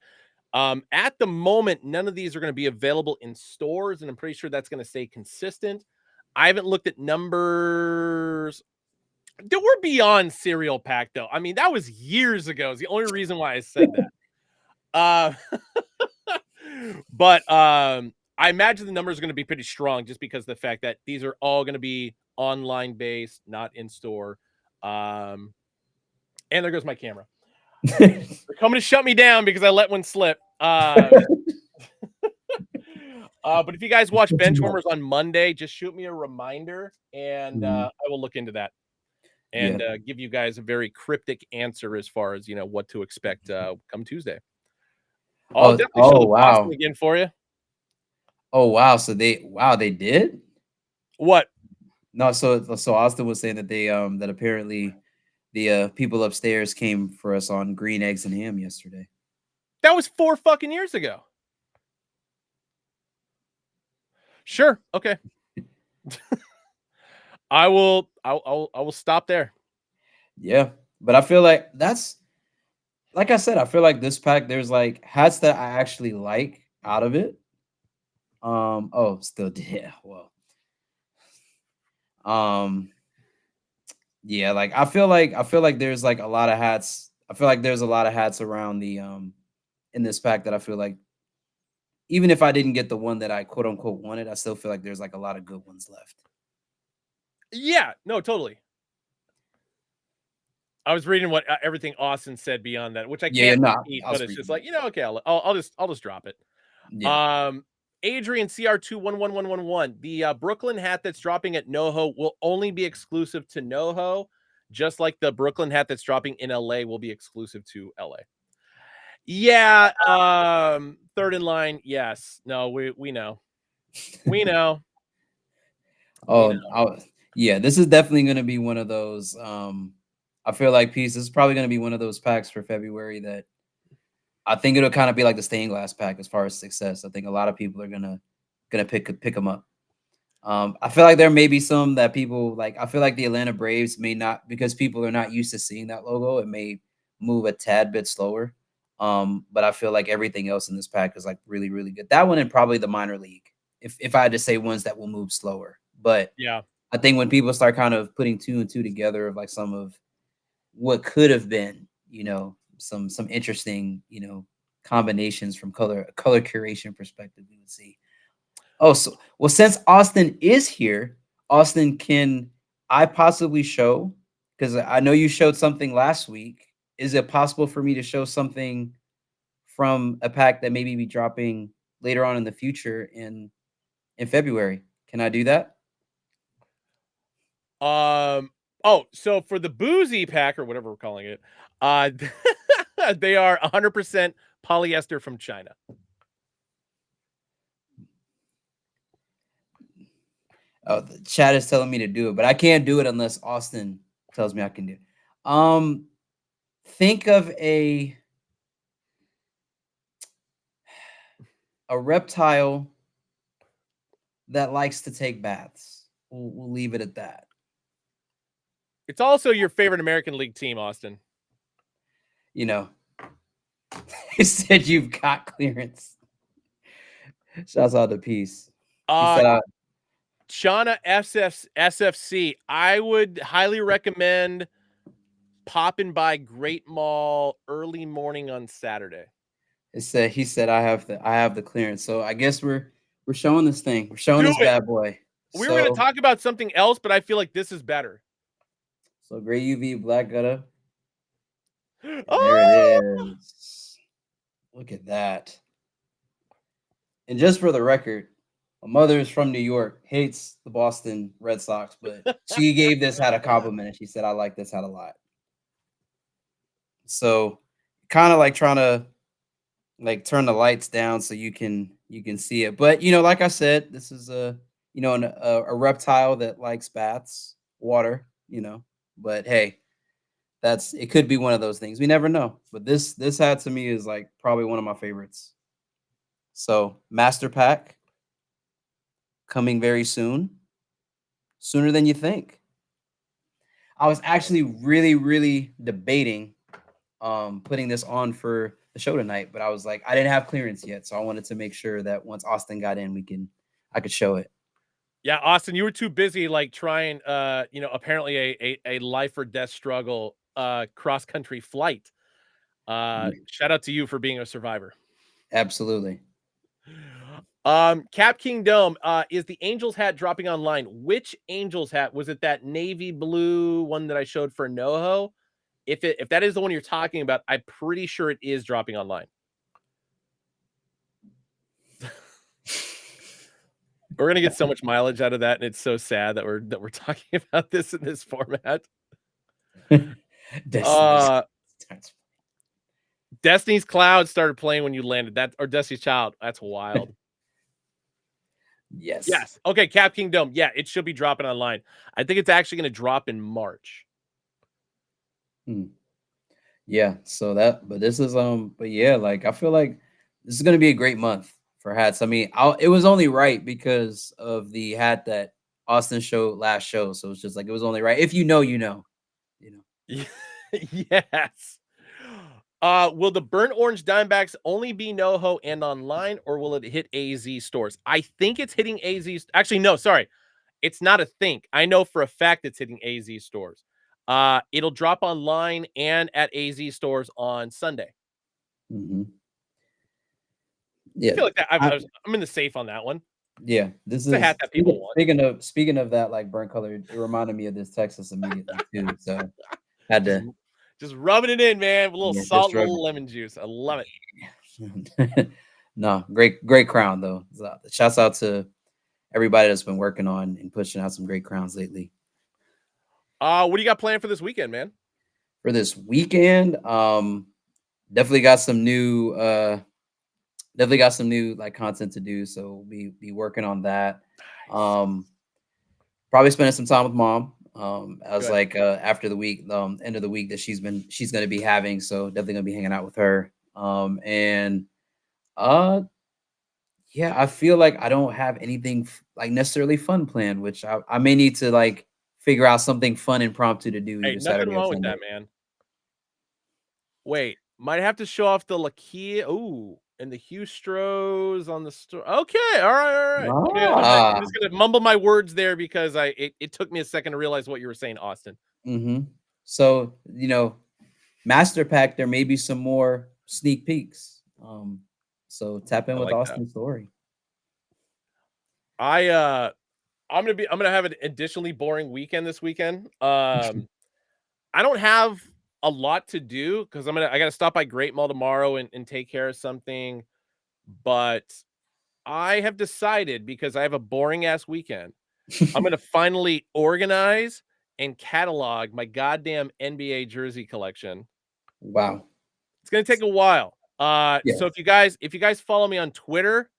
[SPEAKER 1] At the moment, none of these are gonna be available in stores, and I'm pretty sure that's gonna stay consistent. I haven't looked at numbers. Dude, we're beyond cereal pack though. I mean, that was years ago. Is the only reason why I said that. Uh, but I imagine the numbers are going to be pretty strong just because of the fact that these are all going to be online based, not in store. Um, and there goes my camera. They're coming to shut me down because I let one slip. But if you guys watch
[SPEAKER 2] Too
[SPEAKER 1] Benchwarmers
[SPEAKER 2] much.
[SPEAKER 1] on Monday, just shoot me a reminder and
[SPEAKER 2] Mhm.
[SPEAKER 1] I will look into that
[SPEAKER 2] Yeah.
[SPEAKER 1] and give you guys a very cryptic answer as far as what to expect come Tuesday. I'll definitely show
[SPEAKER 2] Oh,
[SPEAKER 1] the Boston
[SPEAKER 2] wow.
[SPEAKER 1] again for you.
[SPEAKER 2] Oh, wow. So they did?
[SPEAKER 1] What?
[SPEAKER 2] No, so Austin was saying that that apparently the people upstairs came for us on green eggs and ham yesterday.
[SPEAKER 1] That was 4 fucking years ago. Sure. Okay. I will stop there.
[SPEAKER 2] Yeah. But I feel like that's like I said, I feel like this pack there's like hats that I actually like out of it. Still yeah, well. Um yeah, like I feel like there's like a lot of hats. I feel like there's a lot of hats around the in this pack that I feel like even if I didn't get the one that I quote unquote wanted, I still feel like there's like a lot of good ones left.
[SPEAKER 1] Yeah, no, totally. I was reading what everything Austin said beyond that, which I
[SPEAKER 2] Yeah, yeah,
[SPEAKER 1] can't
[SPEAKER 2] no,
[SPEAKER 1] repeat,
[SPEAKER 2] I
[SPEAKER 1] but
[SPEAKER 2] was
[SPEAKER 1] it's just
[SPEAKER 2] reading it.
[SPEAKER 1] like, okay, I'll just drop it.
[SPEAKER 2] Yeah.
[SPEAKER 1] Adrian CR211111. The Brooklyn hat that's dropping at Noho will only be exclusive to Noho, just like the Brooklyn hat that's dropping in LA will be exclusive to LA. Yeah, third in line, yes. No, we know. We know. We know.
[SPEAKER 2] Yeah, this is definitely gonna be one of those. I feel like Peace. This is probably gonna be one of those packs for February that I think it'll kind of be like the stained glass pack as far as success. I think a lot of people are gonna pick them up. I feel like there may be some that people like. I feel like the Atlanta Braves may not, because people are not used to seeing that logo. It may move a tad bit slower. But I feel like everything else in this pack is like really, really good. That one and probably the minor league, if I had to say ones that will move slower. But
[SPEAKER 1] Yeah.
[SPEAKER 2] I think when people start kind of putting two and two together of like some of what could have been, some interesting, combinations from color curation perspective, we would see. Oh, so well, since Austin is here, Austin, can I possibly show? Because I know you showed something last week. Is it possible for me to show something from a pack that maybe be dropping later on in the future in February? Can I do that?
[SPEAKER 1] So for the boozy pack or whatever we're calling it, uh they are 100% polyester from China.
[SPEAKER 2] Oh, the chat is telling me to do it, but I can't do it unless Austin tells me I can do it. Um, think of a reptile that likes to take baths. We'll leave it at that.
[SPEAKER 1] It's also your favorite American League team, Austin.
[SPEAKER 2] You know, he said you've got clearance. Shouts out to Peace. He
[SPEAKER 1] Uh
[SPEAKER 2] said,
[SPEAKER 1] Shauna SFC. I would highly recommend popping by Great Mall early morning on Saturday.
[SPEAKER 2] he said I have the clearance. So I guess we're showing this thing. We're showing
[SPEAKER 1] Do
[SPEAKER 2] this
[SPEAKER 1] it.
[SPEAKER 2] bad boy.
[SPEAKER 1] We were going to
[SPEAKER 2] So
[SPEAKER 1] talk about something else, but I feel like this is better.
[SPEAKER 2] gray UV black gutta. And there it
[SPEAKER 1] Oh!
[SPEAKER 2] is. Look at that. And just for the record, my mother is from New York, hates the Boston Red Sox, but she gave this hat a compliment and she said, I like this hat a lot. So kind of like trying to like turn the lights down so you can see it. But like I said, this is a reptile that likes baths, water, But hey, it could be one of those things. We never know. But this hat to me is like probably one of my favorites. So master pack coming very soon, sooner than you think. I was actually really, really debating putting this on for the show tonight, but I was like, I didn't have clearance yet, so I wanted to make sure that once Austin got in, I could show it.
[SPEAKER 1] Yeah, Austin, you were too busy like trying apparently a life or death struggle cross country flight.
[SPEAKER 2] Yeah,
[SPEAKER 1] Shout out to you for being a survivor.
[SPEAKER 2] absolutely.
[SPEAKER 1] Cap King Dome, is the Angels hat dropping online? Which Angels hat? Was it that navy blue one that I showed for Noho? If that is the one you're talking about, I'm pretty sure it is dropping online. We're gonna get so much mileage out of that, and it's so sad that we're talking about this in this format.
[SPEAKER 2] Destiny's.
[SPEAKER 1] Uh Destiny's Cloud started playing when you landed. That or Destiny's Child. That's wild.
[SPEAKER 2] Yes.
[SPEAKER 1] Yes. Okay, Cap Kingdom. Yeah, it should be dropping online. I think it's actually going to drop in March.
[SPEAKER 2] Hmm. Yeah. So but this is but yeah, like I feel like this is gonna be a great month for hats. I mean, it was only right because of the hat that Austin showed last show. So it's just like it was only right. If you know, you know.
[SPEAKER 1] Yes. Will the burnt orange Diamondbacks only be NoHo and online, or will it hit AZ stores? I think it's hitting AZ. Actually, no, sorry. It's not a think. I know for a fact it's hitting AZ stores. It'll drop online and at AZ stores on Sunday.
[SPEAKER 2] Hmm.
[SPEAKER 1] I
[SPEAKER 2] Yeah.
[SPEAKER 1] feel like that
[SPEAKER 2] I
[SPEAKER 1] I'm in the safe on that one.
[SPEAKER 2] Yeah, this
[SPEAKER 1] It's a hat
[SPEAKER 2] is
[SPEAKER 1] that people want.
[SPEAKER 2] speaking of that, like, burnt color, it reminded me of this Texas immediately too, so had
[SPEAKER 1] Just
[SPEAKER 2] to
[SPEAKER 1] just rubbing it in, man, with a little
[SPEAKER 2] yeah, just
[SPEAKER 1] salt, and a
[SPEAKER 2] drug
[SPEAKER 1] little lemon juice. I love it.
[SPEAKER 2] No, great crown though. So, shouts out to everybody that's been working on and pushing out some great crowns lately.
[SPEAKER 1] What do you got planned for this weekend, man?
[SPEAKER 2] For this weekend, definitely got some new like content to do, so be working on that.
[SPEAKER 1] Nice.
[SPEAKER 2] Um Probably spending some time with mom, as
[SPEAKER 1] Good.
[SPEAKER 2] like, after the week, end of the week that she's gonna be having, so definitely gonna be hanging out with her. And, uh, yeah, I feel like I don't have anything like necessarily fun planned, which I may need to like figure out something fun impromptu to do
[SPEAKER 1] Hey,
[SPEAKER 2] either
[SPEAKER 1] nothing
[SPEAKER 2] Saturday or
[SPEAKER 1] wrong with
[SPEAKER 2] Sunday.
[SPEAKER 1] that, man. Wait, might have to show off the Lakia. Ooh, and the Hustros on the store. Okay, all right, all right. I'm
[SPEAKER 2] Ah,
[SPEAKER 1] just gonna mumble my words there because it took me a second to realize what you were saying, Austin.
[SPEAKER 2] mm-hmm. So, Master Pack, there may be some more sneak peeks. So tap in
[SPEAKER 1] I
[SPEAKER 2] with
[SPEAKER 1] like that.
[SPEAKER 2] Austin's story.
[SPEAKER 1] I I'm gonna have an additionally boring weekend this weekend. I don't have a lot to do because I gotta stop by Great Mall tomorrow and take care of something. But I have decided because I have a boring ass weekend, I'm gonna finally organize and catalog my goddamn NBA jersey collection.
[SPEAKER 2] Wow.
[SPEAKER 1] It's gonna take a while.
[SPEAKER 2] Yeah.
[SPEAKER 1] So if you guys follow me on Twitter,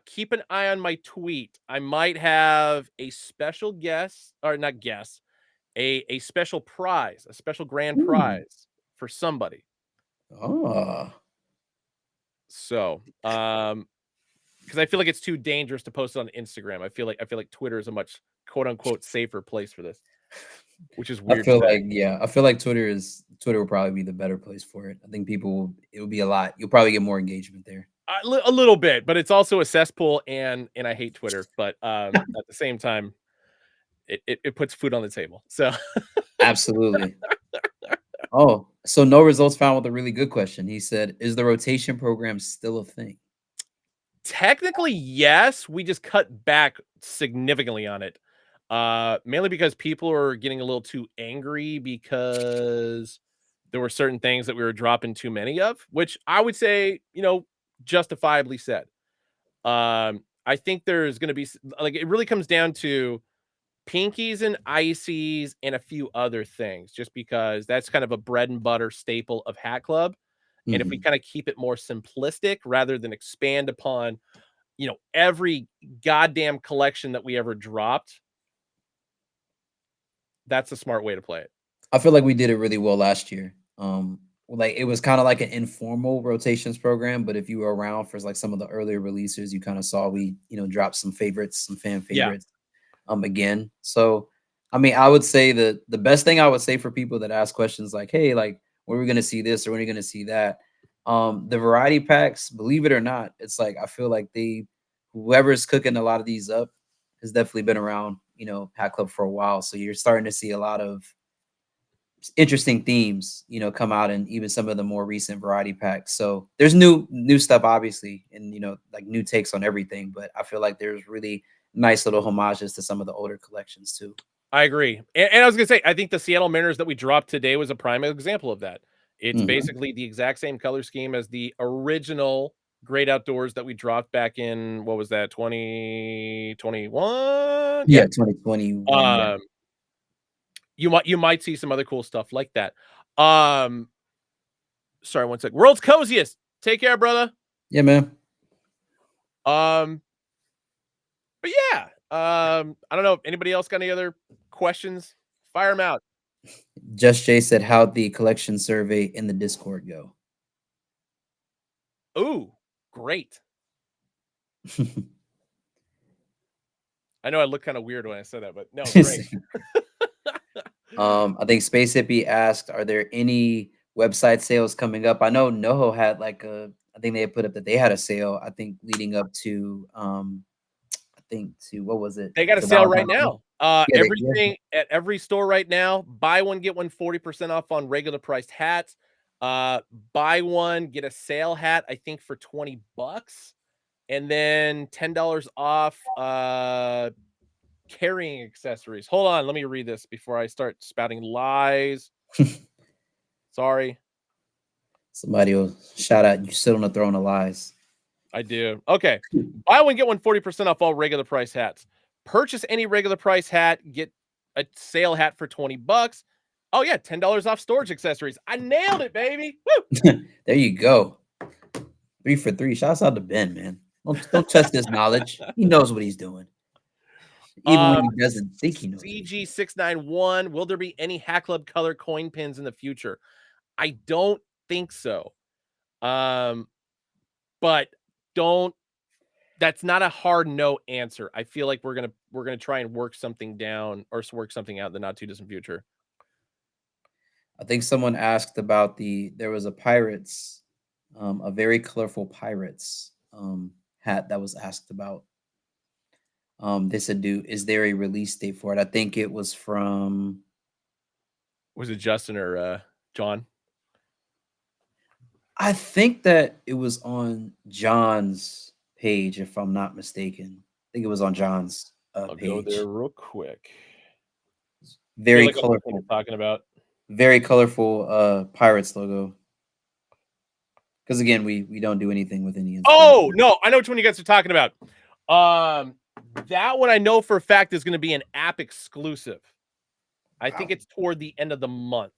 [SPEAKER 1] keep an eye on my tweet. I might have a special guest, or not guest, a special prize, a special grand
[SPEAKER 2] Ooh.
[SPEAKER 1] prize for somebody.
[SPEAKER 2] Ah.
[SPEAKER 1] So, because I feel like it's too dangerous to post it on Instagram. I feel like Twitter is a much quote unquote safer place for this, which is
[SPEAKER 2] I
[SPEAKER 1] weird to
[SPEAKER 2] feel
[SPEAKER 1] say.
[SPEAKER 2] like yeah, I feel like Twitter will probably be the better place for it. I think it will be a lot. You'll probably get more engagement there.
[SPEAKER 1] A little bit, but it's also a cesspool, and I hate Twitter. But at the same time, it puts food on the table. So
[SPEAKER 2] Absolutely. Oh, so no results found with a really good question. He said, "Is the rotation program still a thing?"
[SPEAKER 1] technically, yes, we just cut back significantly on it. Mainly because people are getting a little too angry because there were certain things that we were dropping too many of, which I would say, justifiably said. I think there's going to be like it really comes down to pinkies and ices and a few other things, just because that's kind of a bread and butter staple of Hat Club. And if we
[SPEAKER 2] Mhm.
[SPEAKER 1] kind of keep it more simplistic rather than expand upon, every goddamn collection that we ever dropped, that's a smart way to play it.
[SPEAKER 2] I feel like we did it really well last year. Like it was kind of like an informal rotations program, but if you were around for like some of the earlier releases, you kind of saw we, dropped some favorites, some fan
[SPEAKER 1] Yeah,
[SPEAKER 2] favorites again. So I mean, I would say that the best thing I would say for people that ask questions like, hey, like when are we gonna see this or when are we gonna see that? The variety packs, believe it or not, it's like I feel like whoever's cooking a lot of these up has definitely been around, Pack Club for a while. So you're starting to see a lot of interesting themes, come out in even some of the more recent variety packs. So there's new stuff obviously and like new takes on everything, but I feel like there's really nice little homages to some of the older collections too.
[SPEAKER 1] I agree. And I was gonna say, I think the Seattle Mariners that we dropped today was a prime example of that. It's
[SPEAKER 2] Mhm.
[SPEAKER 1] basically the exact same color scheme as the original Great Outdoors that we dropped back in what was that, 2021? Yeah.
[SPEAKER 2] Yeah, 2021, yeah.
[SPEAKER 1] Um, you might see some other cool stuff like that. Um, sorry, one sec. World's coziest. Take care, brother.
[SPEAKER 2] Yeah, man.
[SPEAKER 1] Um, but yeah. I don't know if anybody else got any other questions. Fire them out.
[SPEAKER 2] Just Jay said, "How'd the collection survey in the Discord go?"
[SPEAKER 1] Ooh, great. I know I look kind of weird when I said that, but no, great.
[SPEAKER 2] I think Space Hippie asked, "Are there any website sales coming up?" I know Noho had like I think they had put up that they had a sale. I think leading up to, I think to what was it?
[SPEAKER 1] They got a
[SPEAKER 2] To
[SPEAKER 1] sale right
[SPEAKER 2] Valentine's Day.
[SPEAKER 1] now.
[SPEAKER 2] Yeah.
[SPEAKER 1] Everything at every store right now, buy one, get one 40% off on regular priced hats. Buy one, get a sale hat, I think for $20, and then $10 off carrying accessories. Hold on, let me read this before I start spouting lies. Sorry.
[SPEAKER 2] Somebody will shout out, you sit on the throne of lies.
[SPEAKER 1] I do. Okay. Buy one, get one 40% off all regular price hats. Purchase any regular price hat, get a sale hat for $20. Oh yeah, $10 off storage accessories. I nailed it, baby. Woo!
[SPEAKER 2] There you go. 3 for 3. Shouts out to Ben, man. Don't test his knowledge. He knows what he's doing. Even when he doesn't think he knows.
[SPEAKER 1] CG691. Will there be any Hack Club color coin pins in the future? I don't think so. But that's not a hard no answer. I feel like we're gonna try and work something down or work something out in the not too distant future.
[SPEAKER 2] I think someone asked about there was a Pirates, a very colorful Pirates hat that was asked about. They said, is there a release date for it? I think it was from.
[SPEAKER 1] Was it Justin or John?
[SPEAKER 2] I think that it was on John's page, if I'm not mistaken. I think it was on John's
[SPEAKER 1] I'll
[SPEAKER 2] page.
[SPEAKER 1] go there real quick.
[SPEAKER 2] Very colorful.
[SPEAKER 1] Talking about
[SPEAKER 2] very colorful Pirates logo. Because again, we don't do anything with any.
[SPEAKER 1] Oh no, I know which one you guys are talking about. That one I know for a fact is going to be an app exclusive. I think it's toward the end of the month.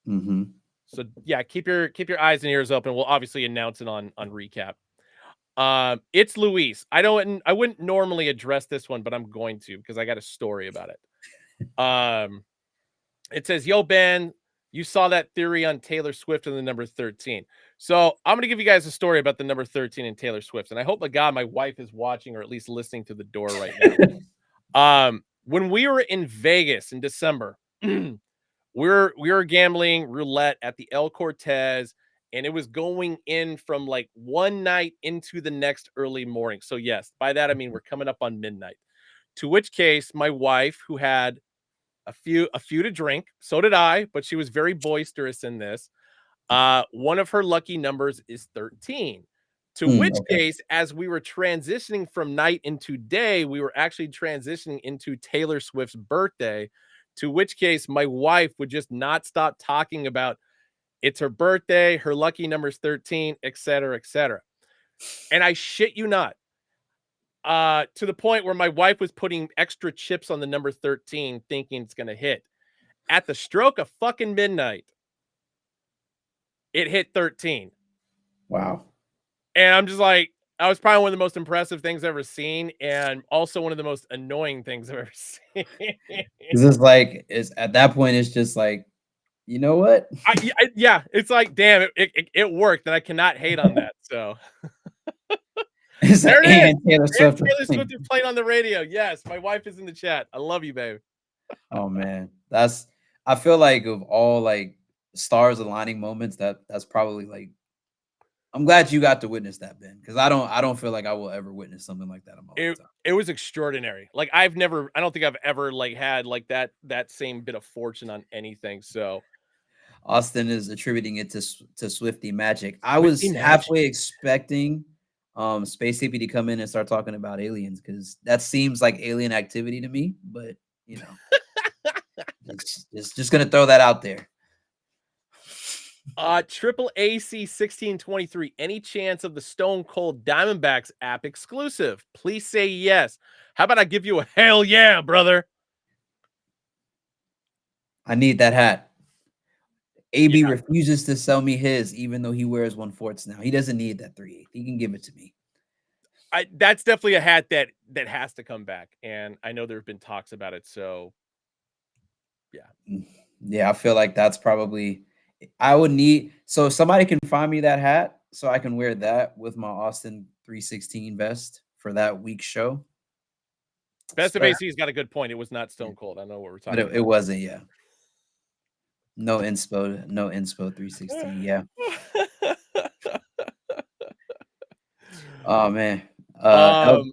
[SPEAKER 2] Mm-hmm.
[SPEAKER 1] So yeah, keep your eyes and ears open. We'll obviously announce it on ReCap. It's Luis. I wouldn't normally address this one, but I'm going to because I got a story about it. It says, "Yo, Ben, you saw that theory on Taylor Swift and the number 13. So I'm gonna give you guys a story about the number 13 and Taylor Swift. And I hope to God my wife is watching or at least listening to the door right now. When we were in Vegas in December, we were gambling roulette at the El Cortez, and it was going in from like one night into the next early morning. So yes, by that I mean we're coming up on midnight. To which case, my wife, who had a few to drink, so did I, but she was very boisterous in this. One of her lucky numbers is 13. To which case, as we were transitioning from night into day, we were actually transitioning into Taylor Swift's birthday. To which case, my wife would just not stop talking about it's her birthday, her lucky number is 13, etc., etc. And I shit you not, to the point where my wife was putting extra chips on the number 13, thinking it's going to hit. At the stroke of fucking midnight, it hit 13.
[SPEAKER 2] Wow.
[SPEAKER 1] And I'm just like, that was probably one of the most impressive things I've ever seen, and also one of the most annoying things I've ever seen.
[SPEAKER 2] It's at that point, it's just like, you know what?
[SPEAKER 1] Yeah, it's like, damn, it worked, and I cannot hate on that. So there it is.
[SPEAKER 2] Taylor Swift
[SPEAKER 1] is playing on the radio. Yes, my wife is in the chat. I love you, babe.
[SPEAKER 2] Oh man, I feel like of all like stars aligning moments, that's probably like. I'm glad you got to witness that, Ben, because I don't feel like I will ever witness something like that in my lifetime.
[SPEAKER 1] It was extraordinary. Like I don't think I've ever like had like that same bit of fortune on anything. So
[SPEAKER 2] Austin is attributing it to Swifty magic. I was halfway expecting Space Hippie to come in and start talking about aliens because that seems like alien activity to me. But you know, just gonna throw that out there.
[SPEAKER 1] Triple AC 1623. Any chance of the Stone Cold Diamondbacks app exclusive? Please say yes. How about I give you a hell yeah, brother?
[SPEAKER 2] I need that hat. AB refuses to sell me his, even though he wears 1/4 now. He doesn't need that 3/8. He can give it to me.
[SPEAKER 1] That's definitely a hat that has to come back, and I know there have been talks about it. So,
[SPEAKER 2] yeah, I feel like that's probably. I would need so if somebody can find me that hat so I can wear that with my Austin 316 vest for that week's show.
[SPEAKER 1] Best of AC's got a good point. It was not Stone Cold. I know what we're talking about.
[SPEAKER 2] It wasn't, yeah. No inspo 316. Yeah. Oh man.
[SPEAKER 1] Elk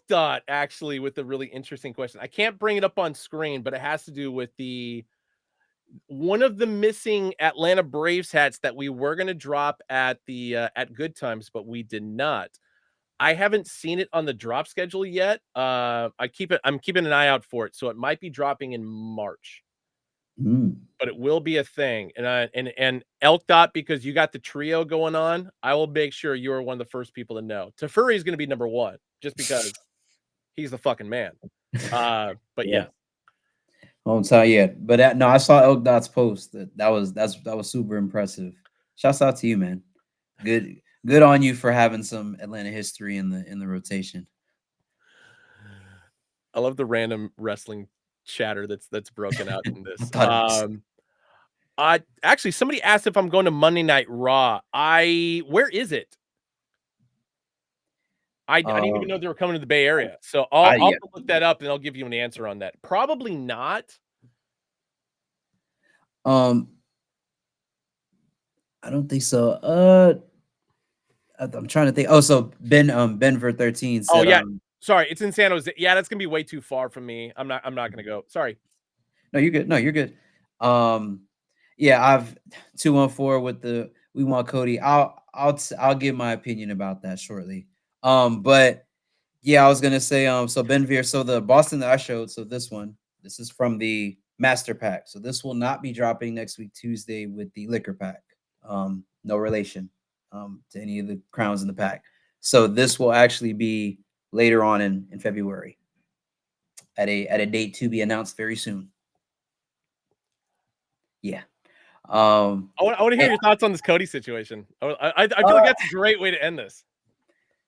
[SPEAKER 1] Dot actually with a really interesting question. I can't bring it up on screen, but it has to do with the one of the missing Atlanta Braves hats that we were gonna drop at the at Good Times, but we did not. I haven't seen it on the drop schedule yet. I'm keeping an eye out for it, so it might be dropping in March,
[SPEAKER 2] Mm.
[SPEAKER 1] but it will be a thing. And Elk Dot, because you got the trio going on, I will make sure you are one of the first people to know. Tefuri is gonna be number one, just because he's the fucking man. But
[SPEAKER 2] Yeah.
[SPEAKER 1] yes.
[SPEAKER 2] Hometown, yeah. But no, I saw Elk Dot's post. That was super impressive. Shouts out to you, man. Good on you for having some Atlanta history in the rotation.
[SPEAKER 1] I love the random wrestling chatter that's broken out in
[SPEAKER 2] I
[SPEAKER 1] this.
[SPEAKER 2] thought it was
[SPEAKER 1] Actually, somebody asked if I'm going to Monday Night Raw. Where is it? I didn't even
[SPEAKER 2] um
[SPEAKER 1] know they were coming to the Bay Area, so I'll
[SPEAKER 2] yeah.
[SPEAKER 1] have to look that up and I'll give you an answer on that. Probably not.
[SPEAKER 2] Um I don't think so. I'm trying to think. Oh, so Benver 13
[SPEAKER 1] Oh
[SPEAKER 2] said
[SPEAKER 1] yeah, sorry, it's in San Jose. Yeah, that's gonna be way too far from me. I'm not gonna go. Sorry.
[SPEAKER 2] no, you're good. No, you're good. Um yeah, I've 214 with the we want Cody. I'll give my opinion about that shortly. But yeah, I was gonna say, so Benvir, so the Boston that I showed, so this is from the master pack. So this will not be dropping next week, Tuesday, with the liquor pack. No relation to any of the crowns in the pack. So this will actually be later on in February at a date to be announced very soon. Yeah.
[SPEAKER 1] I want to hear
[SPEAKER 2] and,
[SPEAKER 1] your thoughts on this Cody situation. I feel like
[SPEAKER 2] uh,
[SPEAKER 1] that's a great way to end this.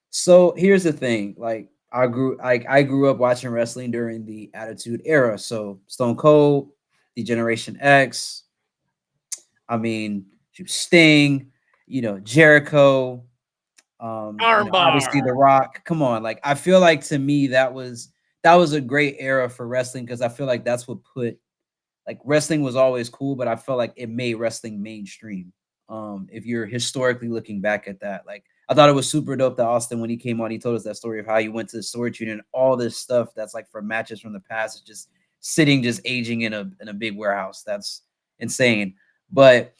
[SPEAKER 2] so here's the thing, like I grew up watching wrestling during the Attitude Era. So Stone Cold, the Generation X, I mean, Sting, Jericho, obviously
[SPEAKER 1] Armbar.
[SPEAKER 2] The Rock. Come on, like I feel like to me that was a great era for wrestling because I feel like that's what put like wrestling was always cool, but I felt like it made wrestling mainstream. If you're historically looking back at that, like I thought it was super dope that Austin, when he came on, he told us that story of how he went to the storage unit and all this stuff that's like for matches from the past is just sitting, just aging in a big warehouse. That's insane. But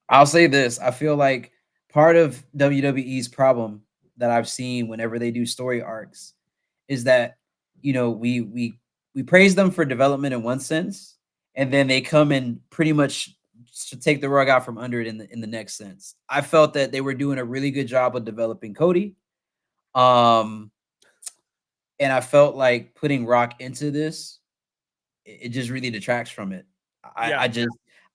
[SPEAKER 2] I'll say this: I feel like part of WWE's problem that I've seen whenever they do story arcs is that we praise them for development in one sense, and then they come and pretty much to take the rug out from under it in the next sense. I felt that they were doing a really good job of developing Cody, um, and I felt like putting Rock into this, it just really detracts from it.
[SPEAKER 1] Yeah.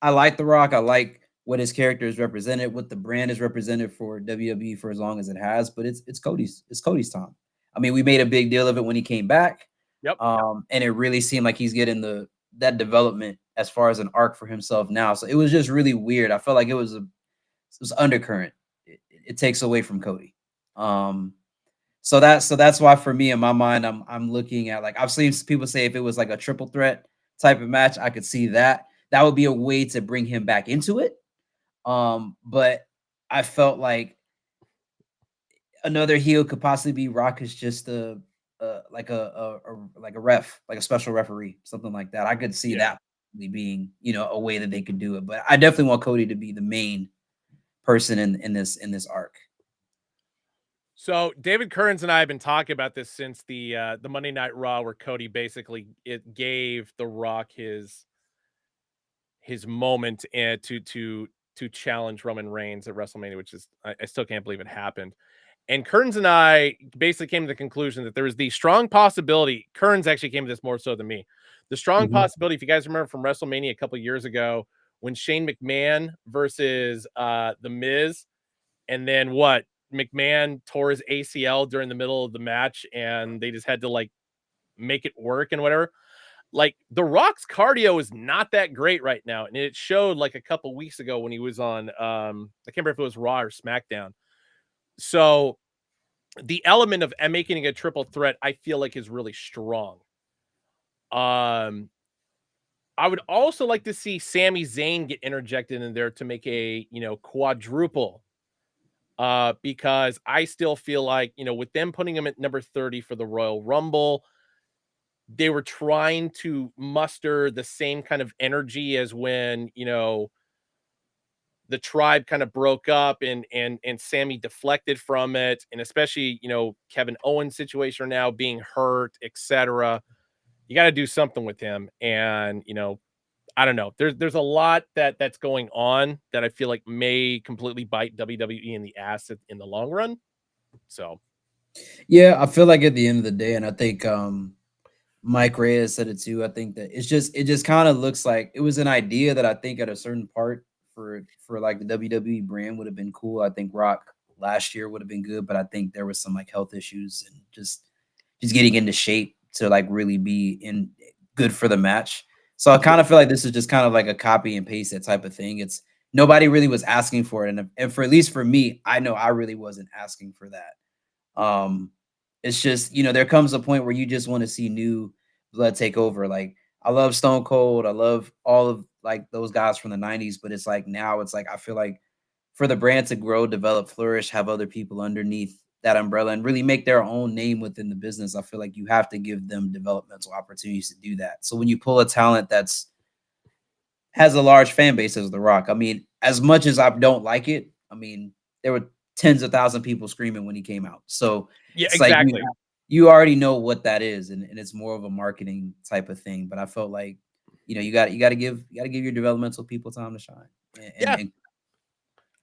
[SPEAKER 2] I like The Rock. I like what his character is represented, what the brand is represented for WWE for as long as it has. But it's Cody's time. I mean, we made a big deal of it when he came back,
[SPEAKER 1] Yep.
[SPEAKER 2] and it really seemed like he's getting that development as far as an arc for himself now. So it was just really weird. I felt like it was undercurrent. It takes away from Cody. So that's why for me in my mind, I'm looking at, like, I've seen people say if it was like a triple threat type of match, I could see that. That would be a way to bring him back into it. But I felt like another heel could possibly be Rock is just like like a ref, like a special referee, something like that. I could see
[SPEAKER 1] Yeah.
[SPEAKER 2] that being, a way that they could do it. But I definitely want Cody to be the main person in this arc.
[SPEAKER 1] So David Kearns and I have been talking about this since the Monday Night Raw, where Cody basically it gave The Rock his moment and to challenge Roman Reigns at WrestleMania, which is I still can't believe it happened. And Kearns and I basically came to the conclusion that there was the strong possibility. Kearns actually came to this more so than me. The strong
[SPEAKER 2] Mhm.
[SPEAKER 1] possibility, if you guys remember from WrestleMania a couple years ago, when Shane McMahon versus The Miz, and then what? McMahon tore his ACL during the middle of the match, and they just had to like make it work and whatever. Like The Rock's cardio is not that great right now, and it showed like a couple weeks ago when he was on I can't remember if it was Raw or SmackDown. So the element of making a triple threat, I feel like, is really strong. Um, I would also like to see Sami Zayn get interjected in there to make a quadruple. Because I still feel like with them putting him at number 30 for the Royal Rumble, they were trying to muster the same kind of energy as when, the tribe kind of broke up and Sammy deflected from it, and especially, Kevin Owens' situation now being hurt, etc. You got to do something with him, and I don't know. There's a lot that's going on that I feel like may completely bite WWE in the ass in the long run. So
[SPEAKER 2] Yeah, I feel like at the end of the day, and I think Mike Reyes said it too. I think that it just kind of looks like it was an idea that I think at a certain part for like the WWE brand would have been cool. I think Rock last year would have been good, but I think there was some like health issues and just getting into shape to like really be in good for the match. So I kind of feel like this is just kind of like a copy and paste that type of thing. It's nobody really was asking for it, and for at least for me, I know I really wasn't asking for that. It's just, there comes a point where you just want to see new blood take over. Like I love Stone Cold, I love all of like those guys from the 90s, but it's like now it's like I feel like for the brand to grow, develop, flourish, have other people underneath that umbrella and really make their own name within the business, I feel like you have to give them developmental opportunities to do that. So when you pull a talent that's has a large fan base as The Rock. I mean, as much as I don't like it, I mean, there were tens of thousand people screaming when he came out. So
[SPEAKER 1] yeah,
[SPEAKER 2] it's like
[SPEAKER 1] exactly.
[SPEAKER 2] you already know what that is, and it's more of a marketing type of thing. But I felt like, you gotta give your developmental people time to shine.
[SPEAKER 1] Yeah.
[SPEAKER 2] And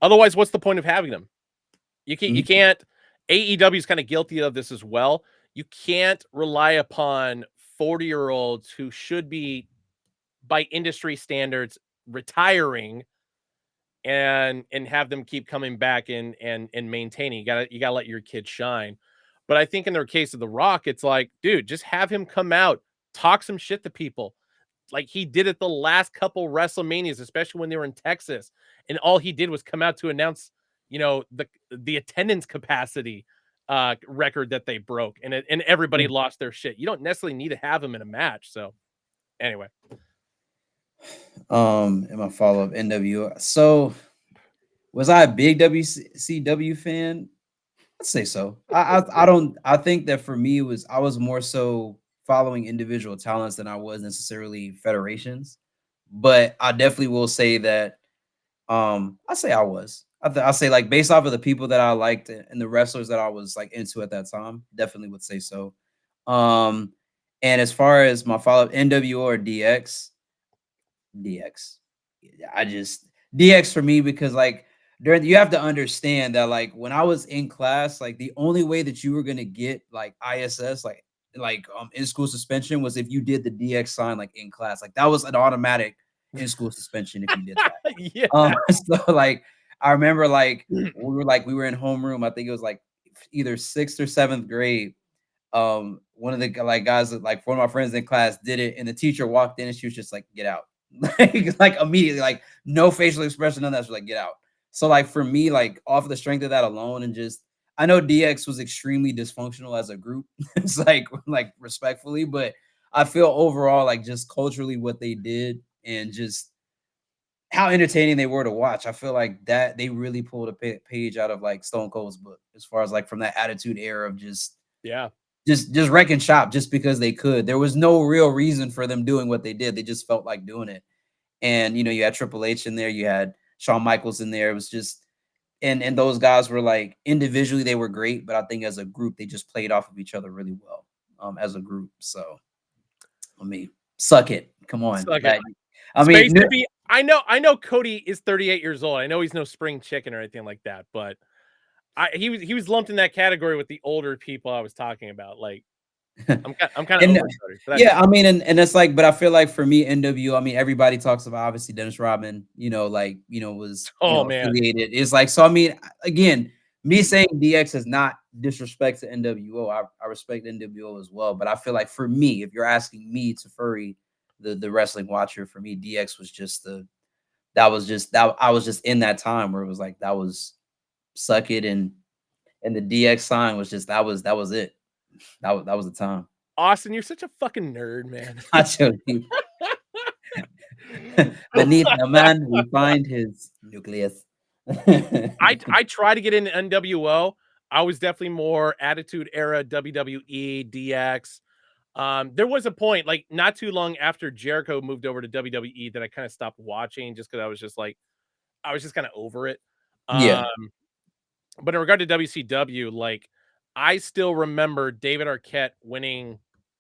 [SPEAKER 1] Otherwise, what's the point of having them? You
[SPEAKER 2] Mhm.
[SPEAKER 1] can't. AEW is kind of guilty of this as well. You can't rely upon 40-year-olds who should be, by industry standards, retiring and have them keep coming back and maintaining. You gotta let your kid shine. But I think in their case of The Rock, it's like, dude, just have him come out, talk some shit to people. Like he did it the last couple WrestleManias, especially when they were in Texas, and all he did was come out to announce, the attendance capacity record that they broke, and everybody lost their shit. You don't necessarily need to have him in a match. So anyway,
[SPEAKER 2] and my follow up NWO. So was I a big WCW fan? I'd say so. I don't I think that for me it was I was more so following individual talents than I was necessarily federations. But I definitely will say that I say I was. I say like based off of the people that I liked and the wrestlers that I was like into at that time, definitely would say so. Um and as far as my follow up NWO or DX. Yeah, I just DX for me because like during you have to understand that like when I was in class, like the only way that you were gonna get like ISS, like in school suspension was if you did the DX sign like in class. Like that was an automatic in school suspension if you did that.
[SPEAKER 1] yeah,
[SPEAKER 2] So like I remember we were in homeroom. I think it was like either sixth or seventh grade. One of the like guys that like one of my friends in class did it, and the teacher walked in and she was just like, "Get out!" like immediately, like no facial expression, none of that. She was like, "Get out!" So like for me, like off of the strength of that alone, and just I know DX was extremely dysfunctional as a group. It's like respectfully, but I feel overall like just culturally what they did and just how entertaining they were to watch. I feel like that they really pulled a page out of like Stone Cold's book as far as like from that attitude era of
[SPEAKER 1] yeah.
[SPEAKER 2] just wrecking shop just because they could. There was no real reason for them doing what they did. They just felt like doing it. And you had Triple H in there, you had Shawn Michaels in there. It was just and those guys were like individually they were great, but I think as a group they just played off of each other really well as a group. So I mean, suck it. Come on.
[SPEAKER 1] Suck it.
[SPEAKER 2] That I
[SPEAKER 1] Space
[SPEAKER 2] mean,
[SPEAKER 1] to be. I know Cody is 38 years old. I know he's no spring chicken or anything like that, but he was lumped in that category with the older people I was talking about. Like I'm kind of
[SPEAKER 2] and
[SPEAKER 1] over Cody, but that's
[SPEAKER 2] yeah,
[SPEAKER 1] just
[SPEAKER 2] I mean, and it's like, but I feel like for me, NWO, I mean, everybody talks about obviously Dennis Rodman, was
[SPEAKER 1] oh man.
[SPEAKER 2] affiliated. It's like, so I mean, again, me saying DX is not disrespect to NWO. I respect NWO as well, but I feel like for me, if you're asking me to furry the wrestling watcher, for me, DX was just that I was just in that time where it was like that was suck it and the DX sign was just that was it. That was the time.
[SPEAKER 1] Austin, you're such a fucking nerd, man.
[SPEAKER 2] I showed you. Beneath the man, we find his nucleus.
[SPEAKER 1] I try to get into NWO. I was definitely more Attitude Era WWE DX. There was a point, like, not too long after Jericho moved over to WWE that I kind of stopped watching just because I was just kind of over it.
[SPEAKER 2] Yeah.
[SPEAKER 1] Um, but in regard to WCW, like, I still remember David Arquette winning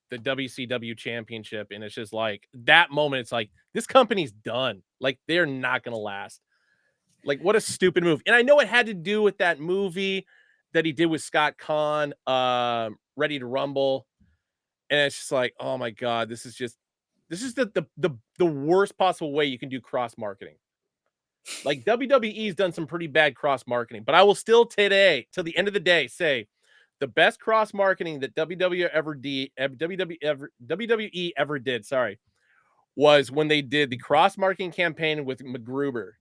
[SPEAKER 1] the WCW championship, and it's just like that moment, it's like this company's done. Like, they're not gonna last. Like, what a stupid move. And I know it had to do with that movie that he did with Scott Conn, Ready to Rumble. And it's just like, oh my God, this is the worst possible way you can do cross marketing. Like, WWE's done some pretty bad cross marketing, but I will still today, till the end of the day, say the best cross marketing that WWE ever did, sorry, was when they did the cross marketing campaign with McGruber.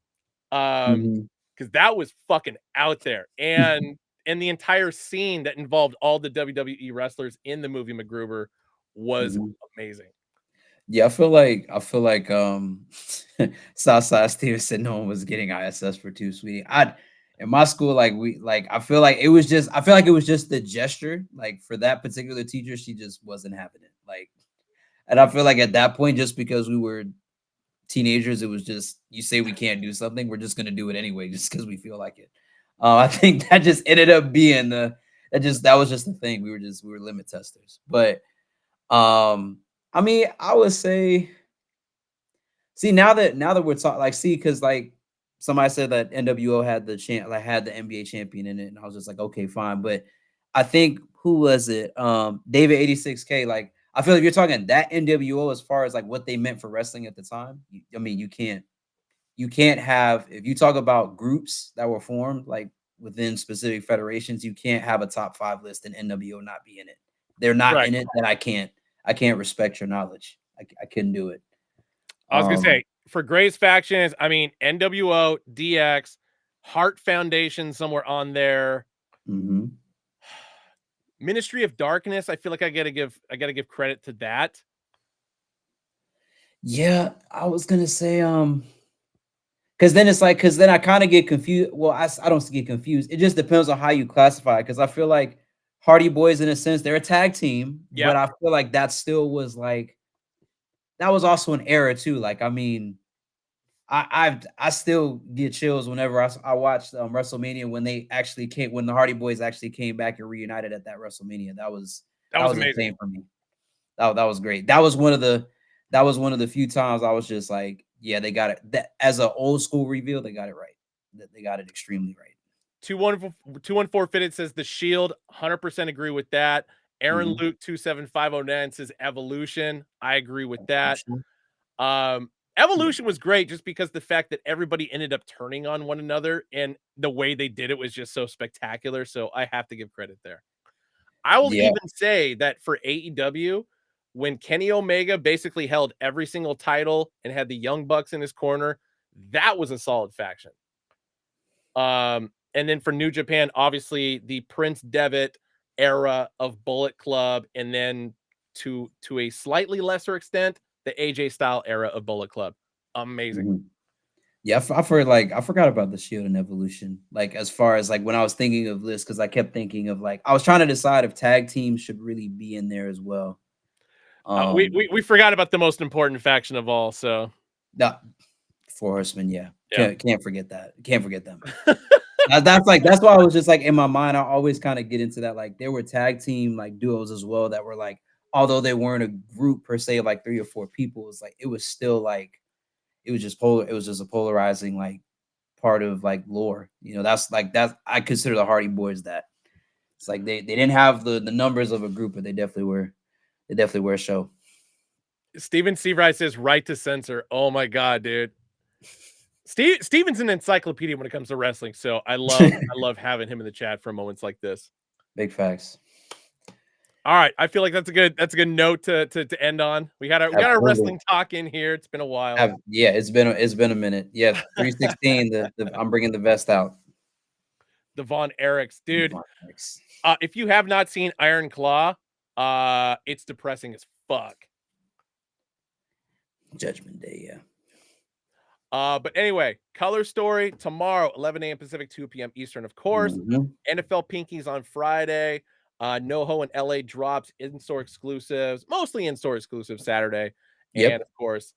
[SPEAKER 2] Mhm.
[SPEAKER 1] Because that was fucking out there. And the entire scene that involved all the WWE wrestlers in the movie MacGruber was
[SPEAKER 2] Mhm.
[SPEAKER 1] amazing.
[SPEAKER 2] Yeah, I feel like Southside Steve said no one was getting ISS for Too Sweet. I in my school, like we like I feel like it was just I feel like it was just the gesture. Like for that particular teacher, she just wasn't having it. Like, and I feel like at that point, just because we were teenagers, it was just you say we can't do something, we're just gonna do it anyway, just because we feel like it. I think that just ended up being the that was just the thing. We were limit testers. But I mean, I would say, see now that we're talking, like, see, because like somebody said that NWO had the had the NBA champion in it, and I was just like, okay, fine. But I think who was it? David 86K. Like, I feel like you're talking that NWO as far as like what they meant for wrestling at the time. I mean, you can't have if you talk about groups that were formed like within specific federations, you can't have a top 5 list and NWO not be in it. They're not
[SPEAKER 1] Right.
[SPEAKER 2] in it, then I can't respect your knowledge. I couldn't do it.
[SPEAKER 1] I was gonna
[SPEAKER 2] Um,
[SPEAKER 1] say for greatest factions, I mean NWO, DX, Heart Foundation somewhere on there.
[SPEAKER 2] mhm.
[SPEAKER 1] Ministry of Darkness. I feel like I gotta give credit to that.
[SPEAKER 2] Yeah, I was gonna say, because then it's like, because then I kind of get confused. Well, I don't get confused. It just depends on how you classify it. Because I feel like Hardy Boys, in a sense, they're a tag team, but
[SPEAKER 1] Yep.
[SPEAKER 2] I feel like that still was like that was also an era too. Like, I mean, I still get chills whenever I watched WrestleMania when they actually came when the Hardy Boys actually came back and reunited at that WrestleMania.
[SPEAKER 1] That
[SPEAKER 2] That
[SPEAKER 1] was
[SPEAKER 2] was
[SPEAKER 1] amazing.
[SPEAKER 2] insane for me. That was great. That was one of the few times I was just like, yeah, they got it. That as an old school reveal, they got it right. They got it extremely right.
[SPEAKER 1] 214 Fitted says the Shield. 100% agree with that. Aaron
[SPEAKER 2] Mhm.
[SPEAKER 1] Luke 27509 says Evolution. I agree with that.
[SPEAKER 2] Evolution.
[SPEAKER 1] Um,
[SPEAKER 2] Yeah.
[SPEAKER 1] Evolution was great just because the fact that everybody ended up turning on one another and the way they did it was just so spectacular. So I have to give credit there. I will
[SPEAKER 2] Yeah.
[SPEAKER 1] even say that for AEW, when Kenny Omega basically held every single title and had the Young Bucks in his corner, that was a solid faction. And then for New Japan, obviously the Prince Devitt era of Bullet Club, and then to a slightly lesser extent, the AJ Style era of Bullet Club. Amazing.
[SPEAKER 2] Mhm. Yeah, I've heard like I forgot about the Shield and Evolution. Like as far as like when I was thinking of lists, because I kept thinking of like I was trying to decide if tag teams should really be in there as well.
[SPEAKER 1] We forgot about the most important faction of all. So
[SPEAKER 2] That Four Horsemen, yeah,
[SPEAKER 1] yeah,
[SPEAKER 2] can't forget that. Can't forget them. That's like that's why I was just like in my mind. I always kind of get into that. Like there were tag team like duos as well that were like, although they weren't a group per se of like 3 or 4 people, it's like it was still like it was just polar. It was just a polarizing like part of like lore. You know, that's I consider the Hardy Boys that. It's like they didn't have the numbers of a group, but they definitely were a show.
[SPEAKER 1] Steven Seabright says right to censor. Oh my god, dude. Steven's an encyclopedia when it comes to wrestling, so I love having him in the chat for moments like this.
[SPEAKER 2] Big facts.
[SPEAKER 1] All right, I feel like that's a good note to end on. We got our
[SPEAKER 2] Absolutely.
[SPEAKER 1] wrestling talk in here. It's been a while.
[SPEAKER 2] Yeah, it's been a minute. Yeah, 316. The I'm bringing the vest out.
[SPEAKER 1] The Von Erichs, dude.
[SPEAKER 2] Devon X.
[SPEAKER 1] If you have not seen Iron Claw, it's depressing as fuck.
[SPEAKER 2] Judgment Day. Yeah.
[SPEAKER 1] But anyway, Color Story tomorrow, 11 a.m. Pacific, 2 p.m. Eastern, of course.
[SPEAKER 2] Mhm.
[SPEAKER 1] NFL Pinkies on Friday. Noho and LA drops in-store exclusives, mostly in-store exclusive Saturday. And
[SPEAKER 2] Yep.
[SPEAKER 1] of course,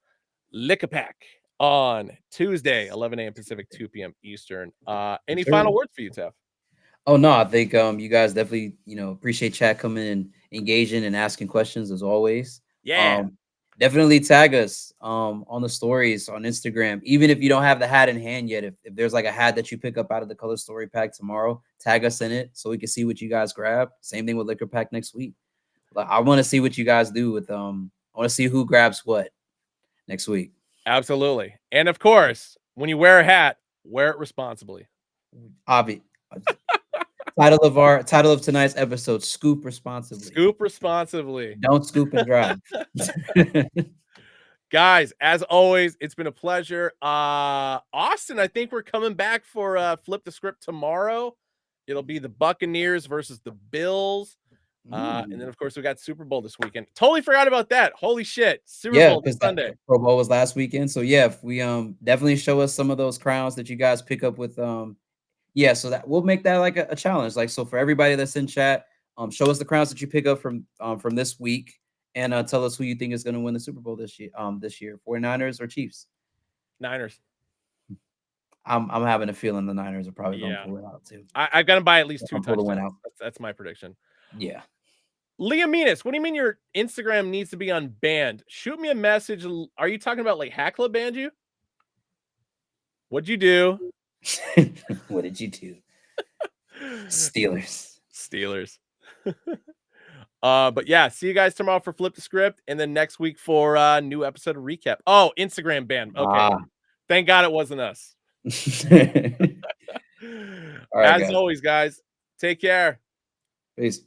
[SPEAKER 1] Lick a Pack on Tuesday, 11 a.m. Pacific, 2 p.m. Eastern.
[SPEAKER 2] Yes,
[SPEAKER 1] Any
[SPEAKER 2] sir.
[SPEAKER 1] final words for you, Tev?
[SPEAKER 2] Oh no, I think you guys definitely, appreciate chat coming and engaging and asking questions as always.
[SPEAKER 1] Yeah,
[SPEAKER 2] Um Definitely tag us on the stories on Instagram. Even if you don't have the hat in hand yet, if there's like a hat that you pick up out of the color story pack tomorrow, tag us in it so we can see what you guys grab. Same thing with liquor pack next week. Like I want to see what you guys do with I want to see who grabs what next week.
[SPEAKER 1] absolutely. And of course, when you wear a hat, wear it responsibly.
[SPEAKER 2] Obvi- title of tonight's episode: Scoop responsibly.
[SPEAKER 1] Scoop responsibly.
[SPEAKER 2] Don't scoop and drive.
[SPEAKER 1] Guys, as always, it's been a pleasure. Austin, I think we're coming back for Flip the Script tomorrow. It'll be the Buccaneers versus the Bills. And then, of course, we got Super Bowl this weekend. Totally forgot about that. Holy shit. Super
[SPEAKER 2] Yeah,
[SPEAKER 1] Bowl
[SPEAKER 2] because that
[SPEAKER 1] Sunday.
[SPEAKER 2] Pro Bowl was last weekend. So yeah, if we definitely show us some of those crowns that you guys pick up with yeah, so that we'll make that like a challenge. Like so for everybody that's in chat, show us the crowns that you pick up from this week and tell us who you think is going to win the Super Bowl this year, 49ers or Chiefs.
[SPEAKER 1] Niners.
[SPEAKER 2] I'm having a feeling the Niners are probably going to
[SPEAKER 1] Yeah.
[SPEAKER 2] pull it out too.
[SPEAKER 1] I've got to buy at least
[SPEAKER 2] They're
[SPEAKER 1] 2
[SPEAKER 2] gonna pull the win
[SPEAKER 1] touchdowns.
[SPEAKER 2] out.
[SPEAKER 1] That's my prediction.
[SPEAKER 2] Yeah.
[SPEAKER 1] Liam Menis, what do you mean your Instagram needs to be unbanned? Shoot me a message. Are you talking about like Hackla banned you? What'd you do?
[SPEAKER 2] What did you do? Steelers.
[SPEAKER 1] Steelers. But yeah, see you guys tomorrow for Flip the Script, and then next week for a new episode of Recap. Oh, Instagram ban. Okay. Thank God it wasn't us.
[SPEAKER 2] All right,
[SPEAKER 1] As
[SPEAKER 2] guys.
[SPEAKER 1] always, guys, take care.
[SPEAKER 2] Peace.